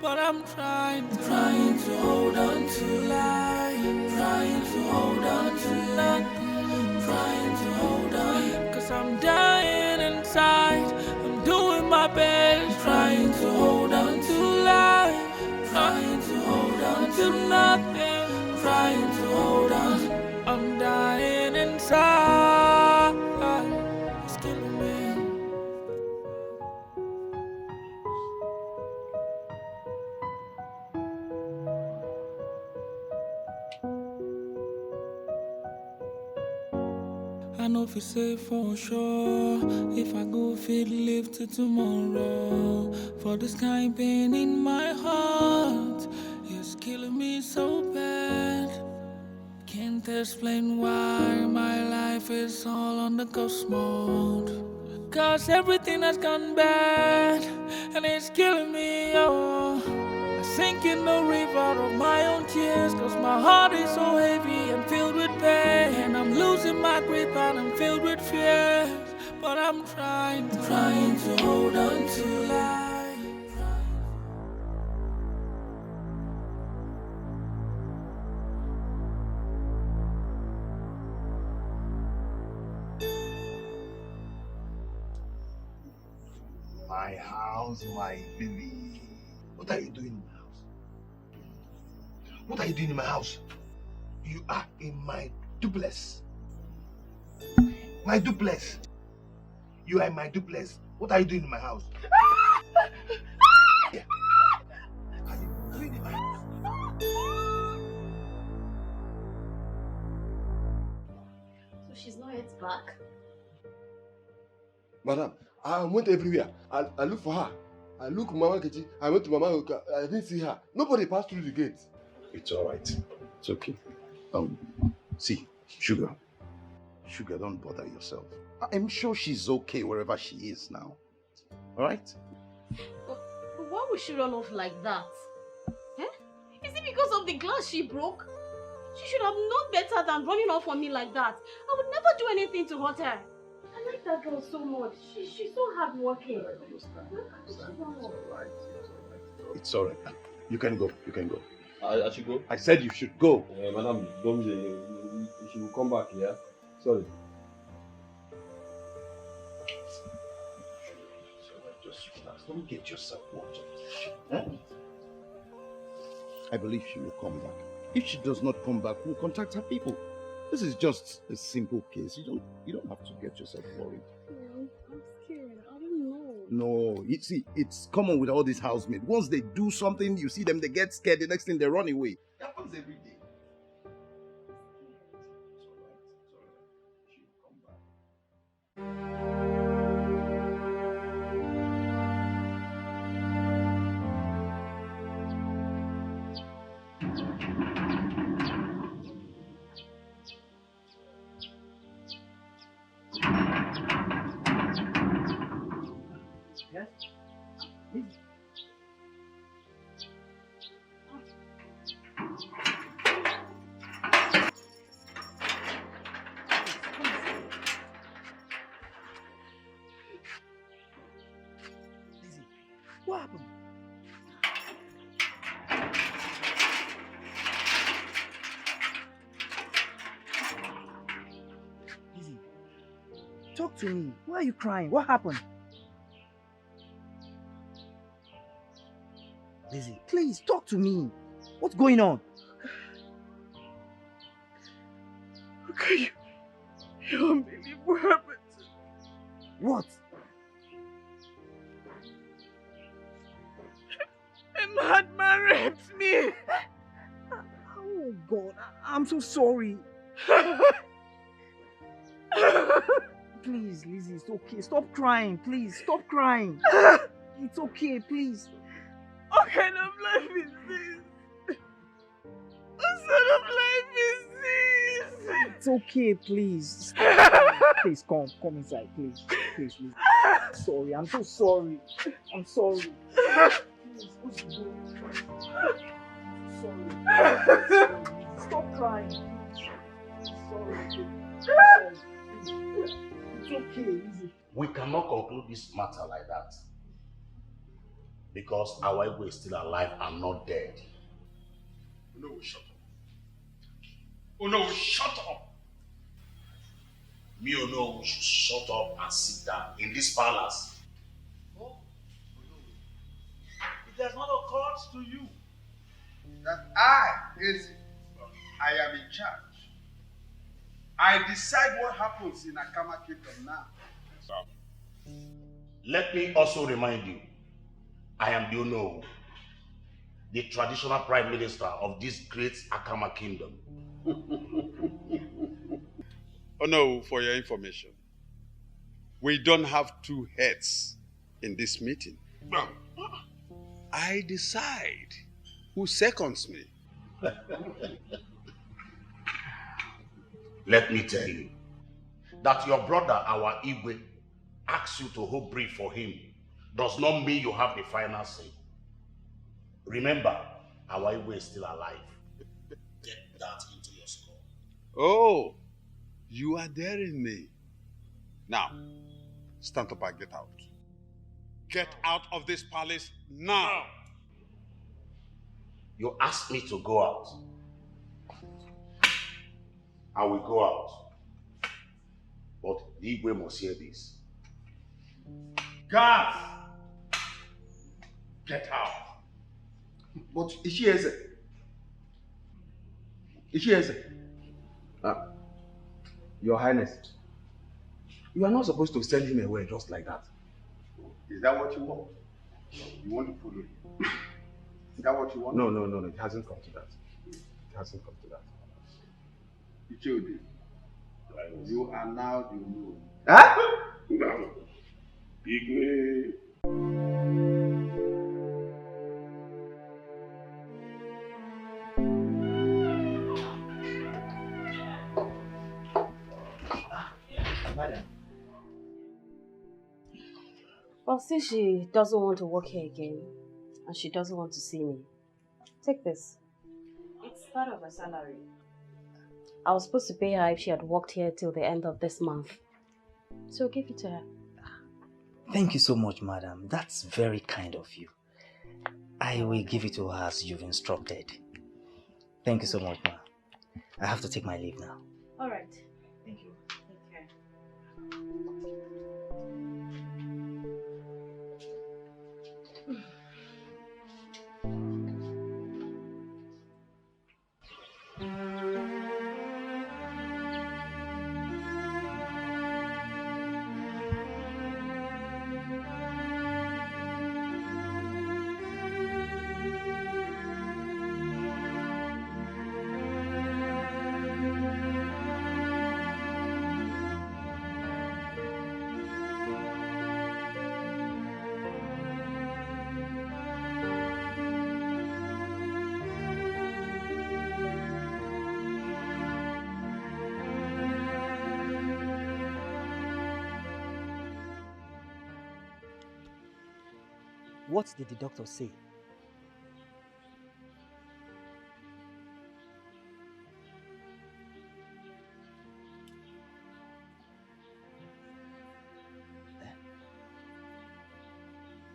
But I'm trying to hold on to life. Trying to hold on to nothing. Trying to hold on. Cause I'm dying inside. I'm doing my best. Trying to hold on to life. Trying to hold on to nothing. Trying to hold on. I'm dying inside. It's killing me. know if it's safe for sure. If I go fit live till tomorrow. For this kind pain in my heart is killing me so bad. Can't explain why my life is all on the ghost mode. Cause everything has gone bad and it's killing me, oh. I sink in the river of my own tears. Cause my heart is so heavy and filled with pain. And I'm losing my grip and I'm filled with fears. But I'm trying to hold on to life. My house, my baby. What are you doing in my house? What are you doing in my house? You are in my duplex. My duplex. You are in my duplex. What are you doing in my house? Yeah. Are you doing in my house? So she's not yet back? Madam, I went everywhere. I looked for her. I looked Mama Kechi. I went to Mama Oka. I didn't see her. Nobody passed through the gate. It's all right. It's okay. See, Sugar, don't bother yourself. I'm sure she's okay wherever she is now. All right? But why would she run off like that? Eh? Is it because of the glass she broke? She should have known better than running off on me like that. I would never do anything to hurt her. I like that girl so much. She's so hardworking. It's all right. You can go. I should go? I said you should go. Madam, she will come back here. Yeah? Sorry. Just relax. Don't get yourself worked up. I believe she will come back. If she does not come back, we'll contact her people. This is just a simple case. You don't have to get yourself worried. I'm scared. I don't know. No, you see, it's common with all these housemaids. Once they do something, you see them, they get scared. The next thing, they run away. It happens every day. Yes? Lizzie, what happened? Lizzie, talk to me. Why are you crying? What happened? Lizzie, please talk to me. What's going on? Okay, you don't believe what happened. What? A madman raped me. Oh God, I'm so sorry. Please, Lizzie, it's okay. Stop crying, please. Stop crying. It's okay, please. What kind of life is this? What sort of life is this? It's okay, please. Please, come inside, please. Please, Lizzie. Sorry, I'm so sorry. I'm sorry. Please, what's going on? Sorry. Stop crying, please. Sorry. It's okay, Lizzie. We cannot conclude this matter like that. Because our ego is still alive and not dead. No, we shut up. Oh no, we shut up. Me or no, we should shut up and sit down in this palace. Oh, it has not occurred to you that I am in charge. I decide what happens in Akama Kingdom now. Let me also remind you, I am the Uno, the traditional prime minister of this great Akama kingdom. Oh no, for your information, we don't have two heads in this meeting. I decide who seconds me. Let me tell you that your brother, our Igwe, asks you to hold brief for him does not mean you have the final say. Remember, our Igwe is still alive. Get that into your skull. Oh, you are daring me. Now, stand up and get out. Get out of this palace now. You asked me to go out. I will go out. But the Igwe must hear this. Guards! Get out. But Ishieze. Your Highness, you are not supposed to send him away just like that. Is that what you want? You want to follow him? Is that what you want? No, it hasn't come to that. It hasn't come to that. Ichodi, you are now the rule. Huh? Igwe. Madam. Well, since she doesn't want to work here again, and she doesn't want to see me, take this. It's part of her salary. I was supposed to pay her if she had worked here till the end of this month. So give it to her. Thank you so much, madam. That's very kind of you. I will give it to her as you've instructed. Thank you so much, ma. I have to take my leave now. All right. Thank you. Take care. What did the doctor say?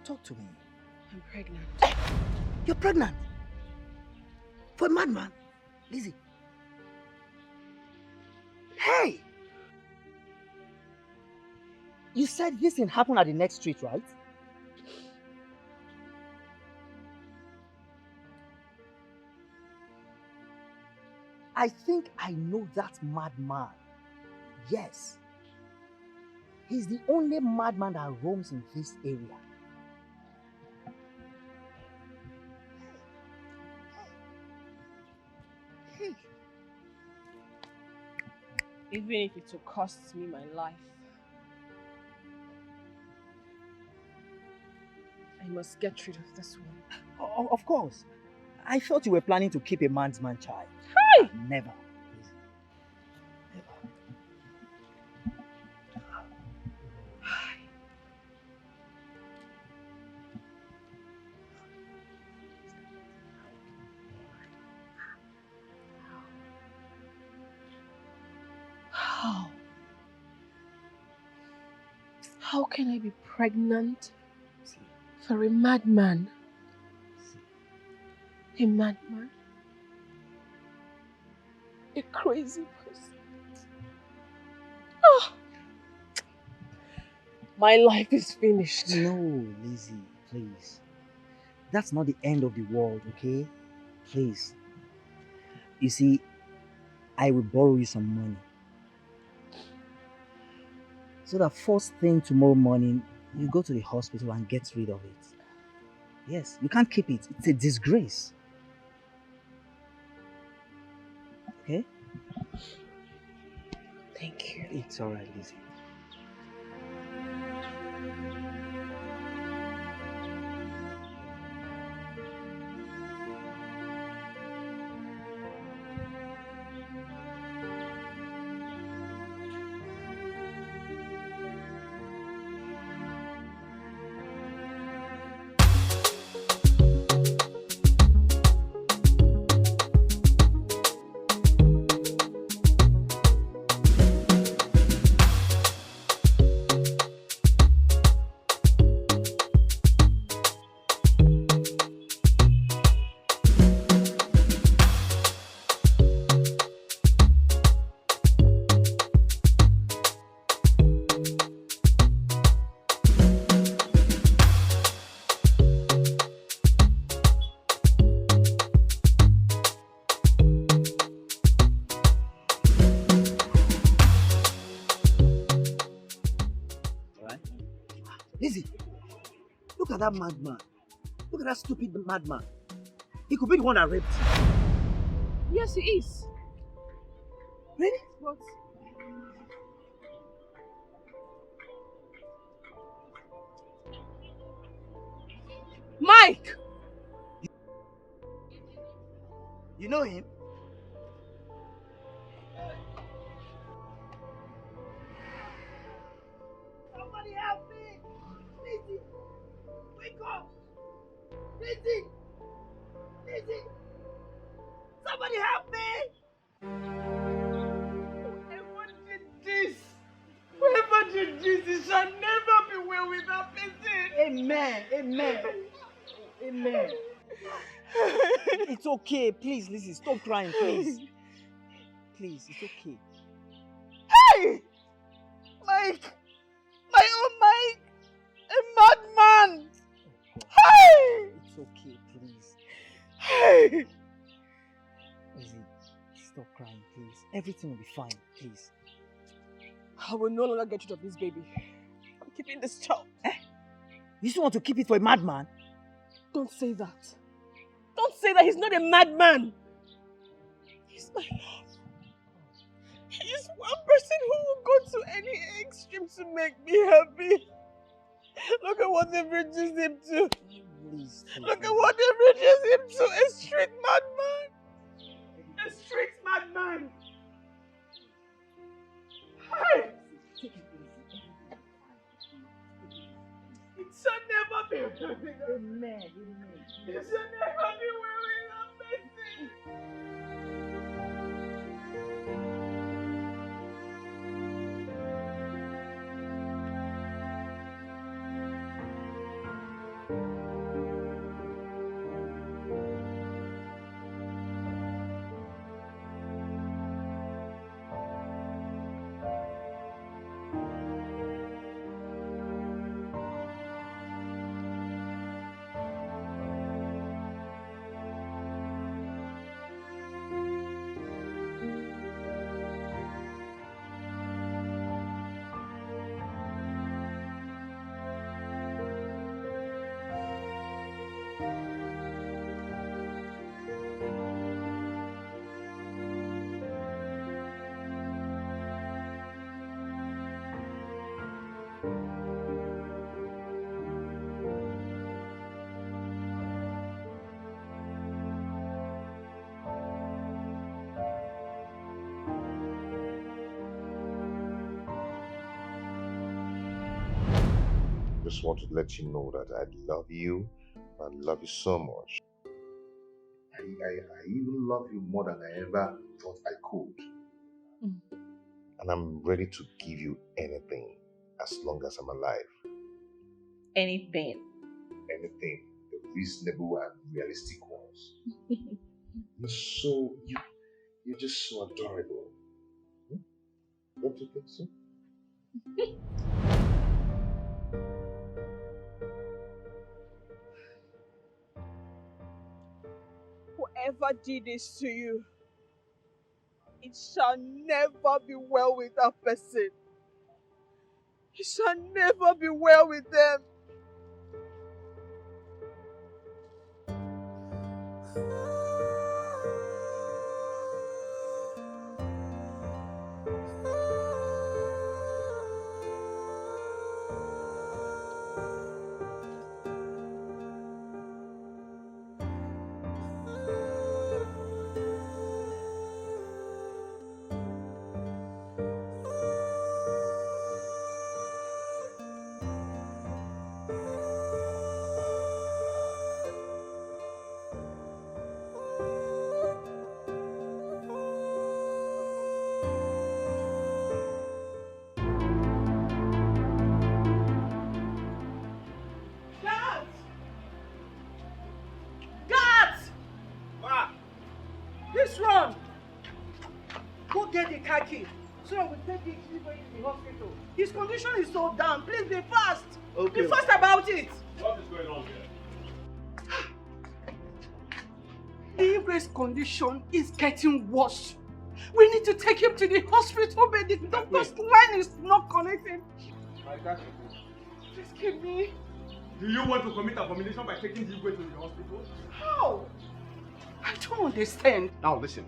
Talk to me. I'm pregnant. You're pregnant? For a madman? Lizzie. Hey! You said this thing happened at the next street, right? I think I know that madman. Yes. He's the only madman that roams in this area. Even if it will cost me my life, I must get rid of this one. Of course. I thought you were planning to keep a man's man child. Hi! Never. How can I be pregnant for a madman? A madman? A crazy person? Oh. My life is finished. No, Lizzie, please. That's not the end of the world, okay? Please. You see, I will borrow you some money. So that first thing tomorrow morning, you go to the hospital and get rid of it. Yes, you can't keep it. It's a disgrace. Okay? Thank you. It's alright, Lizzie. Lizzie, look at that madman. Look at that stupid madman. He could be the one that raped you. Yes, he is. Really? But Mike! You know him? Somebody help me! Lizzie! Wake up! Lizzie! Lizzie! Somebody help me! Whoever did this, whoever did this, it shall never be well with that person. Amen. Amen. Amen. It's okay. Please, Lizzie, stop crying, please. Please, it's okay. Hey! Mike! My own Mike! A madman! Hey! It's okay, please. Hey! Lizzie, stop crying, please. Everything will be fine, please. I will no longer get rid of this baby. I'm keeping this child. You still want to keep it for a madman? Don't say that. Don't say that. He's not a madman. He's my love. He's one person who will go to any extreme to make me happy. Look at what they've reduced him to. Please, Look at what they've reduced him to. A street madman. A street madman. Hey! It shall never be well with us. Amen. It shall never be well with us, Messi. Just want to let you know that I love you. I love you so much. I even love you more than I ever thought I could. And I'm ready to give you anything as long as I'm alive. Anything. Anything. The reasonable and realistic ones. You're just so adorable. Don't you think so? Whoever did this to you, it shall never be well with that person. It shall never be well with them. the car key so that we take him to the hospital. His condition is so down. Please be fast. Okay. Be fast about it. What is going on here? Ingrid's condition is getting worse. We need to take him to the hospital, but the doctor's line is not connected. My God. Please give me. Do you want to commit abomination by taking this way to the hospital? How? I don't understand. Now listen.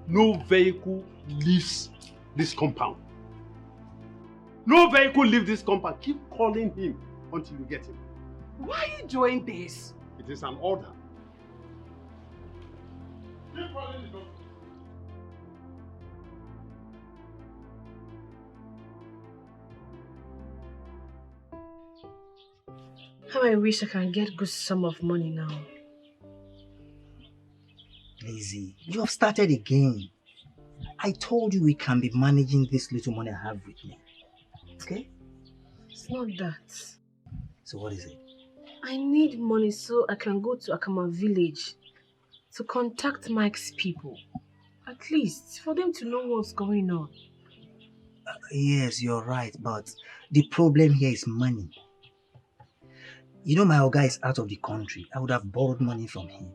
No vehicle leaves this compound. No vehicle leaves this compound. Keep calling him until you get him. Why are you doing this? It is an order. Keep calling the doctor. How I wish I can get good sum of money now. Lizzie, you have started again. I told you we can be managing this little money I have with me. Okay? It's not that. So what is it? I need money so I can go to Akama village to contact Mike's people. At least for them to know what's going on. Yes, you're right, but the problem here is money. You know my Oga is out of the country. I would have borrowed money from him.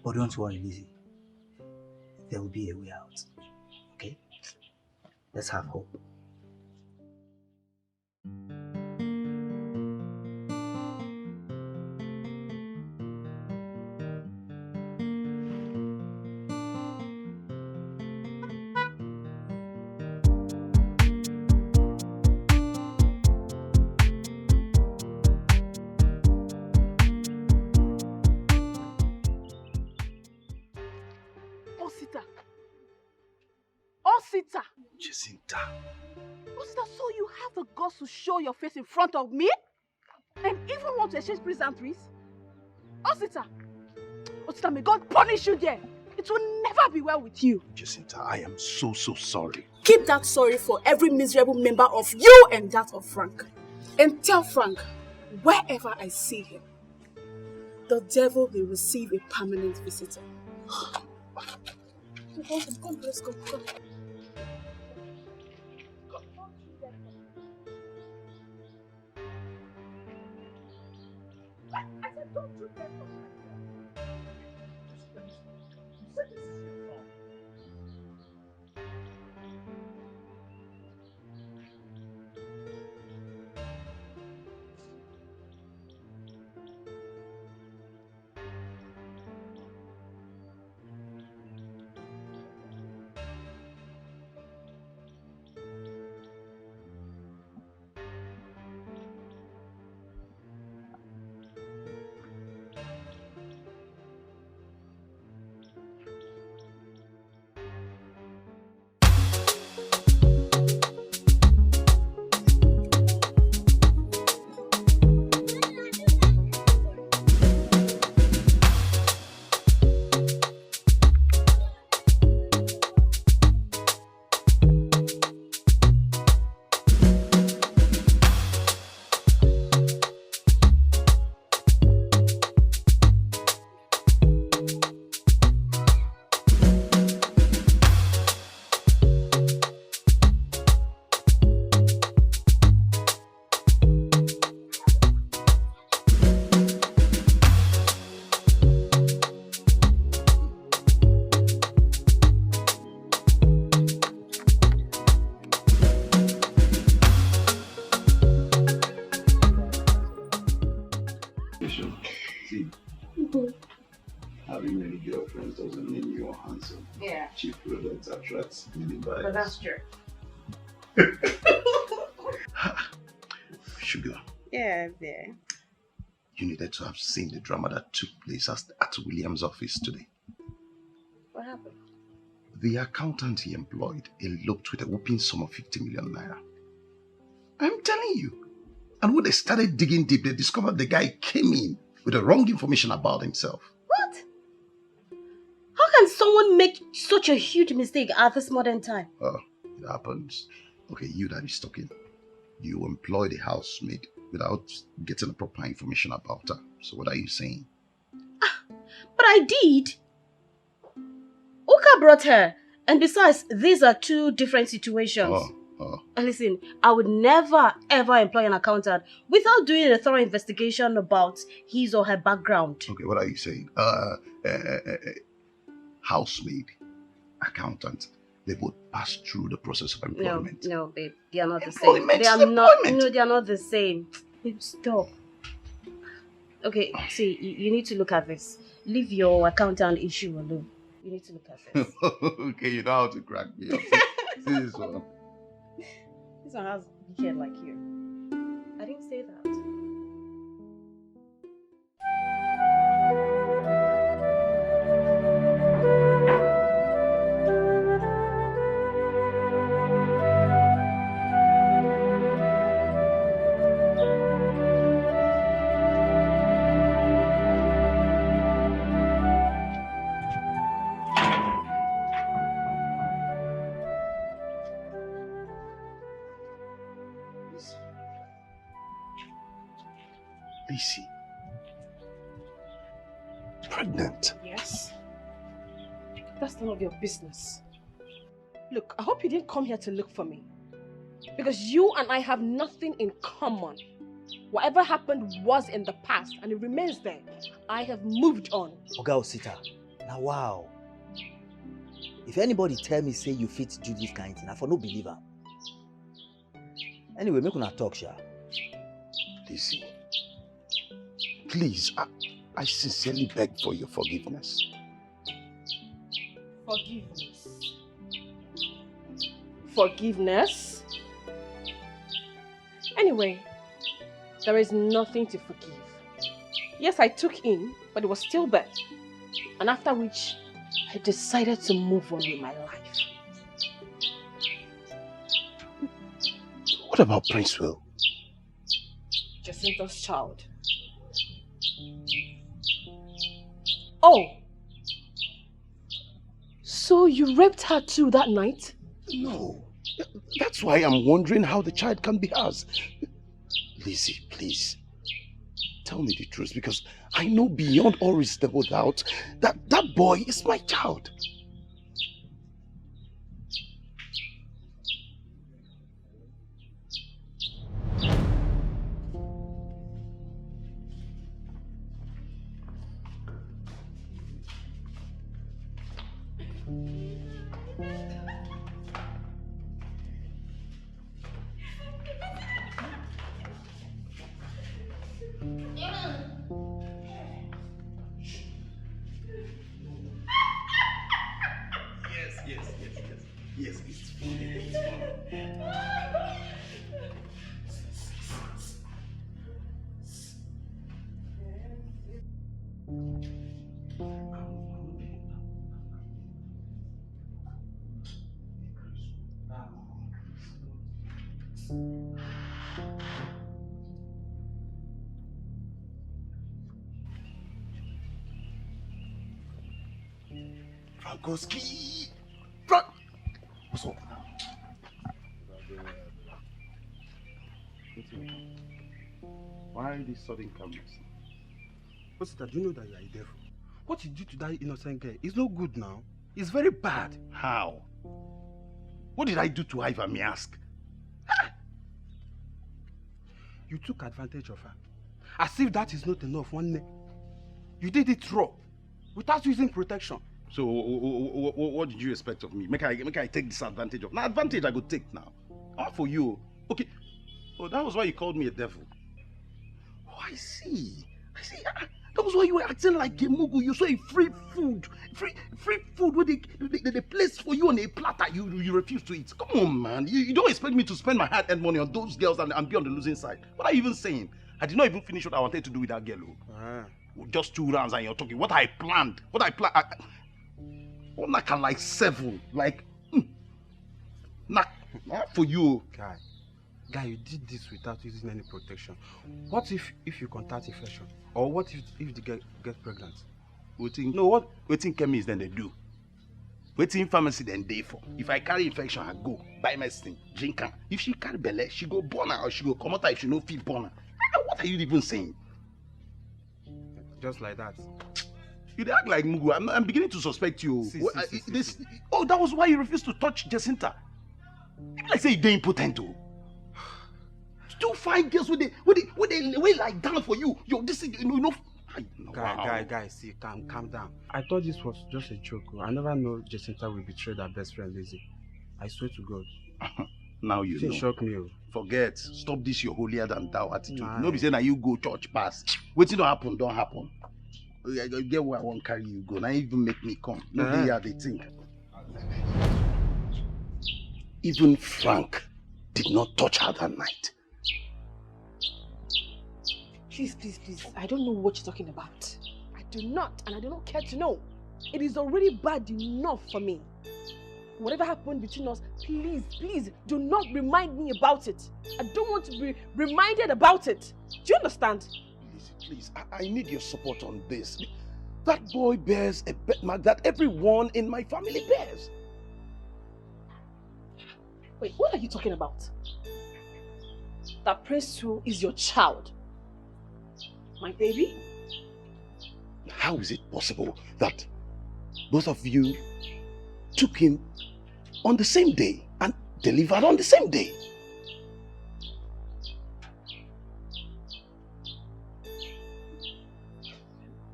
But don't worry, Lizzie. There will be a way out. Okay? Let's have hope. Osita. Jacinta. Osita, so you have the guts to show your face in front of me? And even want to exchange pleasantries? Osita. Osita, may God punish you there. It will never be well with you. Jacinta, I am so sorry. Keep that sorry for every miserable member of you and that of Frank. And tell Frank, wherever I see him, the devil will receive a permanent visitor. Come, let's go. Come. I said, don't do that. Having many girlfriends doesn't mean you're handsome. Yeah. Cheap products attract many buyers. But that's true. Sugar, Yeah, there. you needed to have seen the drama that took place at William's office today. What happened? The accountant he employed eloped with a whooping sum of 50 million naira. I'm telling you. And when they started digging deep, they discovered the guy came in with the wrong information about himself. What? How can someone make such a huge mistake at this modern time? Oh, it happens. Okay, you that is talking. You employed a housemaid without getting the proper information about her. So what are you saying? But I did. Uka brought her. And besides, these are two different situations. And listen, I would never ever employ an accountant without doing a thorough investigation about his or her background. Okay, what are you saying? Housemaid, accountant, they both pass through the process of employment. No, babe, they are not the same. They are not. No, they are not the same. Babe, stop. Okay, see, you need to look at this. Leave your accountant issue alone. You need to look at this. Okay, you know how to crack me up. See this one. This one has big head like you. I didn't say that. Lizzie. Pregnant. Yes. That's none of your business. Look, I hope you didn't come here to look for me. Because you and I have nothing in common. Whatever happened was in the past and it remains there. I have moved on. Oga Osita, now wow. If anybody tell me say you fit do this kind of thing, I for no believer. Anyway, make una talk, sha. Lizzie, please, I sincerely beg for your forgiveness. Forgiveness. Forgiveness? Anyway, there is nothing to forgive. Yes, I took in, but it was still there. And after which, I decided to move on with my life. What about Prince Will? Jacinta's child. Oh! So you raped her too that night? No. That's why I'm wondering how the child can be ours. Lizzie, please. Tell me the truth, because I know beyond all reasonable doubt that that boy is my child. Yes, it's Frankowski! What's up? Why this sudden calmness? Osita, do you know that you are a devil? What you did to that innocent girl is no good now. It's very bad. How? What did I do to Iva, may ask? You took advantage of her. As if that is not enough, one day. You did it raw, without using protection. So, what did you expect of me? Make I take this advantage of? Now, advantage I could take now. Not for you. Okay. Oh, that was why you called me a devil. Oh, I see. That was why you were acting like a mugu. You saw a free food where they place for you on a platter. You refuse to eat. Come on, man. You don't expect me to spend my hard-earned money on those girls and be on the losing side. What are you even saying? I did not even finish what I wanted to do with that girl. Just 2 rounds and you're talking. What I planned. Not like 7. Like, not for you. Guy, you did this without using any protection. What if you contact infection? Or what if the girl gets pregnant? What chemist then they do? Waiting pharmacy then day for. If I carry infection, I go buy medicine, drink her. If she carry belle, she go born her or she go come out if she no feel born her. What are you even saying? Just like that. You act like Mugu. I'm beginning to suspect you. See, Oh, that was why you refused to touch Jacinta. Like say you're impotent too. Still 5 girls with they way like down for you. Yo, this is Guy, see, calm down. I thought this was just a joke. I never know Jacinta will betray her best friend Lizzie. I swear to God. Now you know. She shocked me. Forget. Stop this your holier than thou attitude. Nobody say now you go church pass. Waiting don't happen, don't happen. I get where I won't carry you go. Now even make me come. Nobody here they think. Even Frank did not touch her that night. Please. I don't know what you're talking about. I do not, and I do not care to know. It is already bad enough for me. Whatever happened between us, please, do not remind me about it. I don't want to be reminded about it. Do you understand? Please, I need your support on this. That boy bears a bet mark that everyone in my family bears. Wait, what are you talking about? That Prince 2 is your child. My baby? How is it possible that both of you took him on the same day and delivered on the same day?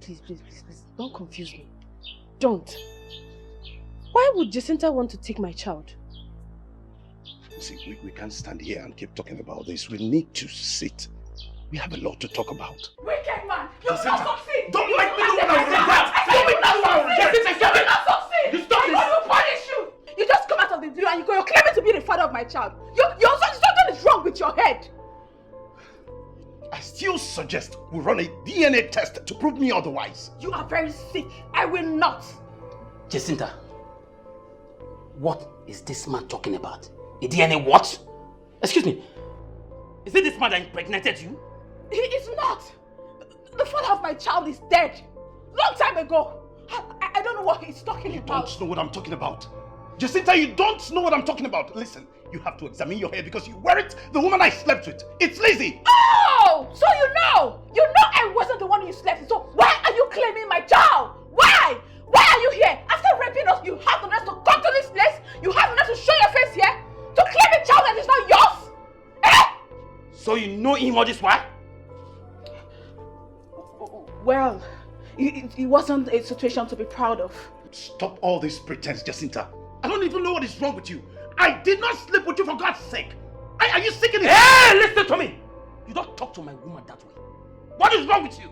Please, don't confuse me. Don't. Why would Jacinta want to take my child? See, we can't stand here and keep talking about this. We need to sit. We have a lot to talk about. Wicked man! You will not succeed! Don't make me look like that! You will not succeed! You stop this! I will punish you! You just come out of the blue and you're claiming to be the father of my child. Something is wrong with your head. I still suggest we run a DNA test to prove me otherwise. You are very sick. I will not. Jacinta, what is this man talking about? A DNA what? Excuse me. Is it this man that impregnated you? He is not. The father of my child is dead. Long time ago. I don't know what he's talking about. You don't know what I'm talking about. Jacinta, you don't know what I'm talking about. Listen, you have to examine your head because you weren't the woman I slept with. It's Lizzie. Oh! So you know! You know I wasn't the one you slept with. So why are you claiming my child? Why? Why are you here? After raping us, you have the nerve to come to this place? You have the nerve to show your face here? To claim a child that is not yours? Eh? So you know him all this while? Well, it wasn't a situation to be proud of. Stop all this pretense, Jacinta. I don't even know what is wrong with you. I did not sleep with you for God's sake. Are you sick in the head? Hey, listen to me. You don't talk to my woman that way. What is wrong with you?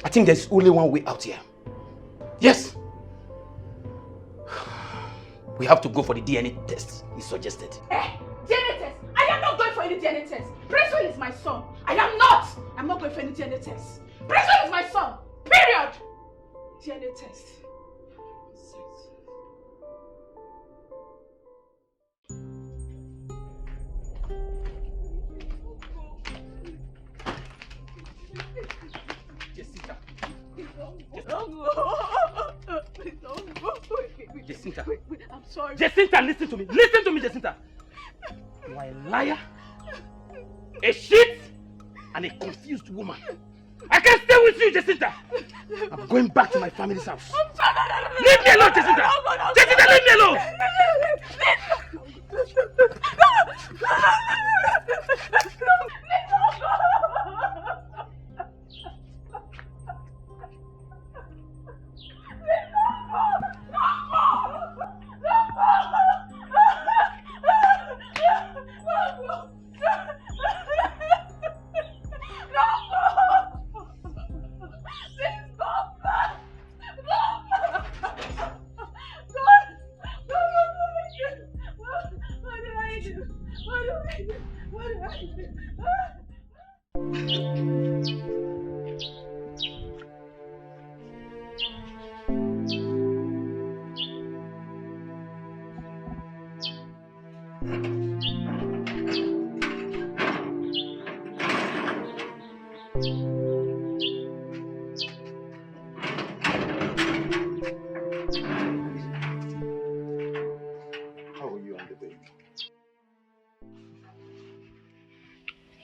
I think there's only one way out here. Yes. We have to go for the DNA test he suggested. DNA test? I am not going for any DNA test. Prince is my son. I am not. I'm not going for any DNA test. Prince is my son. Period. DNA test. Jacinta. Jacinta. I'm sorry. Jacinta, listen to me. Listen to me, Jacinta. You are a liar, a shit, and a confused woman. I can't stay with you, Jacinta. I'm going back to my family's house. Leave me alone, Jacinta. Jacinta, leave me alone. What do I do?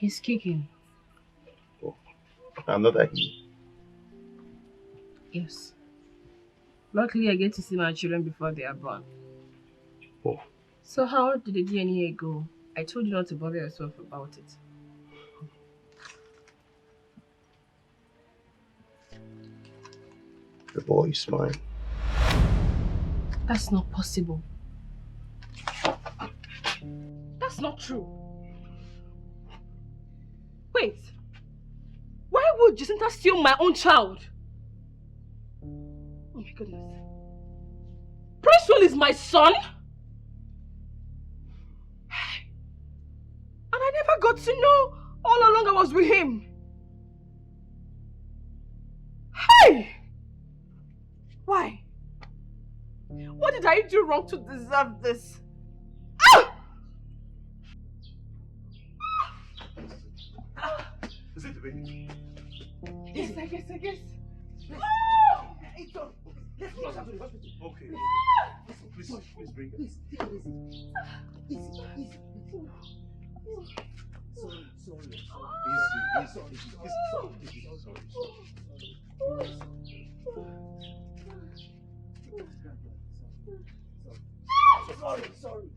He's kicking. Another he. Yes. Luckily, I get to see my children before they are born. Oh. So how did the DNA go? I told you not to bother yourself about it. The boy is mine. That's not possible. That's not true. Wait. Why would Jacinta steal my own child? Oh my goodness. Prince Will is my son? And I never got to know all along I was with him. Hey! Why? What did I do wrong to deserve this? Ah! Is it the baby? Yes, I guess. Oh! It's on. Let's go to the hospital. Okay. Listen, please bring it. Please, take it easy. Sorry. Sorry.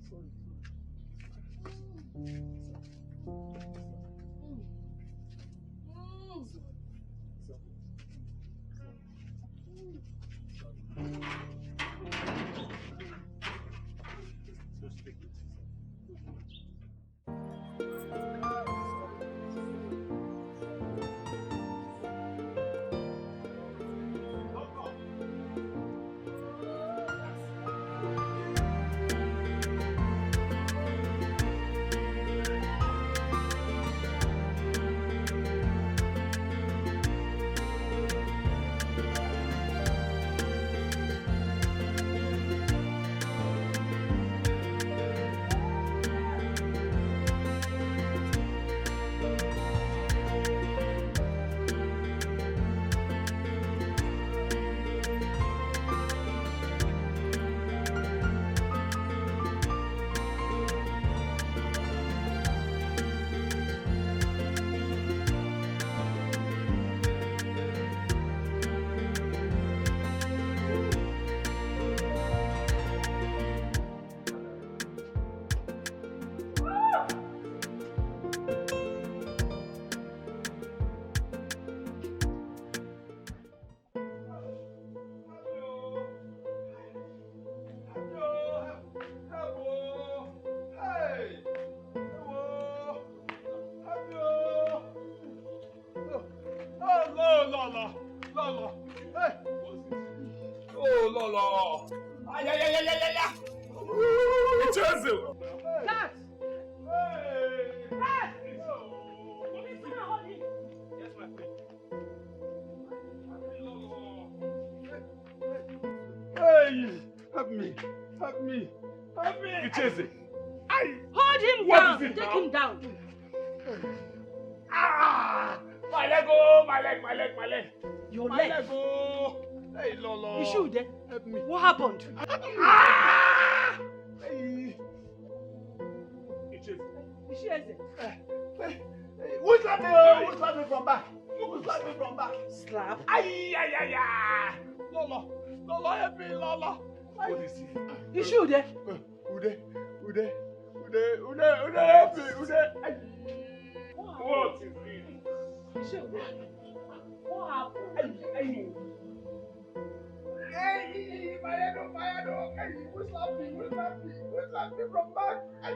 Lolo. Hey. Oh, Lolo. Ay. It's Hazel. Cat. Hey. Cat. Yes, my queen. Hey, help me. It's Hazel. Hold him What down. is it Take now? him down. Ah! My leg, oh, my leg. Your My leg. leg, oh. Hey, Lolo. You should, eh? Help me. What happened? Ah! Hey. It's Hazel. Who slapped me? Who slapped me from back? Who slapped me from back? Slap? Ay. Lolo, help me, Lolo. What is it? You should, eh? Ude, help me, Ude. Ay. What is it? You should, eh? What happened? Ay. Hey, my head. Hey, who slapped me? Who slapped me from back? Ay.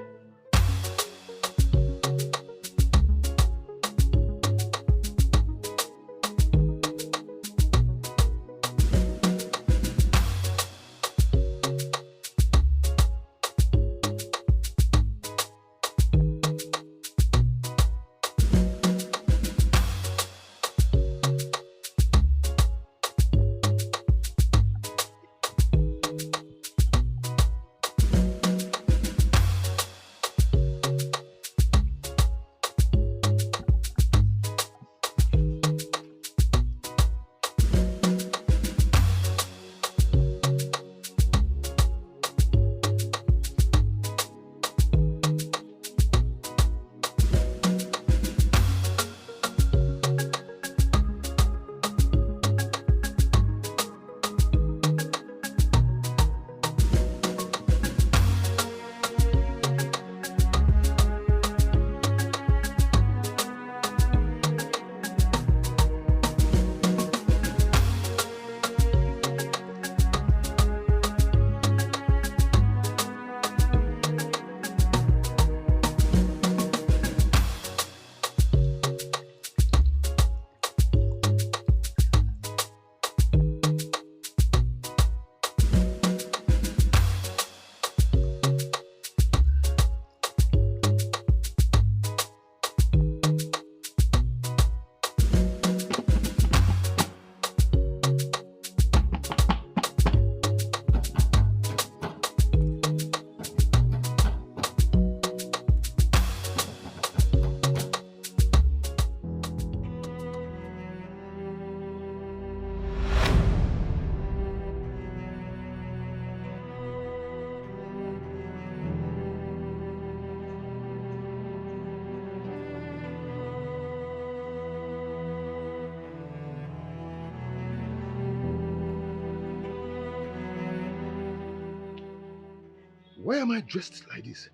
Why am I dressed like this?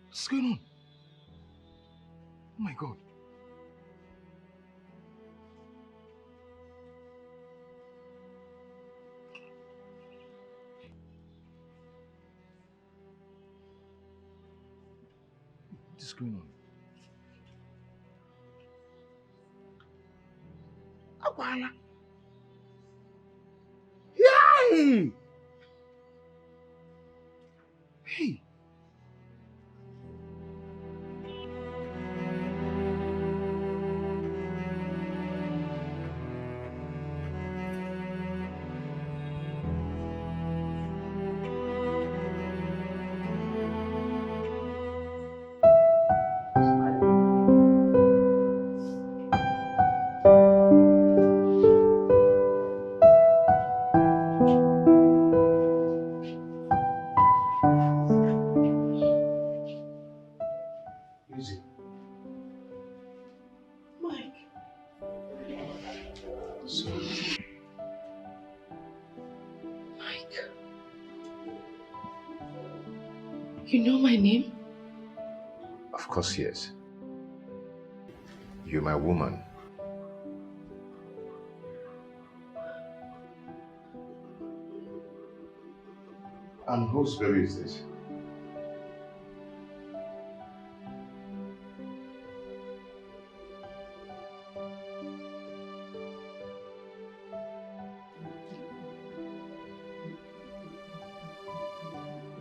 What's going on? Oh my God. What is going on? Akwala. Yay! Hey! You know my name? Of course, yes. You're my woman. And whose baby is this?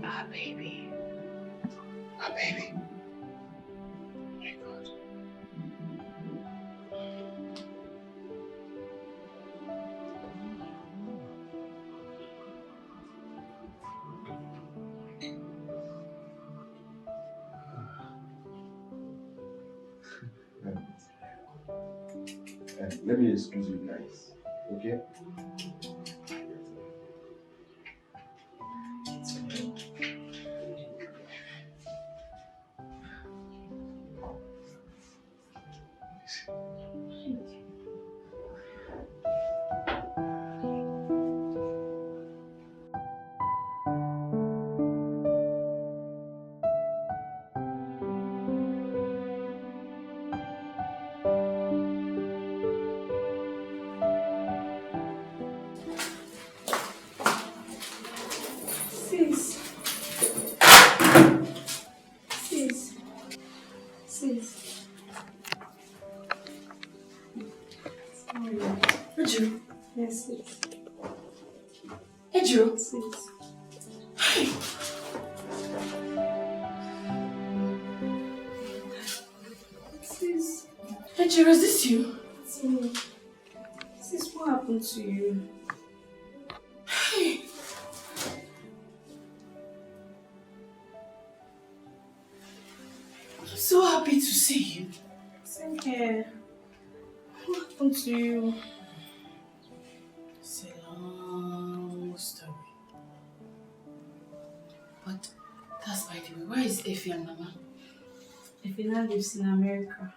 Our baby. Our baby. My God. Let me excuse you guys, okay? Yes, sis. Ejiro? Sis. Sis. Ejiro, is this you? It's me. Sis, what happened to you? Hey. I'm so happy to see you. Same here. What happened to you? It's a long story. But that's by the way. Where is Effie and Mama? Effie now lives in America.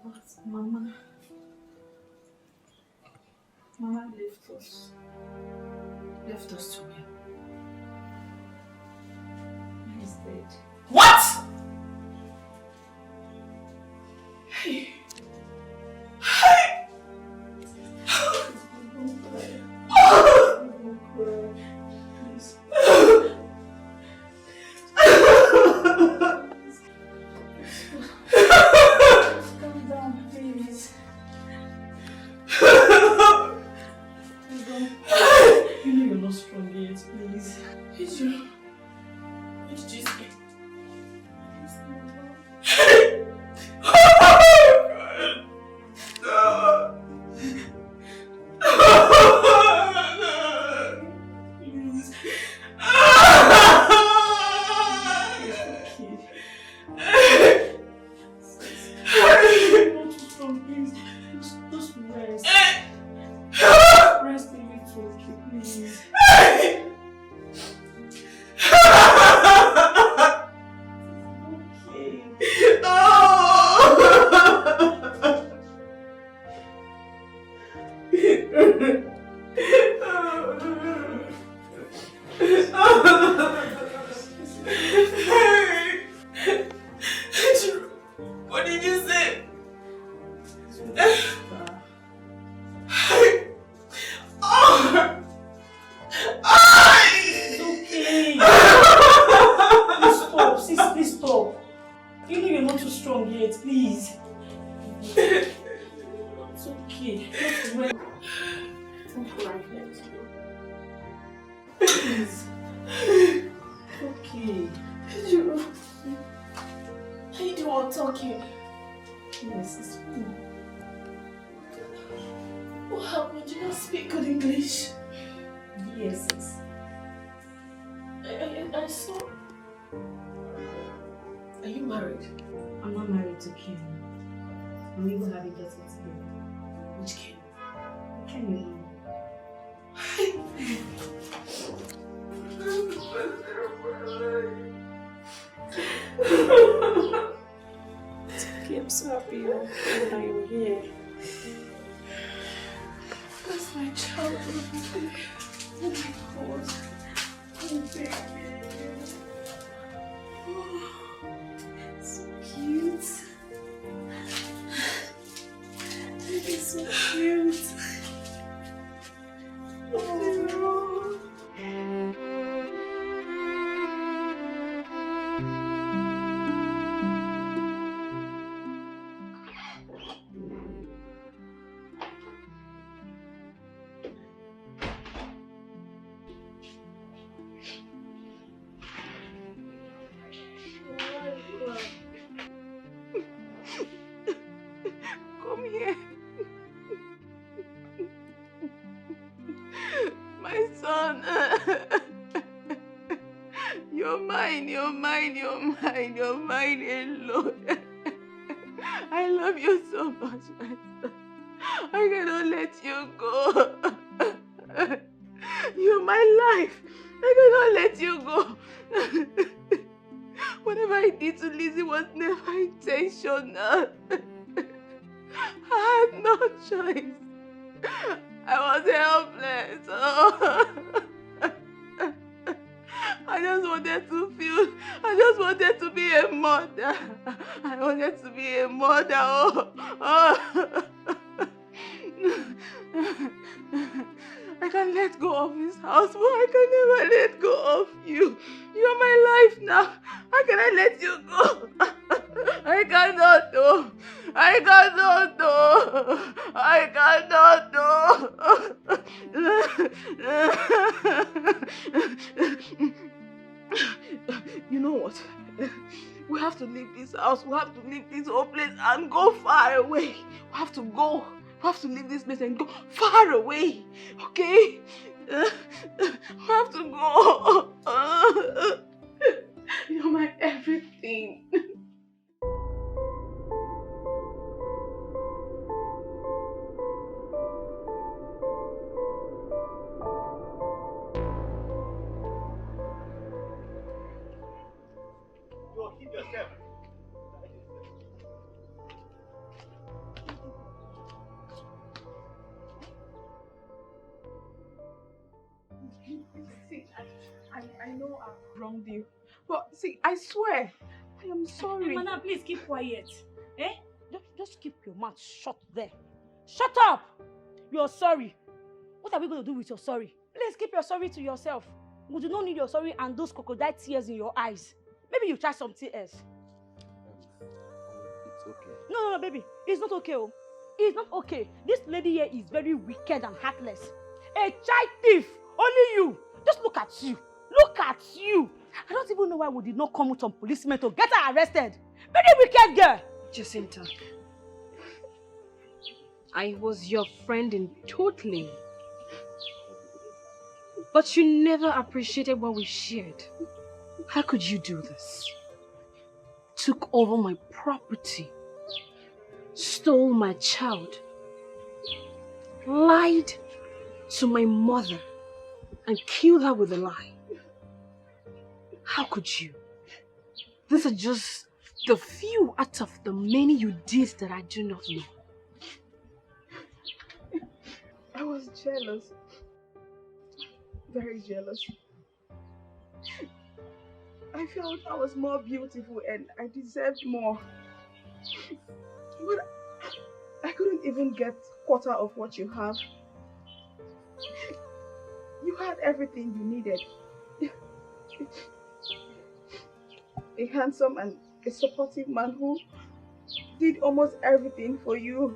But Mama left us. Left us to where? He's dead. What? Hey. Hey. Don't cry. Don't cry. Please. Calm down, please. You know you're not strong yet, please. Where's your... What did you say? did you say? It's okay. Please stop, sis, please stop. You know you're not too strong yet, please. It's okay. Just wait. Don't cry yet. Please. It's okay. I do want talking. Yes, it's fine. What happened? You don't speak good English. Yes, sis. I saw. Are you married? I'm not married to Ken. I'm even having just with him. Which Ken? Ken, you know. It's okay, I'm so happy you're here. That's my child. Oh my God. Oh baby. Oh, so cute. Baby's so cute. Oh. Come here. My son. You're mine, you're mine, you're mine, you're mine alone. I love you so much, my son. I cannot let you go. You're my life. I cannot let you go. Whatever I did to Lizzie was never intentional. I had no choice. I was helpless. Oh. I just wanted to be a mother. I wanted to be a mother. Oh. I can let go of this house, but I can never let go of you. You're my life now. How can I let you go? I cannot do. I cannot do. I cannot do. You know what? We have to leave this house. We have to leave this whole place and go far away. We have to go. We have to leave this place and go far away. Okay? We have to go. You're my everything. Keep yourself. See, I know I've wronged you. But see, I swear, I am sorry. Madam, please keep quiet. Eh? Just keep your mouth shut there. Shut up! You're sorry. What are we going to do with your sorry? Please keep your sorry to yourself. We do not need your sorry and those crocodile tears in your eyes. Maybe you try something else. It's okay. No, baby. It's not okay. Oh. It's not okay. This lady here is very wicked and heartless. A child thief. Only you. Just look at you. Look at you. I don't even know why we did not come with some policemen to get her arrested. Very wicked girl. Jacinta, I was your friend in totally. But you never appreciated what we shared. How could you do this? Took over my property, stole my child, lied to my mother, and killed her with a lie. How could you? These are just the few out of the many you did that I do not know. I was jealous. Very jealous. I felt I was more beautiful and I deserved more. But I couldn't even get quarter of what you have. You had everything you needed. A handsome and a supportive man who did almost everything for you.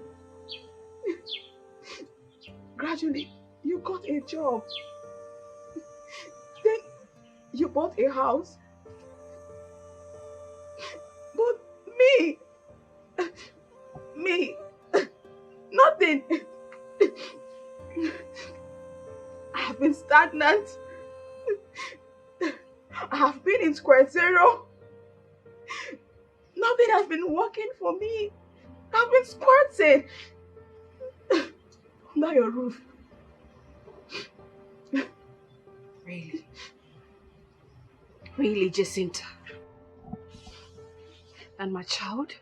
Gradually, you got a job. Then you bought a house. But me, nothing. I have been stagnant. I have been in square zero. Nothing has been working for me. I've been squirting under your roof. Really? Really, Jacinta? And my child?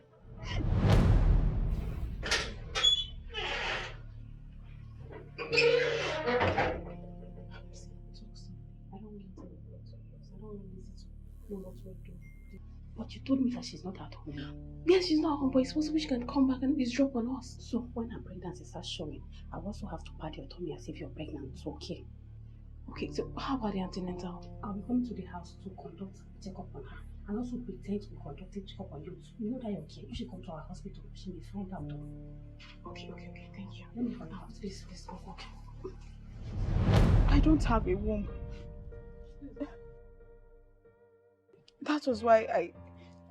But you told me that she's not at home. Yes, she's not home, but it's possible she can come back and eavesdrop on us. So when her pregnancy starts showing, I also have to pat your tummy as if you're pregnant. Okay. Okay, so how about the antenatal? I'll be coming to the house to conduct a checkup on her. And also pretend to be conducting checkup on you. You know that you're okay. You should come to our hospital. She may find out. Okay, thank you. Let me find out. Please, go. Okay. I don't have a womb. That was why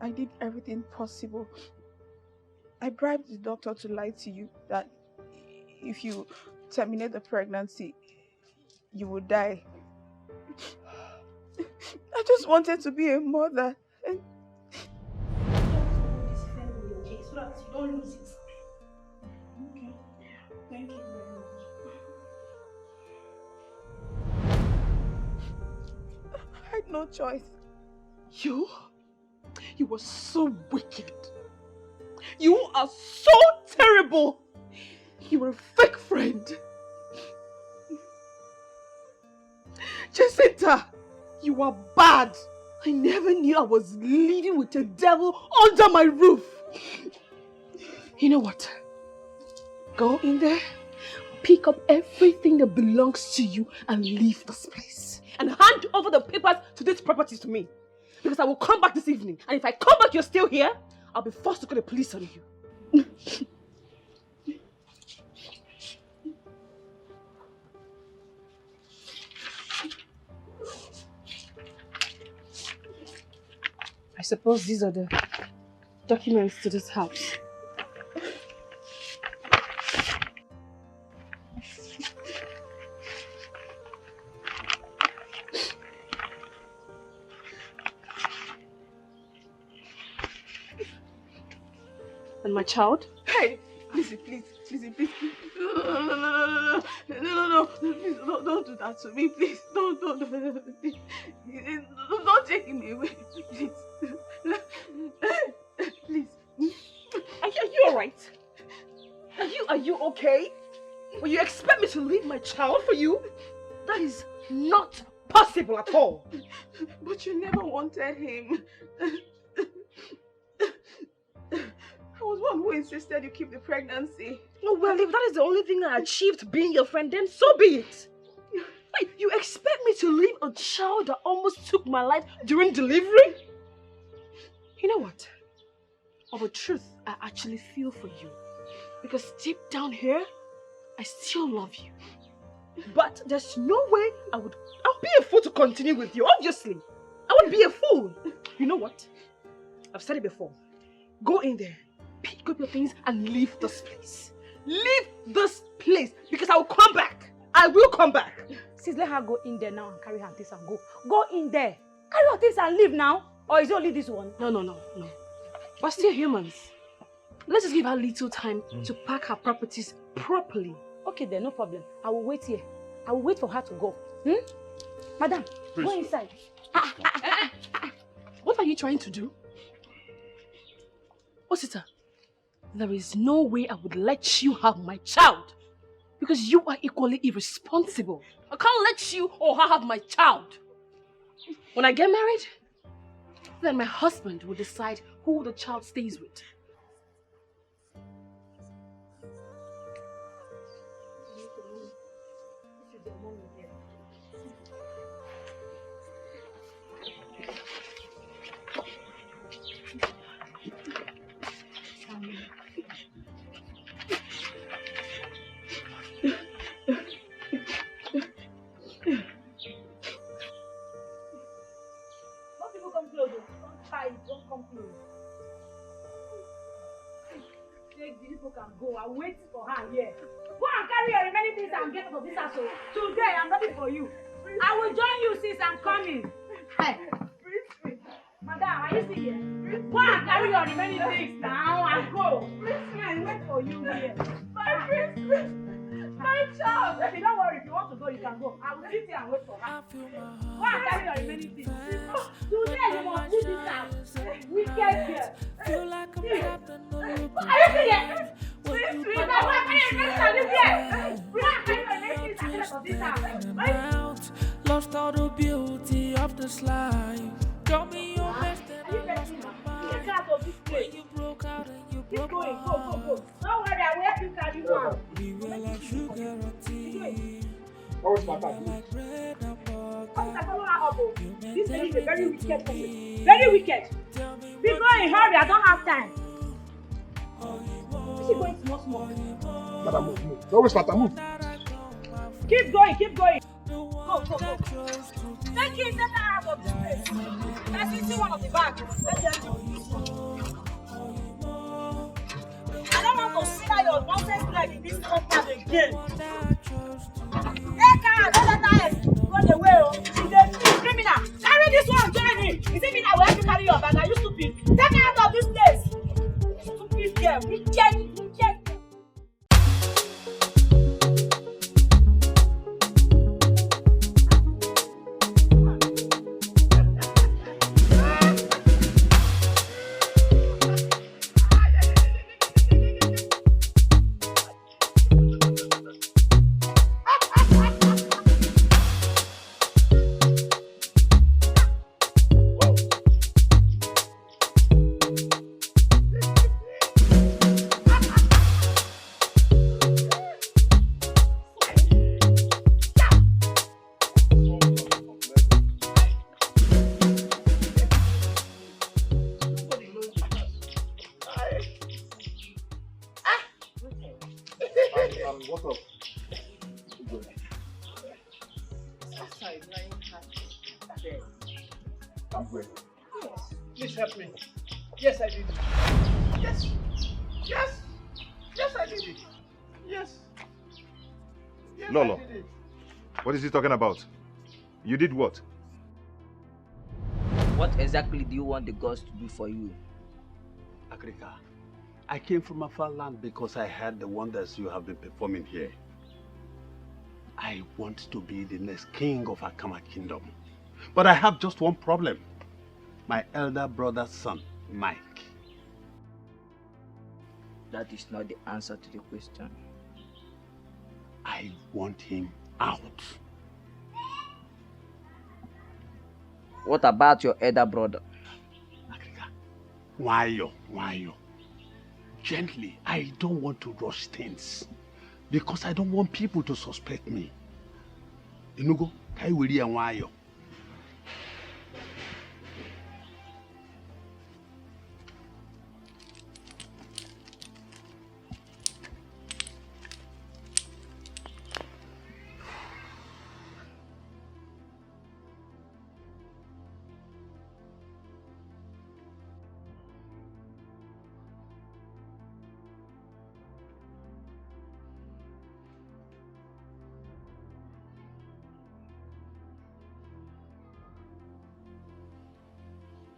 I did everything possible. I bribed the doctor to lie to you that if you terminate the pregnancy, you will die. I just wanted to be a mother. So that you don't lose it. Okay. Thank you very much. I had no choice. You were so wicked. You are so terrible. You were a fake friend. Jacinta, you are bad. I never knew I was living with a devil under my roof. You know what? Go in there, pick up everything that belongs to you and leave this place. And hand over the papers to these properties to me. Because I will come back this evening. And if I come back, you're still here, I'll be forced to call the police on you. I suppose these are the documents to this house. And my child? Hey, Lizzie, please. No, please, don't do that to me, please. Don't take him away, please. Please. Are you alright? Are you okay? Will you expect me to leave my child for you? That is not possible at all. But you never wanted him. I was one who insisted you keep the pregnancy. Oh, well, if that is the only thing I achieved being your friend, then so be it. Wait, you expect me to leave a child that almost took my life during delivery? You know what? Of a truth, I actually feel for you. Because deep down here, I still love you. But there's no way I'll be a fool to continue with you, obviously. I would be a fool. You know what? I've said it before. Go in there, pick up your things and leave this place. Leave this place because I will come back. I will come back. Sis, let her go in there now and carry her things and go. Go in there. Carry her things and leave now. Or is it only this one? No. We're still humans. Let's just give her little time to pack her properties properly. Okay then, no problem. I will wait here. I will wait for her to go. Madam, Please. go inside. What are you trying to do? Osita, there is no way I would let you have my child. Because you are equally irresponsible. I can't let you or her have my child. When I get married, then my husband will decide who the child stays with. make the people can go. I'm waiting for her here. Go and carry your remaining things and get out of this house. Today, I'm ready for you. I will join you since I'm coming. Hey. Madam, are you still here? Go and carry your remaining things now and go. I wait for you here. My prince. My child. Okay, don't worry. If you want to go, you can go. I will sit here and wait for her. Go and carry your remaining things. Today you must leave this house. Wicked girl. Feel like I'm trapped in the loop. Are you still here? Please, go and carry your remaining things. Go and carry your remaining things and get out of this house. Lost all the beauty of this life. Tell me your best and I lost my mind. When you broke out and you broke my heart. Go. Don't worry, I will help you carry one. We were like sugar and tea. What's my bag? Like bread and butter. This lady is a very wicked person. Very wicked. Please go in hurry, I don't have time. Is she going small? Madam, move. Don't waste my time, move. Keep going. Go. Take her out of this place. Let's see one of the bags. I don't want to see that your nonsense leg in this compound again. Take her, don't let her run away. She's a criminal. Carry this one, join me. Is it me that will help you carry your bag? Are you stupid? Take her out of this place. Stupid girl, wicked. What's up? I'm good. Yes. Please help me. Yes, I did it. Yes, I did it. Yes, Lolo, I did it. what is he talking about? You did what? What exactly do you want the gods to do for you? Agrika, I came from a far land because I heard the wonders you have been performing here. I want to be the next king of Akama Kingdom. But I have just one problem. My elder brother's son, Mike. That is not the answer to the question. I want him out. What about your elder brother? Why? Gently, I don't want to rush things. Because I don't want people to suspect me. Inugo, kai wiri and why?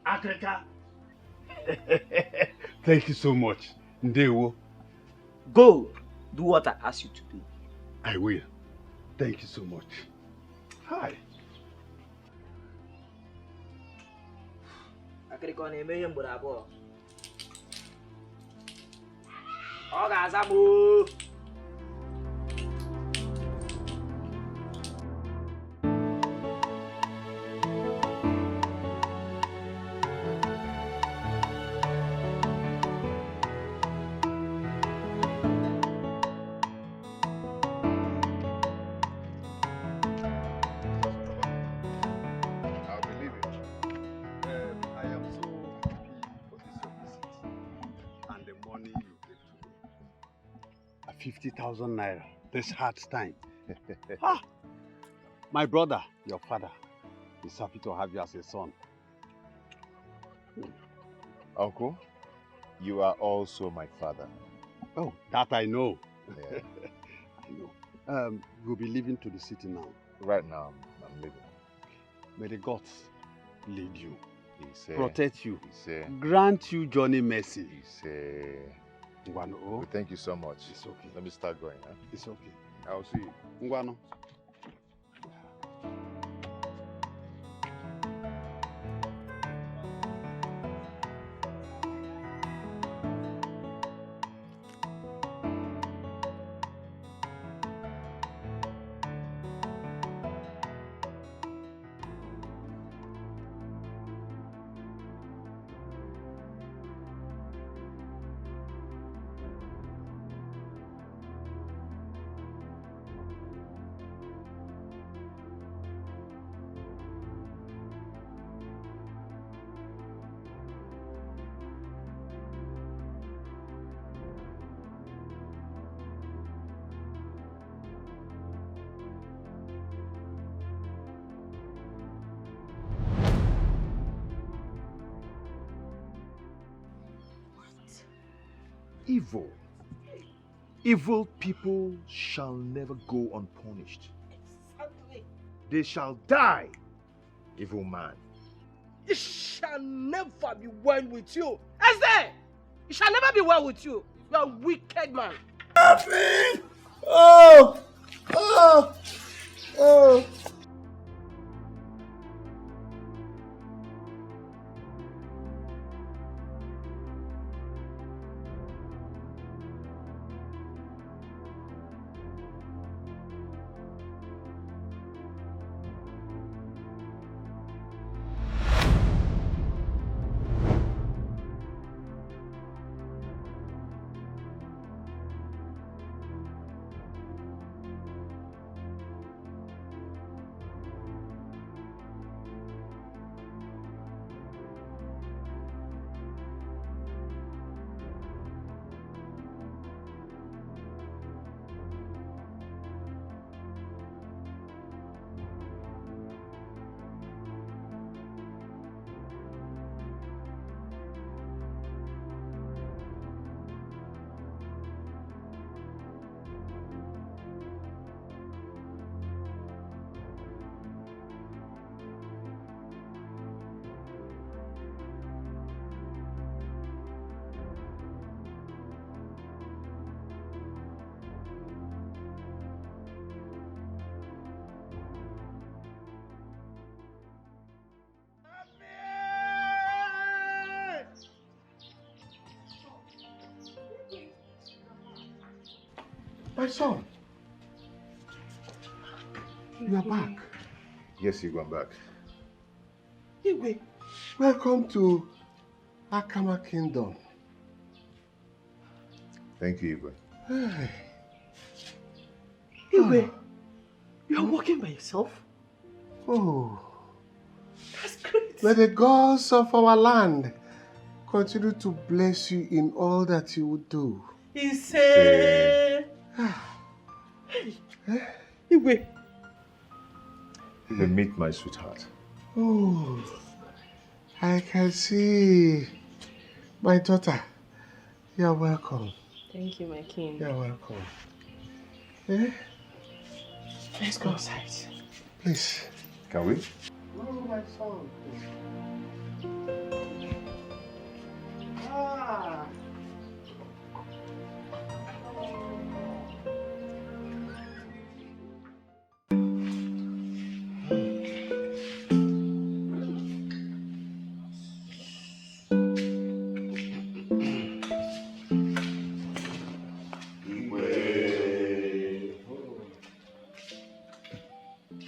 Agrika. Thank you so much. Ndewo. Go. Do what I ask you to do. I will. Thank you so much. Hi. Agrika na-eme ihe mgboro abụọ. Ọ ga-aza m. I am so happy for this your visit and the money you gave to me. 50,000 naira this hard time. My brother, your father, is happy to have you as a son. Uncle, you are also my father. Oh, that I know. Yeah. I know. You'll be leaving to the city now. Right now, I'm leaving. May the gods lead you, protect you, grant you journey mercy. Well, thank you so much. It's okay. Let me start going. Huh? It's okay. I'll see you. Ngwano. Evil. Evil people shall never go unpunished. Exactly. They shall die. Evil man. It shall never be well with you. Eze! It shall never be well with you. You are a wicked man. Nothing! Oh! Oh! Oh! My son, you are back. Yes, you're going back. Igwe, welcome to Akama Kingdom. Thank you, Igwe. Hey. Igwe, you are walking by yourself? Oh. That's great. May the gods of our land continue to bless you in all that you would do. He said... Igwe. Meet my sweetheart. Oh, I can see. My daughter, you're welcome. Thank you, my king. You're welcome. Eh? Let's go outside. Please. Can we? Oh, my son. Ah.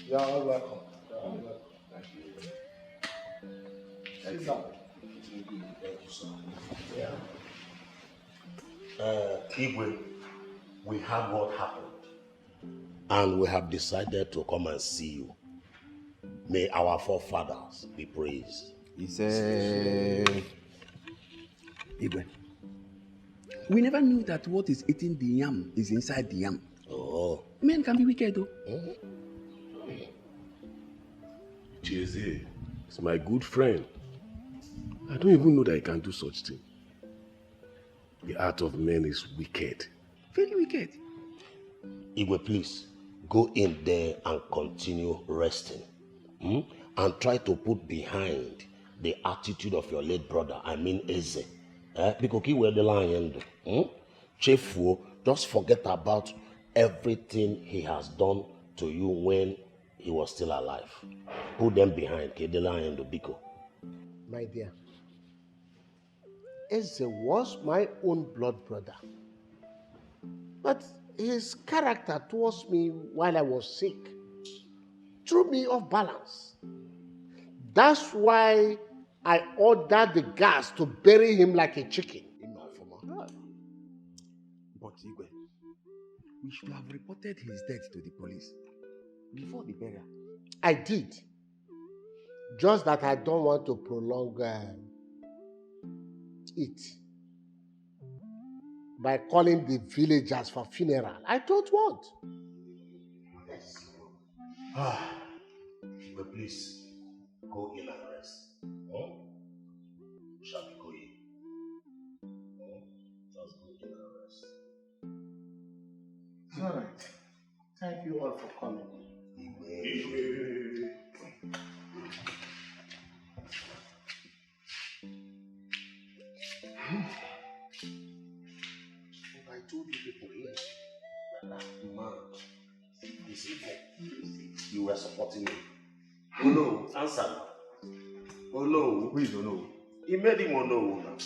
You're all welcome. You're all welcome. Thank you. Excellent. Thank you, sir. Yeah. Igwe, we heard what happened. And we have decided to come and see you. May our forefathers be praised. He said, Igwe, we never knew that what is eating the yam is inside the yam. Oh. Men can be wicked though. Jay-Z is my good friend. I don't even know that he can do such thing. The heart of men is wicked. Very wicked. Igwe, please, go in there and continue resting. And try to put behind the attitude of your late brother, I mean Eze. Because he were the lion. Chefu, just forget about everything he has done to you when he was still alive. Put them behind. The lion, Biko. My dear, Eze was my own blood brother. But his character towards me while I was sick threw me off balance. That's why I ordered the guards to bury him like a chicken. But Igwe, we should have reported his death to the police before the burial. I did. Just that I don't want to prolong it by calling the villagers for funeral. I don't want. Yes. But please, go in and rest. Shall we go in? Just go in and rest. It's all right. Thank you all for coming. I told you people here that man is evil. You were supporting me. Oh no, answer me. Oh no. Who is Ono? He made him oh no now.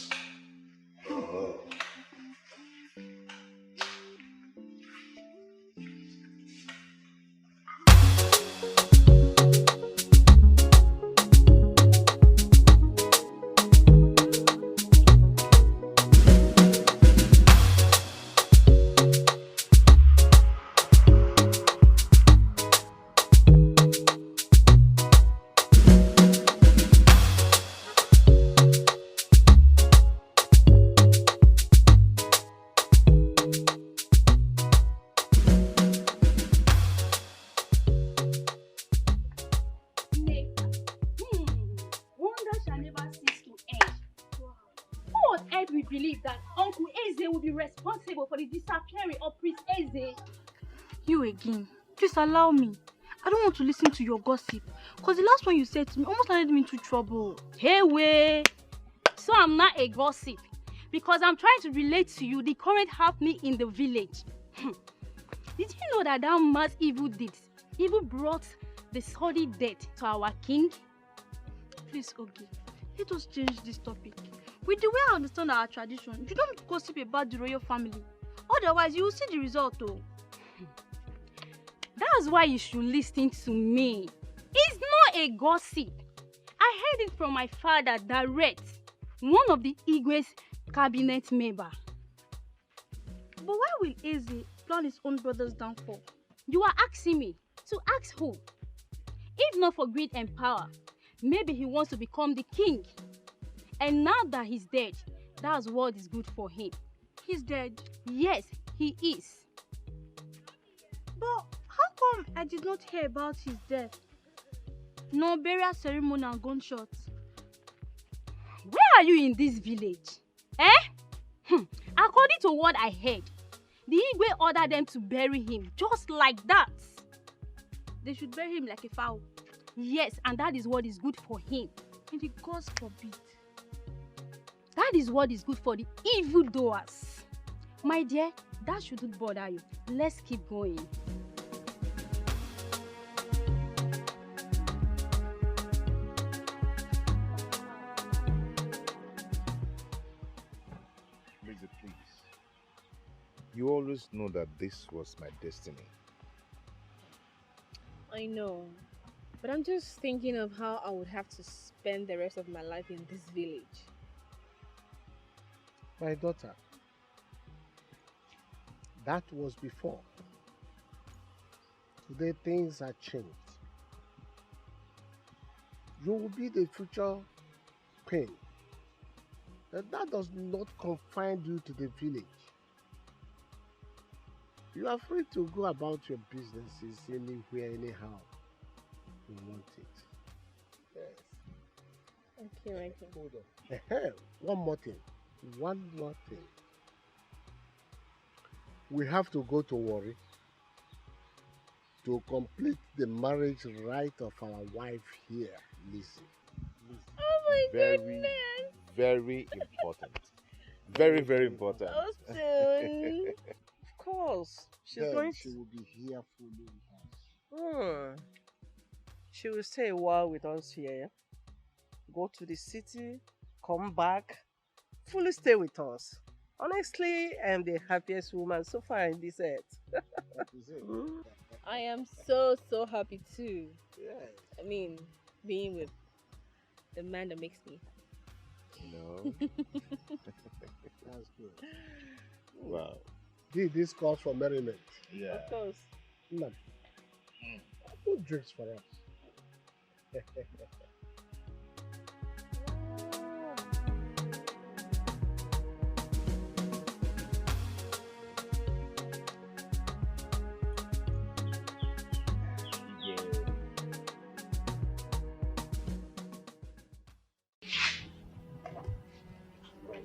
Responsible for the disappearing of Prince Eze. You again. Please allow me. I don't want to listen to your gossip. Because the last one you said to me almost landed me into trouble. Hey, way. So I'm not a gossip. Because I'm trying to relate to you the current happening in the village. Did you know that mass evil deeds even brought the sordid death to our king? Please, Ogi, let us change this topic. With the way I understand our tradition, you don't gossip about the royal family. Otherwise, you will see the result, though. That's why you should listen to me. It's not a gossip. I heard it from my father direct, one of the Igwe's cabinet member. But why will Eze plan his own brother's downfall? You are asking me to ask who? If not for greed and power, maybe he wants to become the king. And now that he's dead, that's what is good for him. He's dead? Yes, he is. But how come I did not hear about his death? No burial ceremony and gunshots. Where are you in this village? According to what I heard, the Igwe ordered them to bury him just like that. They should bury him like a fowl. Yes, and that is what is good for him. And the gods forbid. That is what is good for the evildoers. My dear, that shouldn't bother you. Let's keep going. Lizzie, please. You always know that this was my destiny. I know, but I'm just thinking of how I would have to spend the rest of my life in this village. My daughter, that was before. Today things are changed. You will be the future queen. But that does not confine you to the village. You are free to go about your businesses anywhere, anyhow you want it. Yes. Okay, my king. Hold on. One more thing. We have to go to Warri to complete the marriage right of our wife here, Lizzie. Oh my Very, goodness. very important. Very, very important. So soon. Of course. She's Then going she to... will be here fully with us. She will stay a while with us here, go to the city, come back, fully stay with us. Honestly, I am the happiest woman so far in this earth. I am so happy too. Yeah. I mean, being with the man that makes me. No. That's good. Wow. This calls for merriment. Yeah. Of course. No. Who drinks for us?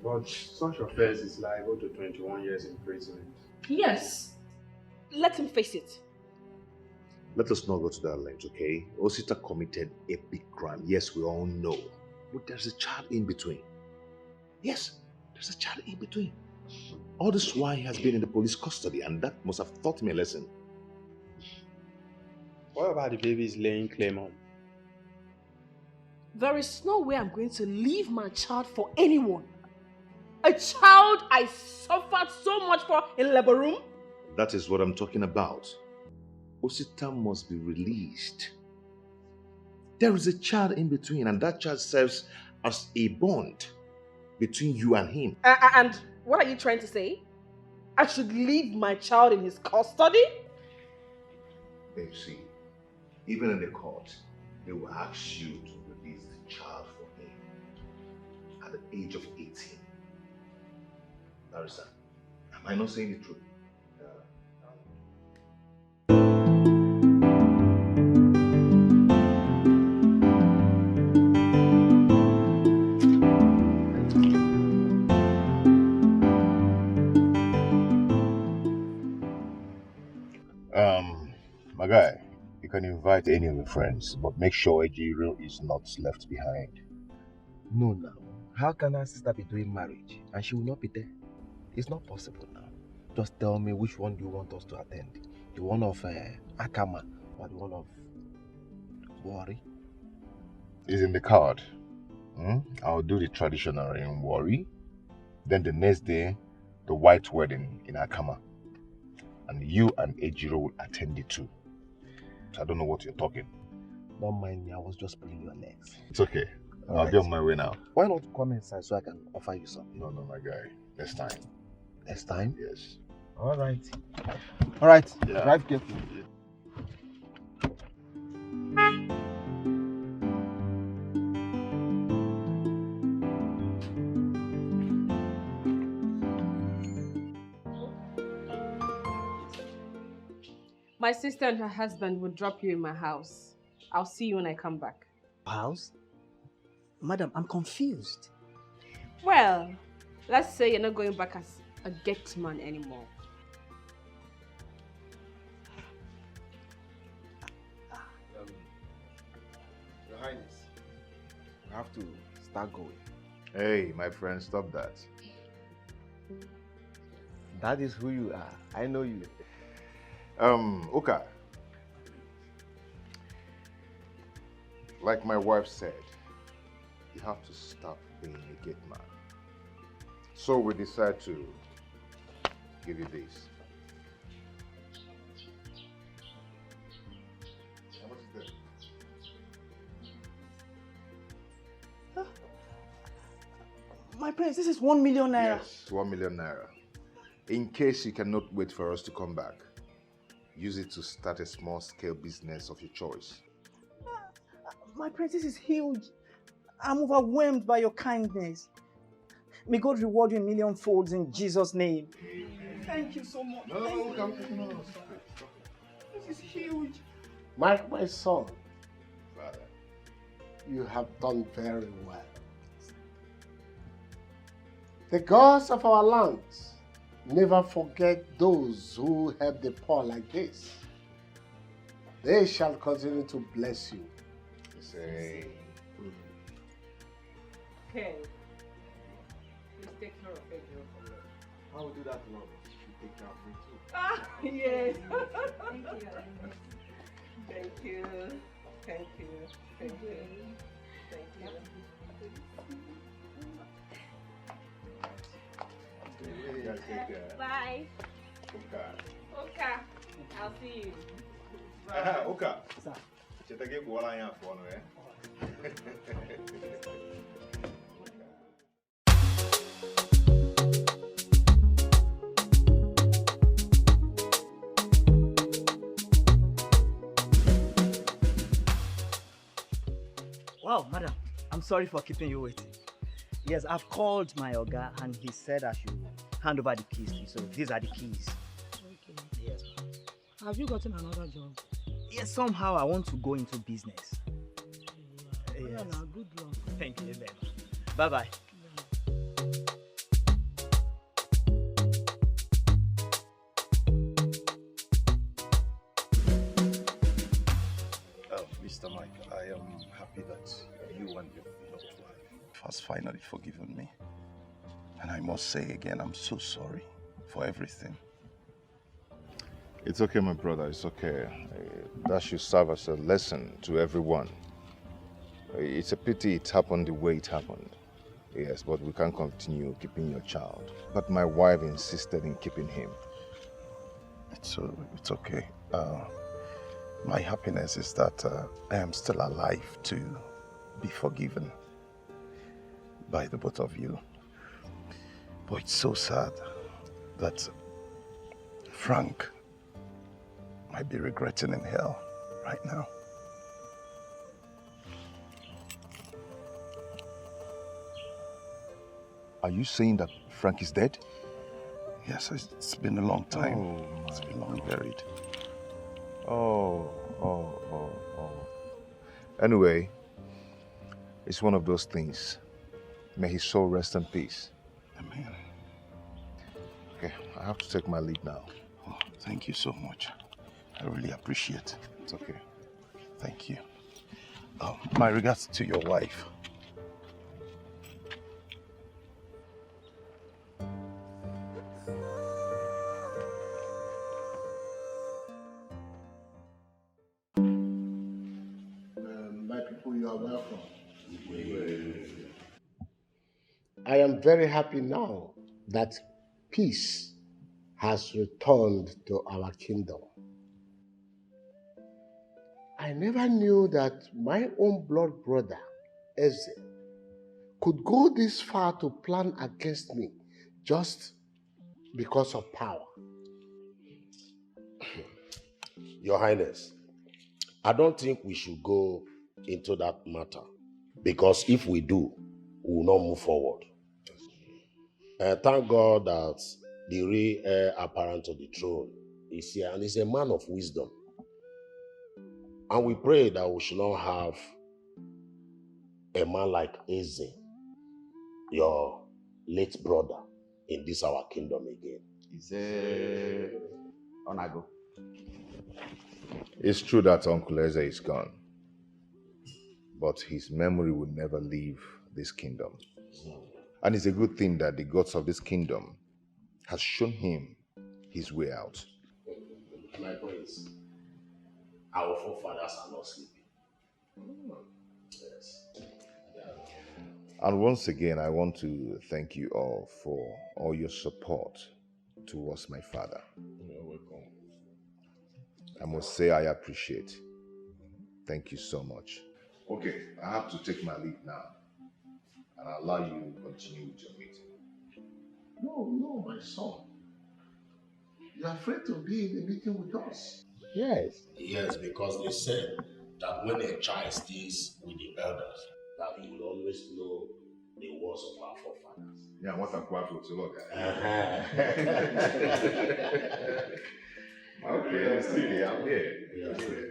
But such offense is liable to 21 years imprisonment. Yes. Let him face it. Let us not go to that length, okay? Osita committed a big crime. Yes, we all know. But there's a child in between. Yes, there's a child in between. All this while he has been in the police custody, and that must have taught him a lesson. What about the baby's laying claim on? There is no way I'm going to leave my child for anyone. A child I suffered so much for in labor room. That is what I'm talking about. Osita must be released. There is a child in between, and that child serves as a bond between you and him. And what are you trying to say? I should leave my child in his custody? Babe, see, even in the court, they will ask you to release the child for him at the age of 18. Larissa, am I not saying the truth? My guy, you can invite any of your friends, but make sure Ejiro is not left behind. No, now. How can our sister be doing marriage and she will not be there? It's not possible now. Just tell me which one do you want us to attend? The one of Akama or the one of Warri? It's in the card. I'll do the traditional in Warri. Then the next day, the white wedding in Akama. And you and Ejiro will attend it too. I don't know what you're talking. Don't mind me, I was just pulling your legs. It's okay. I'll be on my way now. Why not come inside so I can offer you something? No, my guy. Next time. Next time? Yes. Alright. Alright, Yeah. drive carefully. My sister and her husband will drop you in my house. I'll see you when I come back. House? Madam, I'm confused. Well, let's say you're not going back as a gate man anymore. Your Highness, we have to start going. Hey, my friend, stop that. That is who you are. I know you. Uka. Like my wife said, you have to stop being a gate man. So we decide to give you this. How much is that? My prince, this is 1 million naira. Yes, 1 million naira. In case you cannot wait for us to come back, use it to start a small-scale business of your choice. My prince, this is huge. I'm overwhelmed by your kindness. May God reward you in million folds in Jesus' name. Thank you so much. No. This is huge. My son, you have done very well. The gods of our lands Never forget those who help the poor like this. They shall continue to bless you. Say, Ken, please take care of that girl for me. I will do that, Lord. You take care of me too. Ah, yes. Thank you. Thank you. Thank you. Thank you. Thank you. you guys take care. Bye. Okay. I'll see you. Oka. Cheta ke kuwala anya afọ no Wow, madam, I'm sorry for keeping you waiting. Yes, I've called my Oga and he said I should hand over the keys to you. So these are the keys. Okay. Yes, ma'am. Have you gotten another job? Yes, somehow I want to go into business. Yeah, Yes. now, good luck. Thank you very much. Bye-bye. Mr. Mike, I am happy that you and your beloved wife has finally forgiven me. And I must say again, I'm so sorry for everything. It's okay, my brother. It's okay. That should serve as a lesson to everyone. It's a pity it happened the way it happened. Yes, but we can't continue keeping your child. But my wife insisted in keeping him. It's okay. My happiness is that I am still alive to be forgiven by the both of you. But it's so sad that Frank might be regretting in hell right now. Are you saying that Frank is dead? Yes, it's been a long time. Oh, it's been long buried. Oh. Anyway, it's one of those things. May his soul rest in peace. Amen. Okay, I have to take my leave now. Oh, thank you so much. I really appreciate it. It's okay. Thank you. My regards to your wife. My people, you are welcome. I am very happy now that peace has returned to our kingdom. I never knew that my own blood brother, Eze, could go this far to plan against me just because of power. Your Highness, I don't think we should go into that matter, because if we do, we will not move forward. Thank God that the real heir apparent to the throne is here, and is a man of wisdom. And we pray that we should not have a man like Eze, your late brother, in this our kingdom again. Onago. It's true that Uncle Eze is gone, but his memory will never leave this kingdom. And it's a good thing that the gods of this kingdom has shown him his way out. My prince, our forefathers are not sleeping. Yes. And once again, I want to thank you all for all your support towards my father. You're welcome. I must say I appreciate. Thank you so much. Okay, I have to take my leave now. And I'll allow you to continue with your meeting. No, my son. You are afraid to be in the meeting with us. Yes. Yes, because they said that when a child stays with the elders, that he will always know the words of our forefathers. Yeah, what a quattro to look at. Okay, I'm still here. I'm here. Yeah. That's it.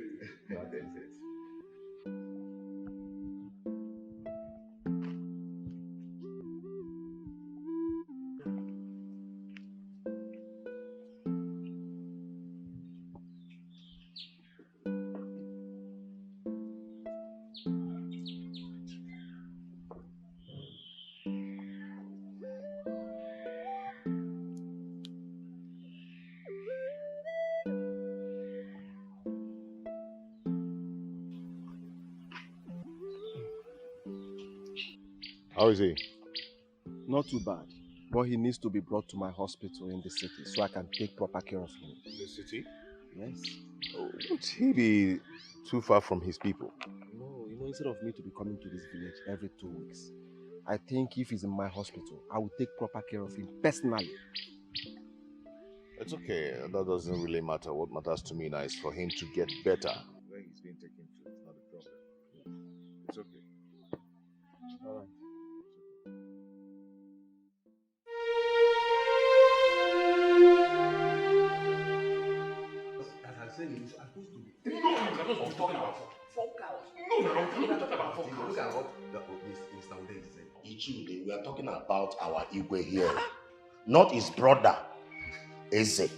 How is he? Not too bad, but he needs to be brought to my hospital in the city so I can take proper care of him. In the city? Yes. Oh, would he be too far from his people? No, instead of me to be coming to this village every 2 weeks, I think if he's in my hospital, I will take proper care of him personally. It's okay. That doesn't really matter. What matters to me now is for him to get better. Where he's being taken to, it's not a problem. It's okay. All right. As I said, it's supposed to be. No, you're not talking about 4 cows. No, I'm not talking about 4 cows. Look at what this nowadays is saying. Ichude, we are talking about our Igwe here, not his brother, Eze.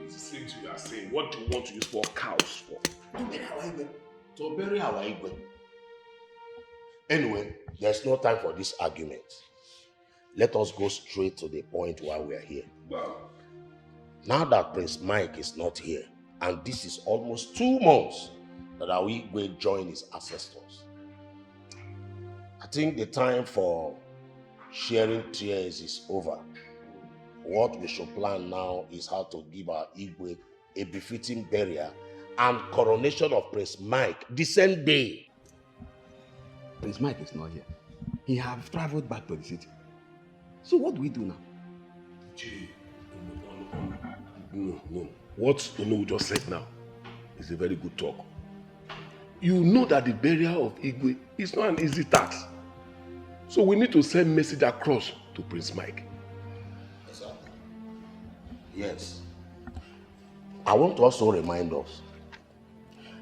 It's the same thing you are saying. What do you want to use 4 cows for? To bury our Igwe. To bury our Igwe. Anyway, there's no time for this argument. Let us go straight to the point while we are here. Well, now that Prince Mike is not here, and this is almost 2 months that our Igwe joined his ancestors, I think the time for sharing tears is over. What we should plan now is how to give our Igwe a befitting burial and coronation of Prince Mike the same day. Prince Mike is not here. He have traveled back to the city. So what do we do now? No. What Onu just said now is a very good talk. You know that the burial of Igwe is not an easy task. So we need to send message across to Prince Mike. Exactly. Yes. I want to also remind us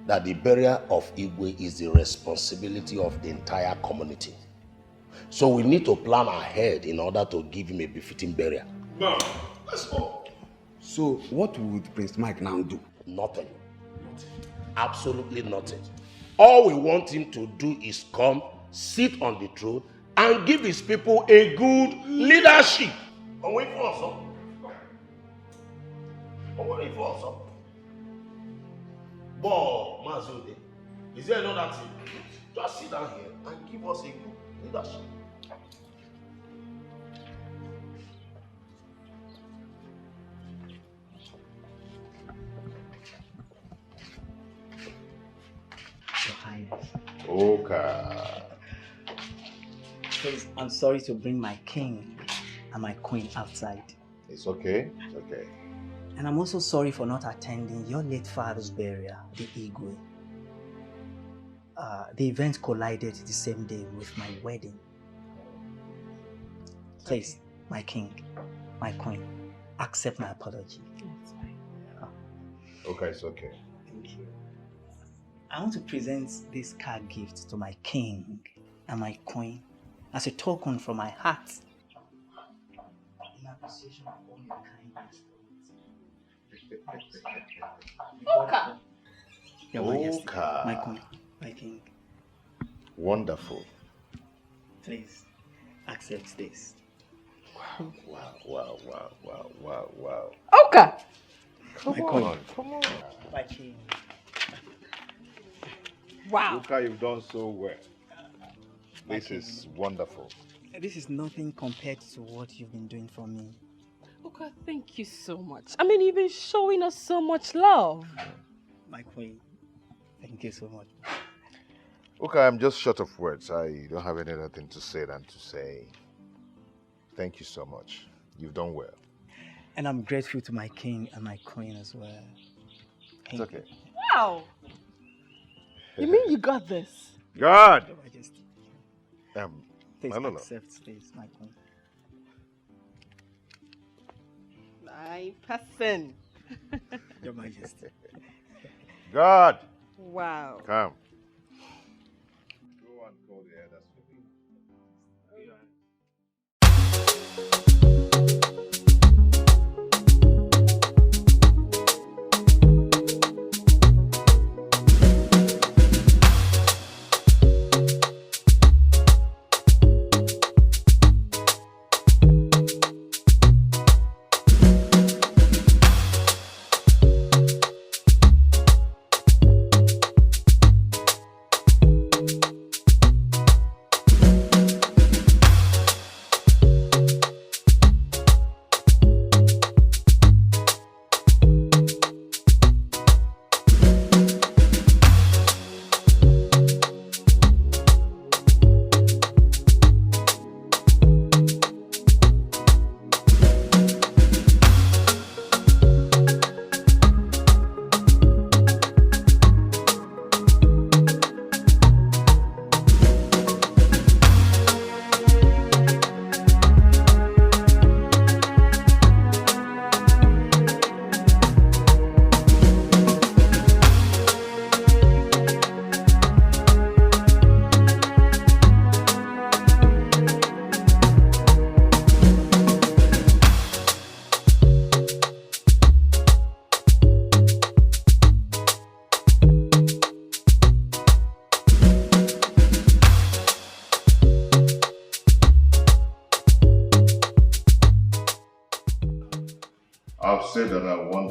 that the burial of Igwe is the responsibility of the entire community. So we need to plan ahead in order to give him a befitting burial. Now, let's go. So what would Prince Mike now do? Nothing. Absolutely nothing. All we want him to do is come, sit on the throne, and give his people a good leadership. But Mazude, is there another thing? Just sit down here and give us a good leadership. Your Highness. Okay. Please, I'm sorry to bring my king and my queen outside. It's okay. It's okay. And I'm also sorry for not attending your late father's burial, the Igwe. The event collided the same day with my wedding. Please, my king, my queen, accept my apology. That's fine. Okay, it's okay. Thank you. I want to present this card gift to my king and my queen as a token from my heart in appreciation of all your kindness. Oka. Your Majesty, Oka. my queen, my king. Wonderful. Please accept this. Wow. Oka. Come My on, queen. come on. My king. Wow. Look how you've done so well. This is wonderful. This is nothing compared to what you've been doing for me. Oka, thank you so much. I mean, you've been showing us so much love. My queen, thank you so much. Okay, I'm just short of words. I don't have any other thing to say than to say thank you so much. You've done well. And I'm grateful to my king and my queen as well. It's okay. Wow. You mean you got this? God! Your Majesty. Please Please accept this, my queen. My person. Your Majesty. God! Wow. Come. Go and call the elders for me.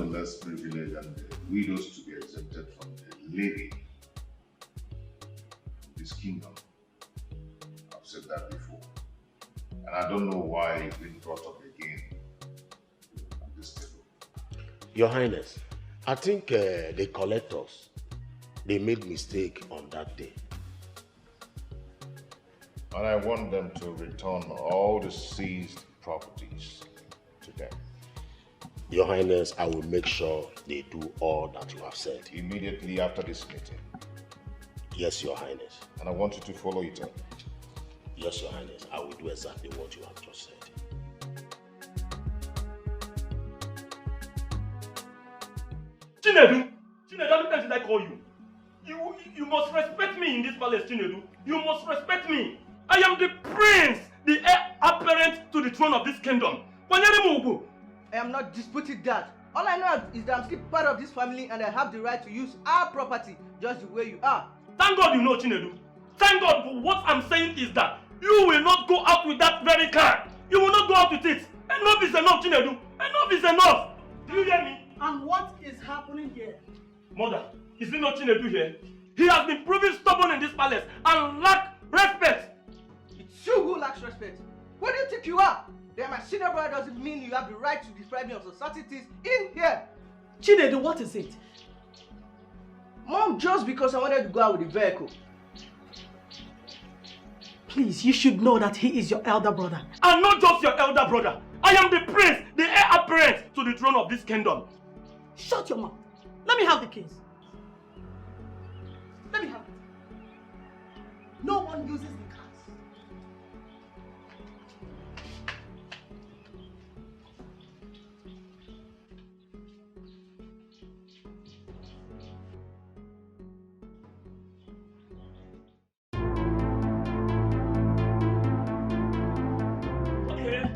the less privileged and the widows to be exempted from the living of this kingdom. I've said that before. And I don't know why it's been brought up again at this table. Your Highness, I think the collectors, they made mistake on that day. And I want them to return all the seized properties to them. Your Highness, I will make sure they do all that you have said. Immediately after this meeting. Yes, Your Highness. And I want you to follow it up. Yes, Your Highness. I will do exactly what you have just said. Chinedu! Chinedu, how many times did I call you? You must respect me in this palace, Chinedu. You must respect me. I am the prince, the heir apparent to the throne of this kingdom. I am not disputing that. All I know is that I'm still part of this family and I have the right to use our property just the way you are. Thank God you know, Chinedu. Thank God, but what I'm saying is that you will not go out with that very car. You will not go out with it. Enough is enough, Chinedu. Enough is enough. Do you hear me? And what is happening here? Mother, is it not Chinedu here? He has been proving stubborn in this palace and lack respect. It's you who lacks respect. What do you think you are? That my senior brother doesn't mean you have the right to deprive me of societies in here. Chinedu, what is it? Mom, just because I wanted to go out with the vehicle. Please, you should know that he is your elder brother. And not just your elder brother. I am the prince, the heir apparent to the throne of this kingdom. Shut your mouth. Let me have the keys. Let me have it. No one uses the cars. Okay.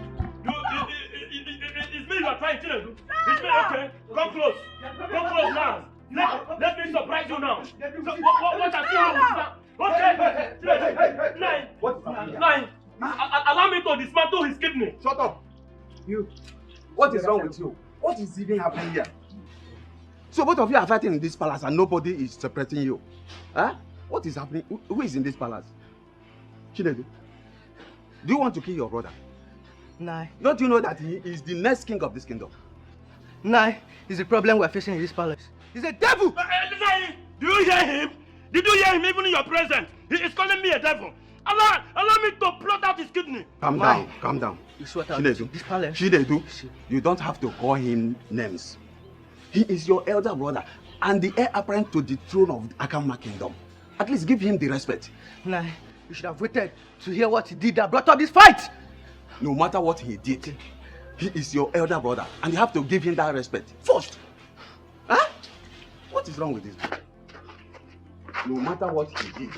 It's me you are trying, Chinedu. It's me, okay. Come close. Come close now. Let me surprise you now. What I see how okay. Nine. Allow me to dismantle his kidney. Shut up. You. What is wrong with you? What is even happening here? So both of you are fighting in this palace and nobody is separating you. Huh? What is happening? Who is in this palace? Chinedu, do you want to kill your brother? Nah. Don't you know that he is the next king of this kingdom? Nah, it's the problem we're facing in this palace. He's a devil! Do you hear him? Did you hear him even in your presence? He is calling me a devil. Allow me to plot out his kidney. Calm down, calm down. Chinedu, this palace. Chinedu, you don't have to call him names. He is your elder brother and the heir apparent to the throne of the Akama kingdom. At least give him the respect. Nah, you should have waited to hear what he did that brought up this fight. No matter what he did, he is your elder brother and you have to give him that respect first. Huh? What is wrong with this? No matter what he did,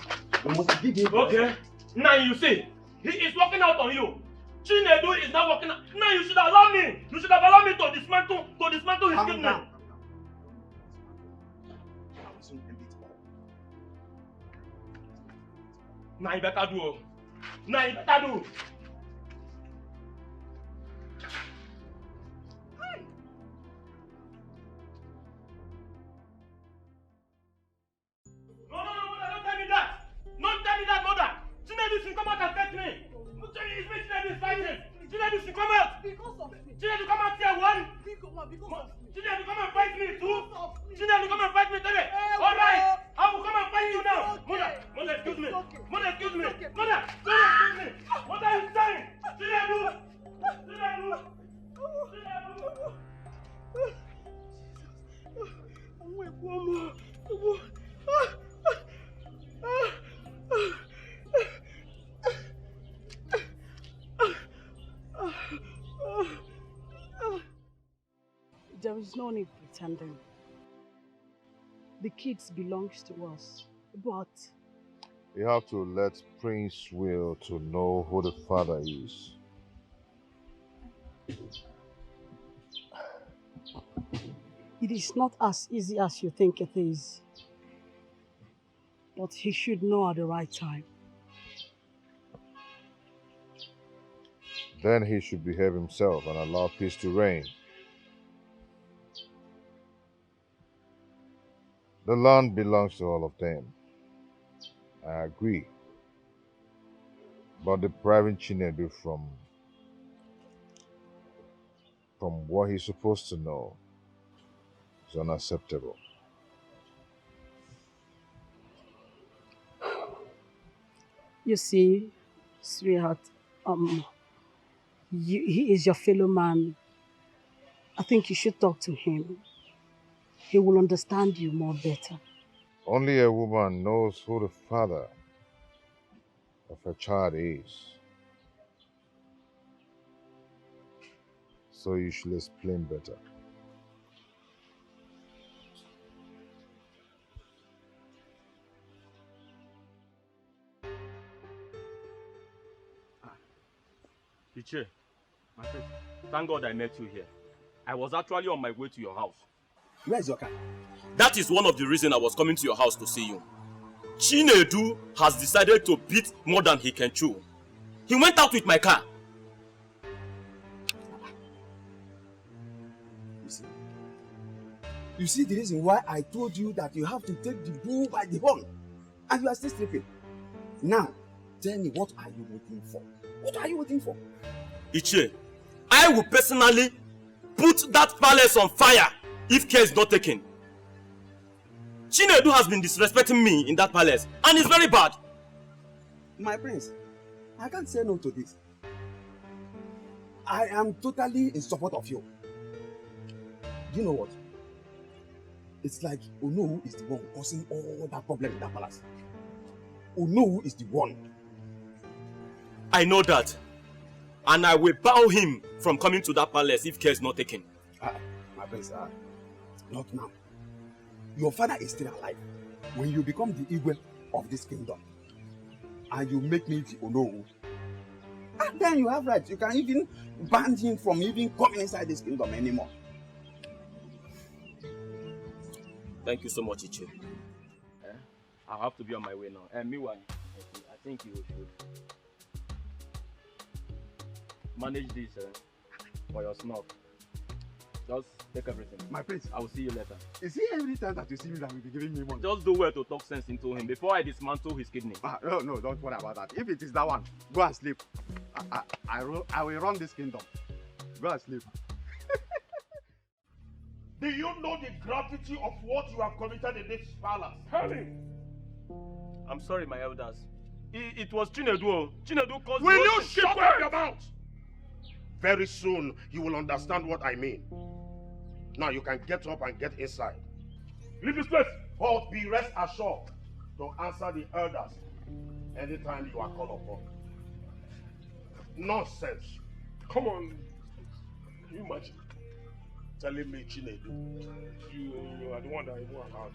you must give him okay. Now you see, he is working out on you. Chinedu is not working out. Now you should allow me. You should have allowed me to dismantle his kidney. Now you better do. Now you better do. Don't tell me that, mother! Chinedu should come out and fetch me! It's me Chinedu is fighting! Chinedu should come out! Because of me! Chinedu come out here, one! Because of me! Chinedu come and fight me, two! Chinedu come and fight me, three! Alright! I will come and fight you now! Mother, excuse me! Mother, excuse me! Mother, excuse me! What are you saying? Chinedu! Chinedu! There is no need pretending. The kids belongs to us, but You have to let Prince Will to know who the father is. it is not as easy as you think it is. But he should know at the right time. Then he should behave himself and allow peace to reign. The land belongs to all of them. I agree. But depriving Chinedu from what he's supposed to know is unacceptable. You see, sweetheart, he is your fellow man. I think you should talk to him. He will understand you more better. Only a woman knows who the father of her child is. So you should explain better. Iche, my friend, thank God I met you here. I was actually on my way to your house. Where's your car? That is one of the reasons I was coming to your house to see you. Chinedu has decided to beat more than he can chew. He went out with my car. You see the reason why I told you that you have to take the bull by the horn, and you are still sleeping. Now, tell me, what are you waiting for? What are you waiting for? Iche, I will personally put that palace on fire if care is not taken. Chinedu has been disrespecting me in that palace, and it's very bad. My prince, I can't say no to this. I am totally in support of you. Do you know what? It's like Onowu is the one causing all that problem in that palace. Onowu is the one. I know that. And I will bow him from coming to that palace if care is not taken. My prince, not now. Your father is still alive. When you become the Igwe of this kingdom, and you make me the Onowu, and then you have rights. You can even ban him from even coming inside this kingdom anymore. Thank you so much, Iche. I have to be on my way now. And meanwhile, I think you should manage this for your snuff. Just take everything. My prince, I will see you later. Is he every time that you see me that will be giving me money? Just do well to talk sense into him before I dismantle his kidney. No, don't worry about that. If it is that one, go and sleep. I will run this kingdom. Go and sleep. Do you know the gravity of what you have committed in this palace? Tell him. I'm sorry, my elders. It was Chinedu. Chinedu caused... Will you shut up your mouth? Very soon, you will understand what I mean. Now you can get up and get inside. Leave this place. But be rest assured to answer the elders anytime you are called upon. Nonsense. Come on. Can you imagine telling me, Chinedu, you are the one that you want allowed?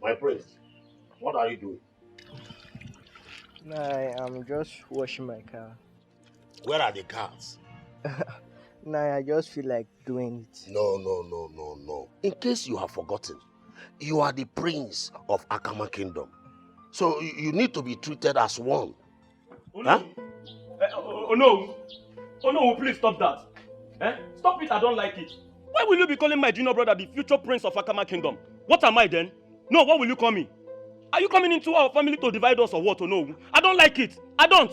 My prince, what are you doing? I'm just washing my car. Where are the cars? I just feel like doing it. No. In case you have forgotten, you are the prince of Akama Kingdom. So you need to be treated as one. Oh no. Oh no, please stop that. Stop it, I don't like it. Why will you be calling my junior brother the future prince of Akama Kingdom? What am I then? No, what will you call me? Are you coming into our family to divide us or what? Oh no, I don't like it. I don't.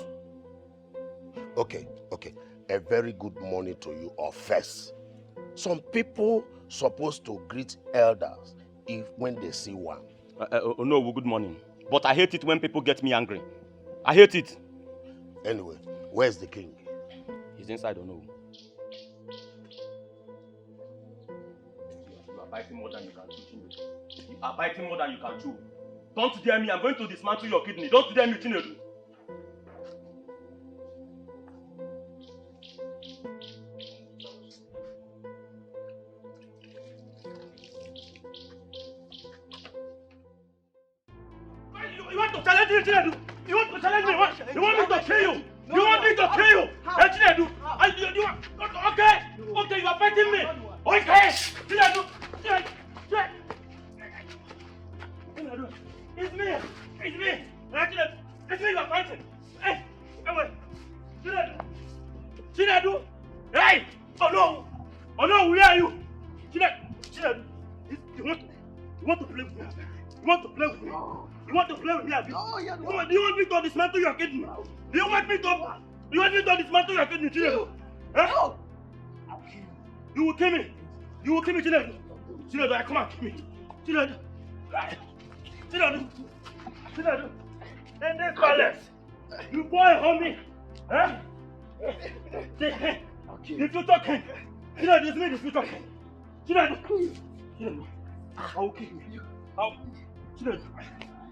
Okay. A very good morning to you all first. Some people supposed to greet elders when they see one. No, good morning. But I hate it when people get me angry. I hate it. Anyway, where's the king? He's inside, or no? You are biting more than you can chew. You are biting more than you can chew. Don't dare me, I'm going to dismantle your kidney. Don't dare me, Chinedu. want to challenge me, Chinedu? You want to challenge me? You want me to kill you? You want me to kill you? Hey, Chinedu. You want? Okay. Okay, you are fighting me. Okay. Chinedu. Chinedu. It's me. It's me. Chinedu. It's me you are fighting. Hey, wait. Chinedu. Chinedu. Hey. Oh no. Oh no, where are you? Chinedu. You want to play with me? You want to play with me? You want to play with me, Abi? No, do you want me to dismantle your kidney? Do you want me to dismantle your kidney, Chinedu? Huh? You will kill me. You will kill me, Chinedu. Chinedu, come and kill me. Chinedu. Chinedu. And this palace. You boy, homie. Huh? The future king. Chinedu, it's me, the future king. Chinedu. I will kill you. I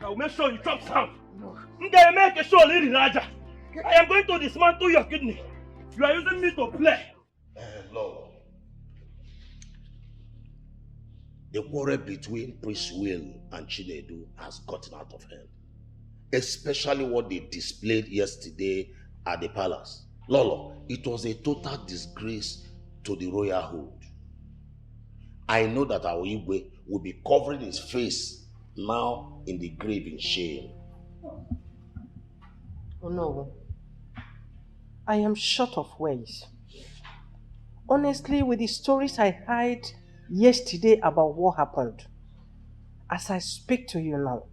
will make sure you chop some. I'm going to make a show, Lady Raja. I am going to dismantle your kidney. You are using me to play. Lord, the quarrel between Prince Will and Chinedu has gotten out of hand. Especially what they displayed yesterday at the palace. Lolo, it was a total disgrace to the royalhood. I know that our Igwe will be covering his face now in the grave in shame. Oh no. I am short of words. Honestly, with the stories I heard yesterday about what happened, as I speak to you now,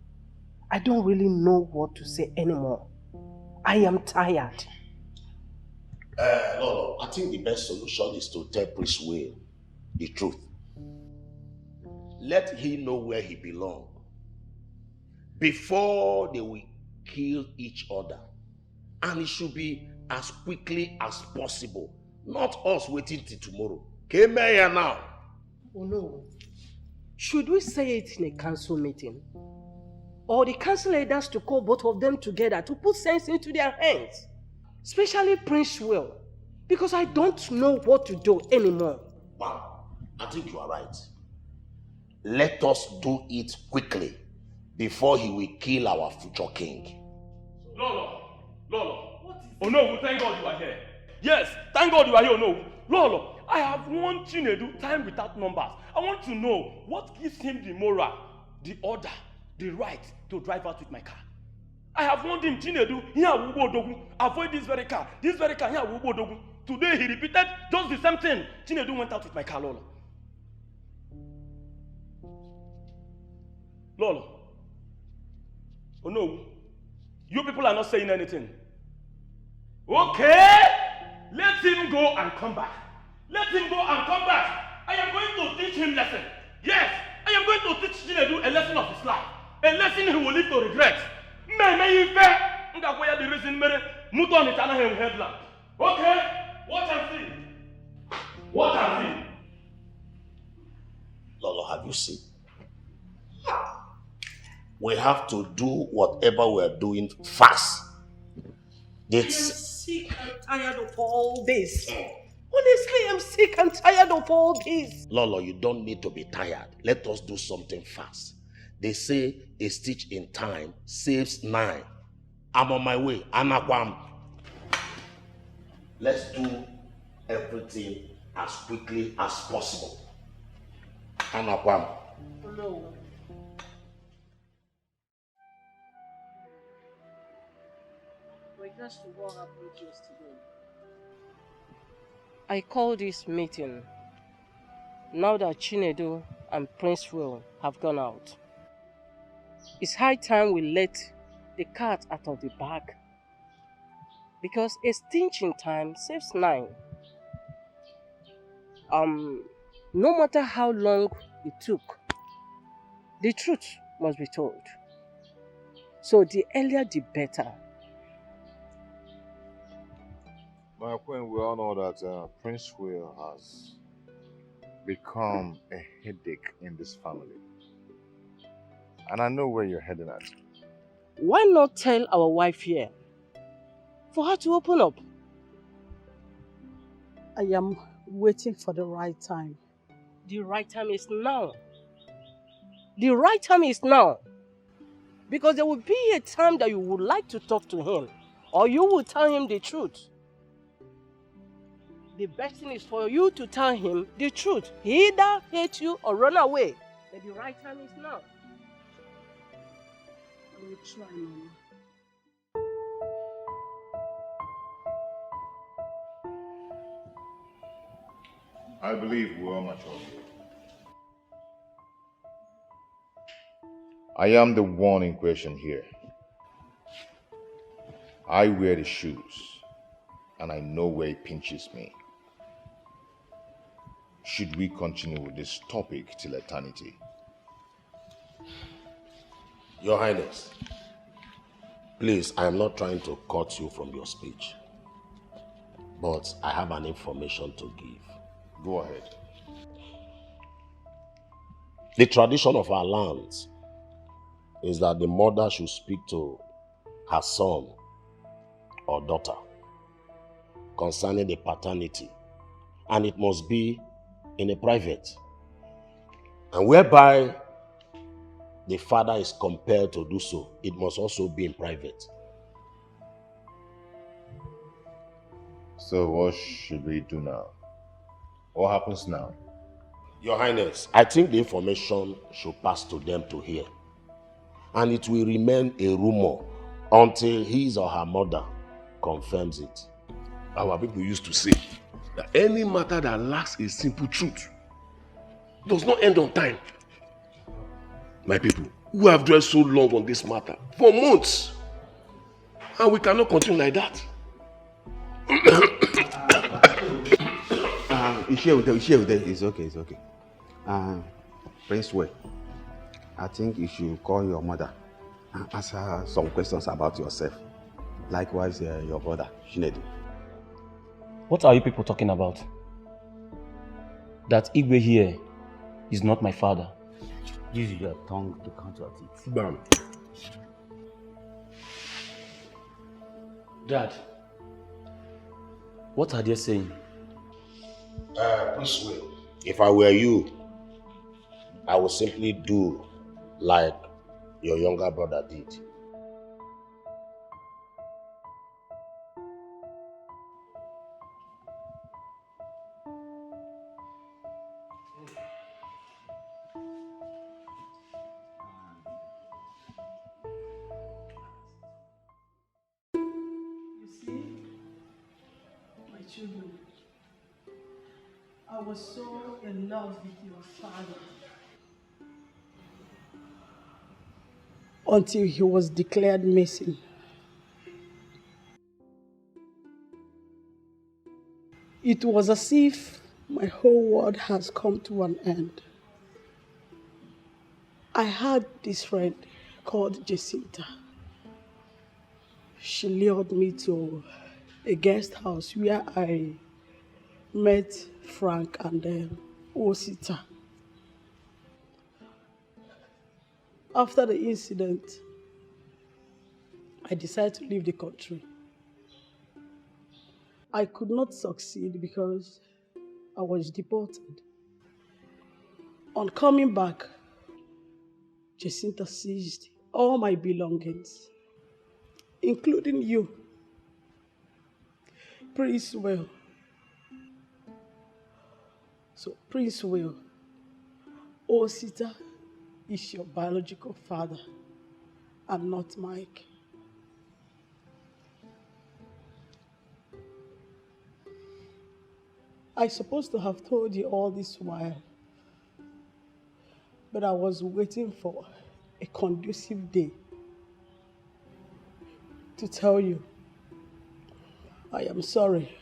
I don't really know what to say anymore. I am tired. No, I think the best solution is to tell Prince Will the truth. Let him know where he belongs before they will kill each other. And it should be as quickly as possible. Not us waiting till tomorrow. Came here now. Oh no. Should we say it in a council meeting? Or the council leaders to call both of them together to put sense into their hands? Especially Prince Will. Because I don't know what to do anymore. Wow, I think you are right. Let us do it quickly before he will kill our future king. Lolo. Oh no, thank God you are here. Yes, thank God you are here. No, Lolo, I have warned Chinedu time without numbers. I want to know what gives him the moral, the order, the right to drive out with my car. I have warned him, Chinedu, avoid this very car. This very car, today he repeated just the same thing. Chinedu went out with my car, Lolo. Lolo. Oh no, you people are not saying anything. Okay, let him go and come back. Let him go and come back. I am going to teach him lesson. Yes, I am going to teach Chinedu a lesson of his life. A lesson he will live to regret. The reason headland. Okay, watch and see. Watch and see. Lolo, have you seen? We have to do whatever we are doing fast. I'm sick and tired of all this. Honestly, I'm sick and tired of all this. Lolo, you don't need to be tired. Let us do something fast. They say a stitch in time saves 9. I'm on my way. Anakwam. Let's do everything as quickly as possible. Anakwam. No. Regards to what happened yesterday, I call this meeting now that Chinedu and Prince Will have gone out. It's high time we let the cat out of the bag, because a stitch in time saves 9. No matter how long it took, the truth must be told. So the earlier the better. My queen, we all know that Prince Will has become a headache in this family. And I know where you're heading at. Why not tell our wife here for her to open up? I am waiting for the right time. The right time is now. The right time is now. Because there will be a time that you would like to talk to him, or you will tell him the truth. The best thing is for you to tell him the truth. He either hate you or run away. But the right time is now. I will try, Mama. I believe we are mature. I am the one in question here. I wear the shoes, and I know where it pinches me. Should we continue with this topic till eternity? Your Highness, please, I am not trying to cut you from your speech, but I have an information to give. Go ahead. The tradition of our lands is that the mother should speak to her son or daughter concerning the paternity, and it must be in a private, and whereby the father is compelled to do so, it must also be in private. So what should we do now? What happens now? Your Highness, I think the information should pass to them to hear, and it will remain a rumor until his or her mother confirms it. Our people used to say that any matter that lacks a simple truth does not end on time. My people, who have dwelt so long on this matter for months, and we cannot continue like that. It's okay. Prince Way, I think you should call your mother and ask her some questions about yourself. Likewise, your brother, Shinedu. What are you people talking about? That Igwe here is not my father. Use your tongue to counter it. Bam. Dad, what are they saying? Prince Way, if I were you, I would simply do like your younger brother did. You see, my children, I was so in love with your father until he was declared missing. It was as if my whole world has come to an end. I had this friend called Jacinta. She lured me to a guest house where I met Frank and Osita. After the incident, I decided to leave the country. I could not succeed because I was deported. On coming back, Jacinta seized all my belongings, including you, Prince Will. So, Prince Will, Osita is your biological father and not Mike. I supposed to have told you all this while, but I was waiting for a conducive day to tell you I am sorry.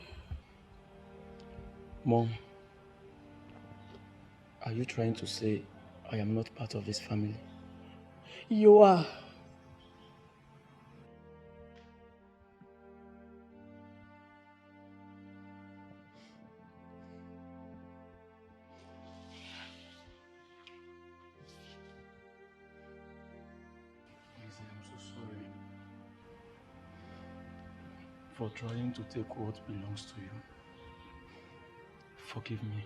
Mom, are you trying to say I am not part of this family? You are. I'm so sorry for trying to take what belongs to you. Forgive me.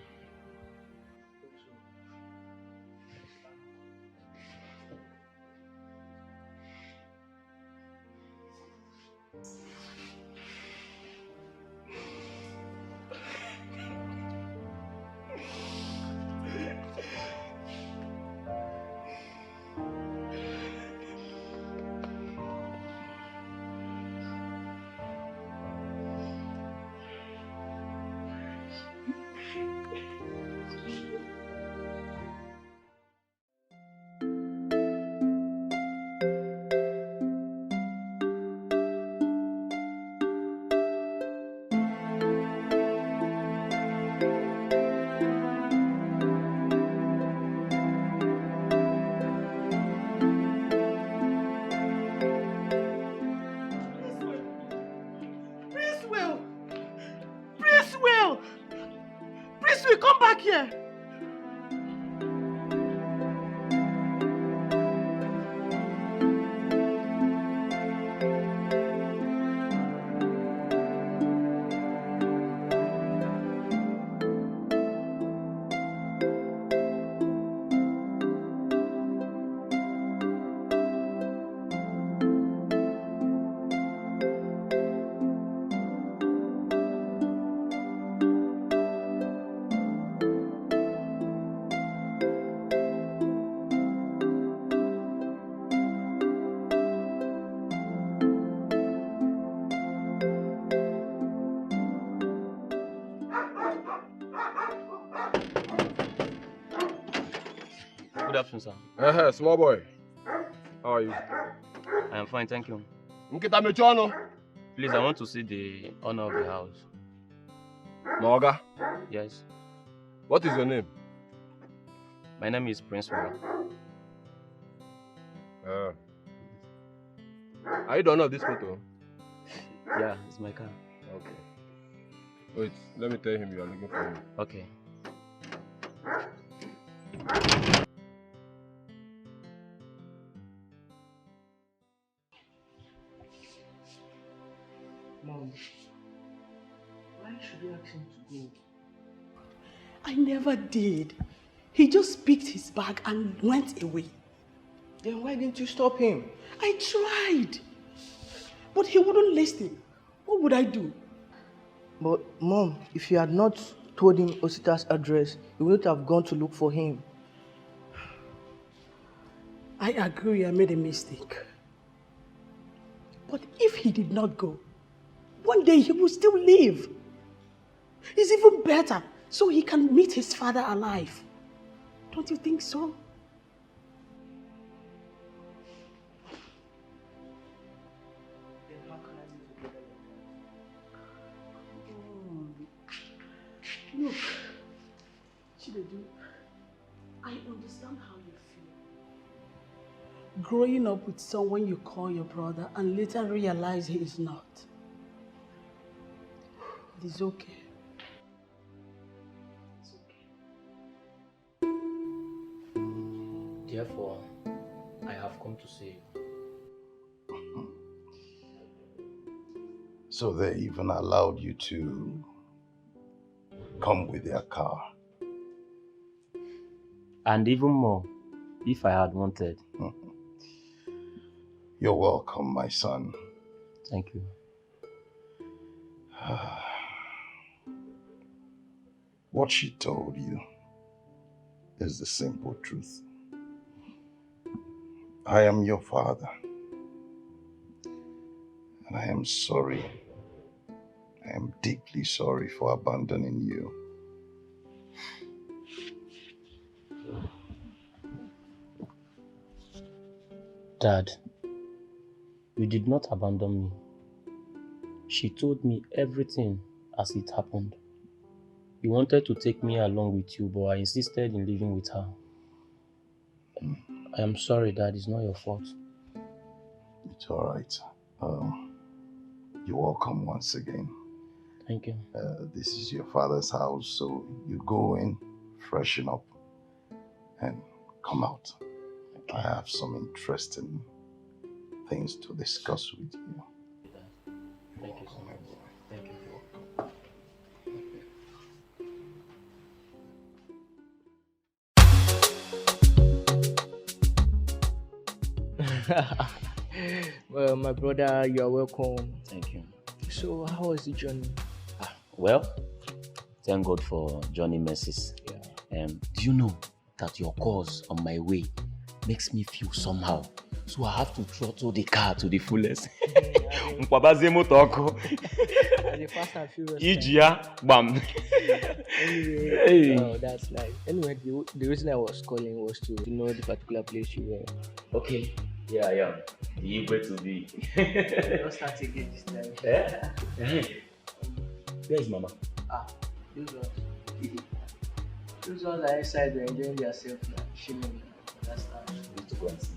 back here. Good afternoon, sir. Small boy. How are you? I am fine, thank you. Nkita mechono. Please, I want to see the owner of the house. Moga? Yes. What is your name? My name is Prince Frederick. Are you the owner of this photo? Yeah, it's my car. Okay. Wait, let me tell him you are looking for him. Okay. Mom, why should you ask him to go? I never did. He just picked his bag and went away. Then why didn't you stop him? I tried. But he wouldn't listen. What would I do? But Mom, if you had not told him Osita's address, you wouldn't have gone to look for him. I agree I made a mistake. But if he did not go, one day he will still live. It's even better, so he can meet his father alive. Don't you think so? Then how can I live together like that? Look, Chinedu, I understand how you feel. Growing up with someone you call your brother and later realize he is not. It is okay. Therefore, I have come to see you. So they even allowed you to come with their car. And even more, if I had wanted. You're welcome, my son. Thank you. What she told you is the simple truth. I am your father. And I am sorry. I am deeply sorry for abandoning you. Dad, you did not abandon me. She told me everything as it happened. You wanted to take me along with you, but I insisted in living with her. I am sorry, Dad. It's not your fault. It's all right. You're welcome once again. Thank you. This is your father's house, so you go in, freshen up, and come out. Okay. I have some interesting things to discuss with you. Thank you so much. Thank you. Well, my brother, you are welcome. Thank you. So, how was the journey? Well, thank God for Johnny Mercies. Yeah. Do you know that your calls on my way makes me feel somehow? So I have to throttle the car to the fullest. The Fast and Furious. Bam. Anyway, Hey. oh, that's nice. Anyway, the reason I was calling was to know the particular place you were. Okay. Yeah, I am. The Igwe to be. Don't start again this time. Yeah. Where is Mama? Those ones. Those ones are inside, they're enjoying themselves now. Chilling. Understand? Need to go and see.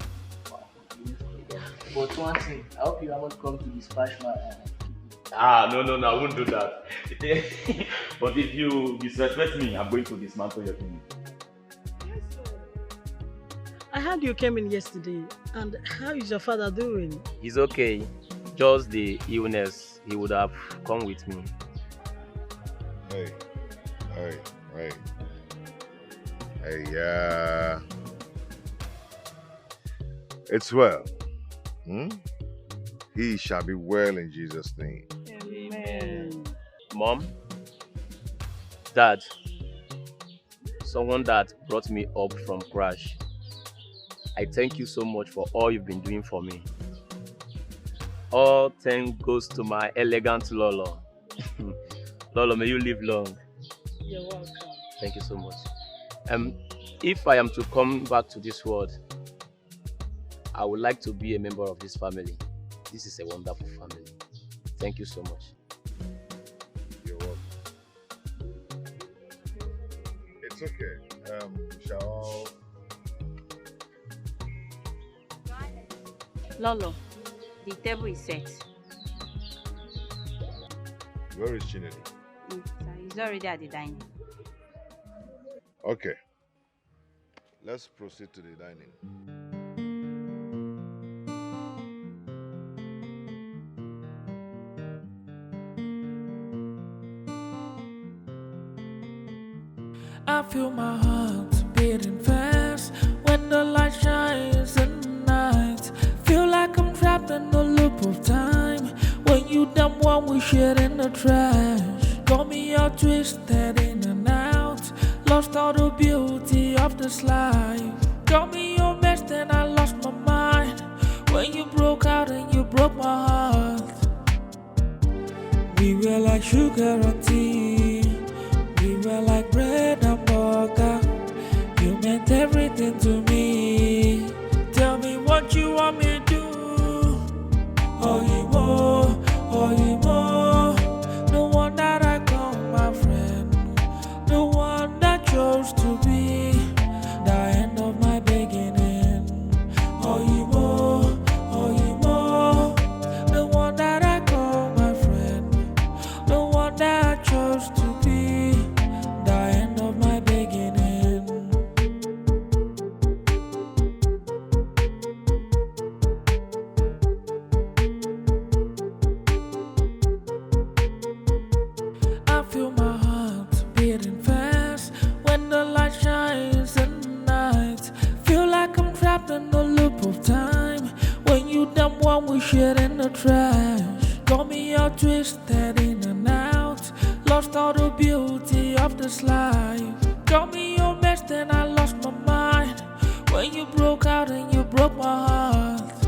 But one thing, I hope you haven't come to dispatch my. No, I wouldn't do that. But if you disrespect me, I'm going to dismantle your clinic. I heard you came in yesterday. And how is your father doing? He's okay. Just the illness. He would have come with me. Hey. It's well. He shall be well in Jesus' name. Amen. Mom, Dad, someone that brought me up from crash. I thank you so much for all you've been doing for me. All thanks goes to my elegant Lolo. Lolo, may you live long. You're welcome. Thank you so much. If I am to come back to this world, I would like to be a member of this family. This is a wonderful family. Thank you so much. You're welcome. It's okay. Shall Lolo, the table is set. Where is Chinedi? He's already at the dining. Okay. Let's proceed to the dining. I feel my heart beating fast when the light shines in the night. Feel like I'm trapped in the loop of time. When you dump one we shit in the trash. Got me all twisted in and out. Lost all the beauty of this life. Got me your best and I lost my mind. When you broke out and you broke my heart. We were like sugar and tea. We were like bread and butter. You meant everything to me. Tell me what you want me to do. Oh, you more. The one that I call my friend. The one that chose to be the end of my beginning. Oh, you more. The one that I call my friend. The one that I chose to be the end of my beginning. I feel my heart beating fast when the light shines in the night. Feel like I'm trapped in the loop of time. When you dump one we shit in the trash. Got me all twisted in and out. Lost all the beauty of this life. Got me your best and I lost my mind. When you broke out and you broke my heart.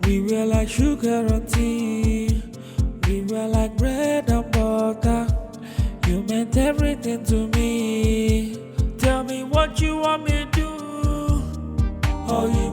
We were like sugar and tea. We were like bread and butter. You meant everything to me. Tell me what you want me to do. Oh, you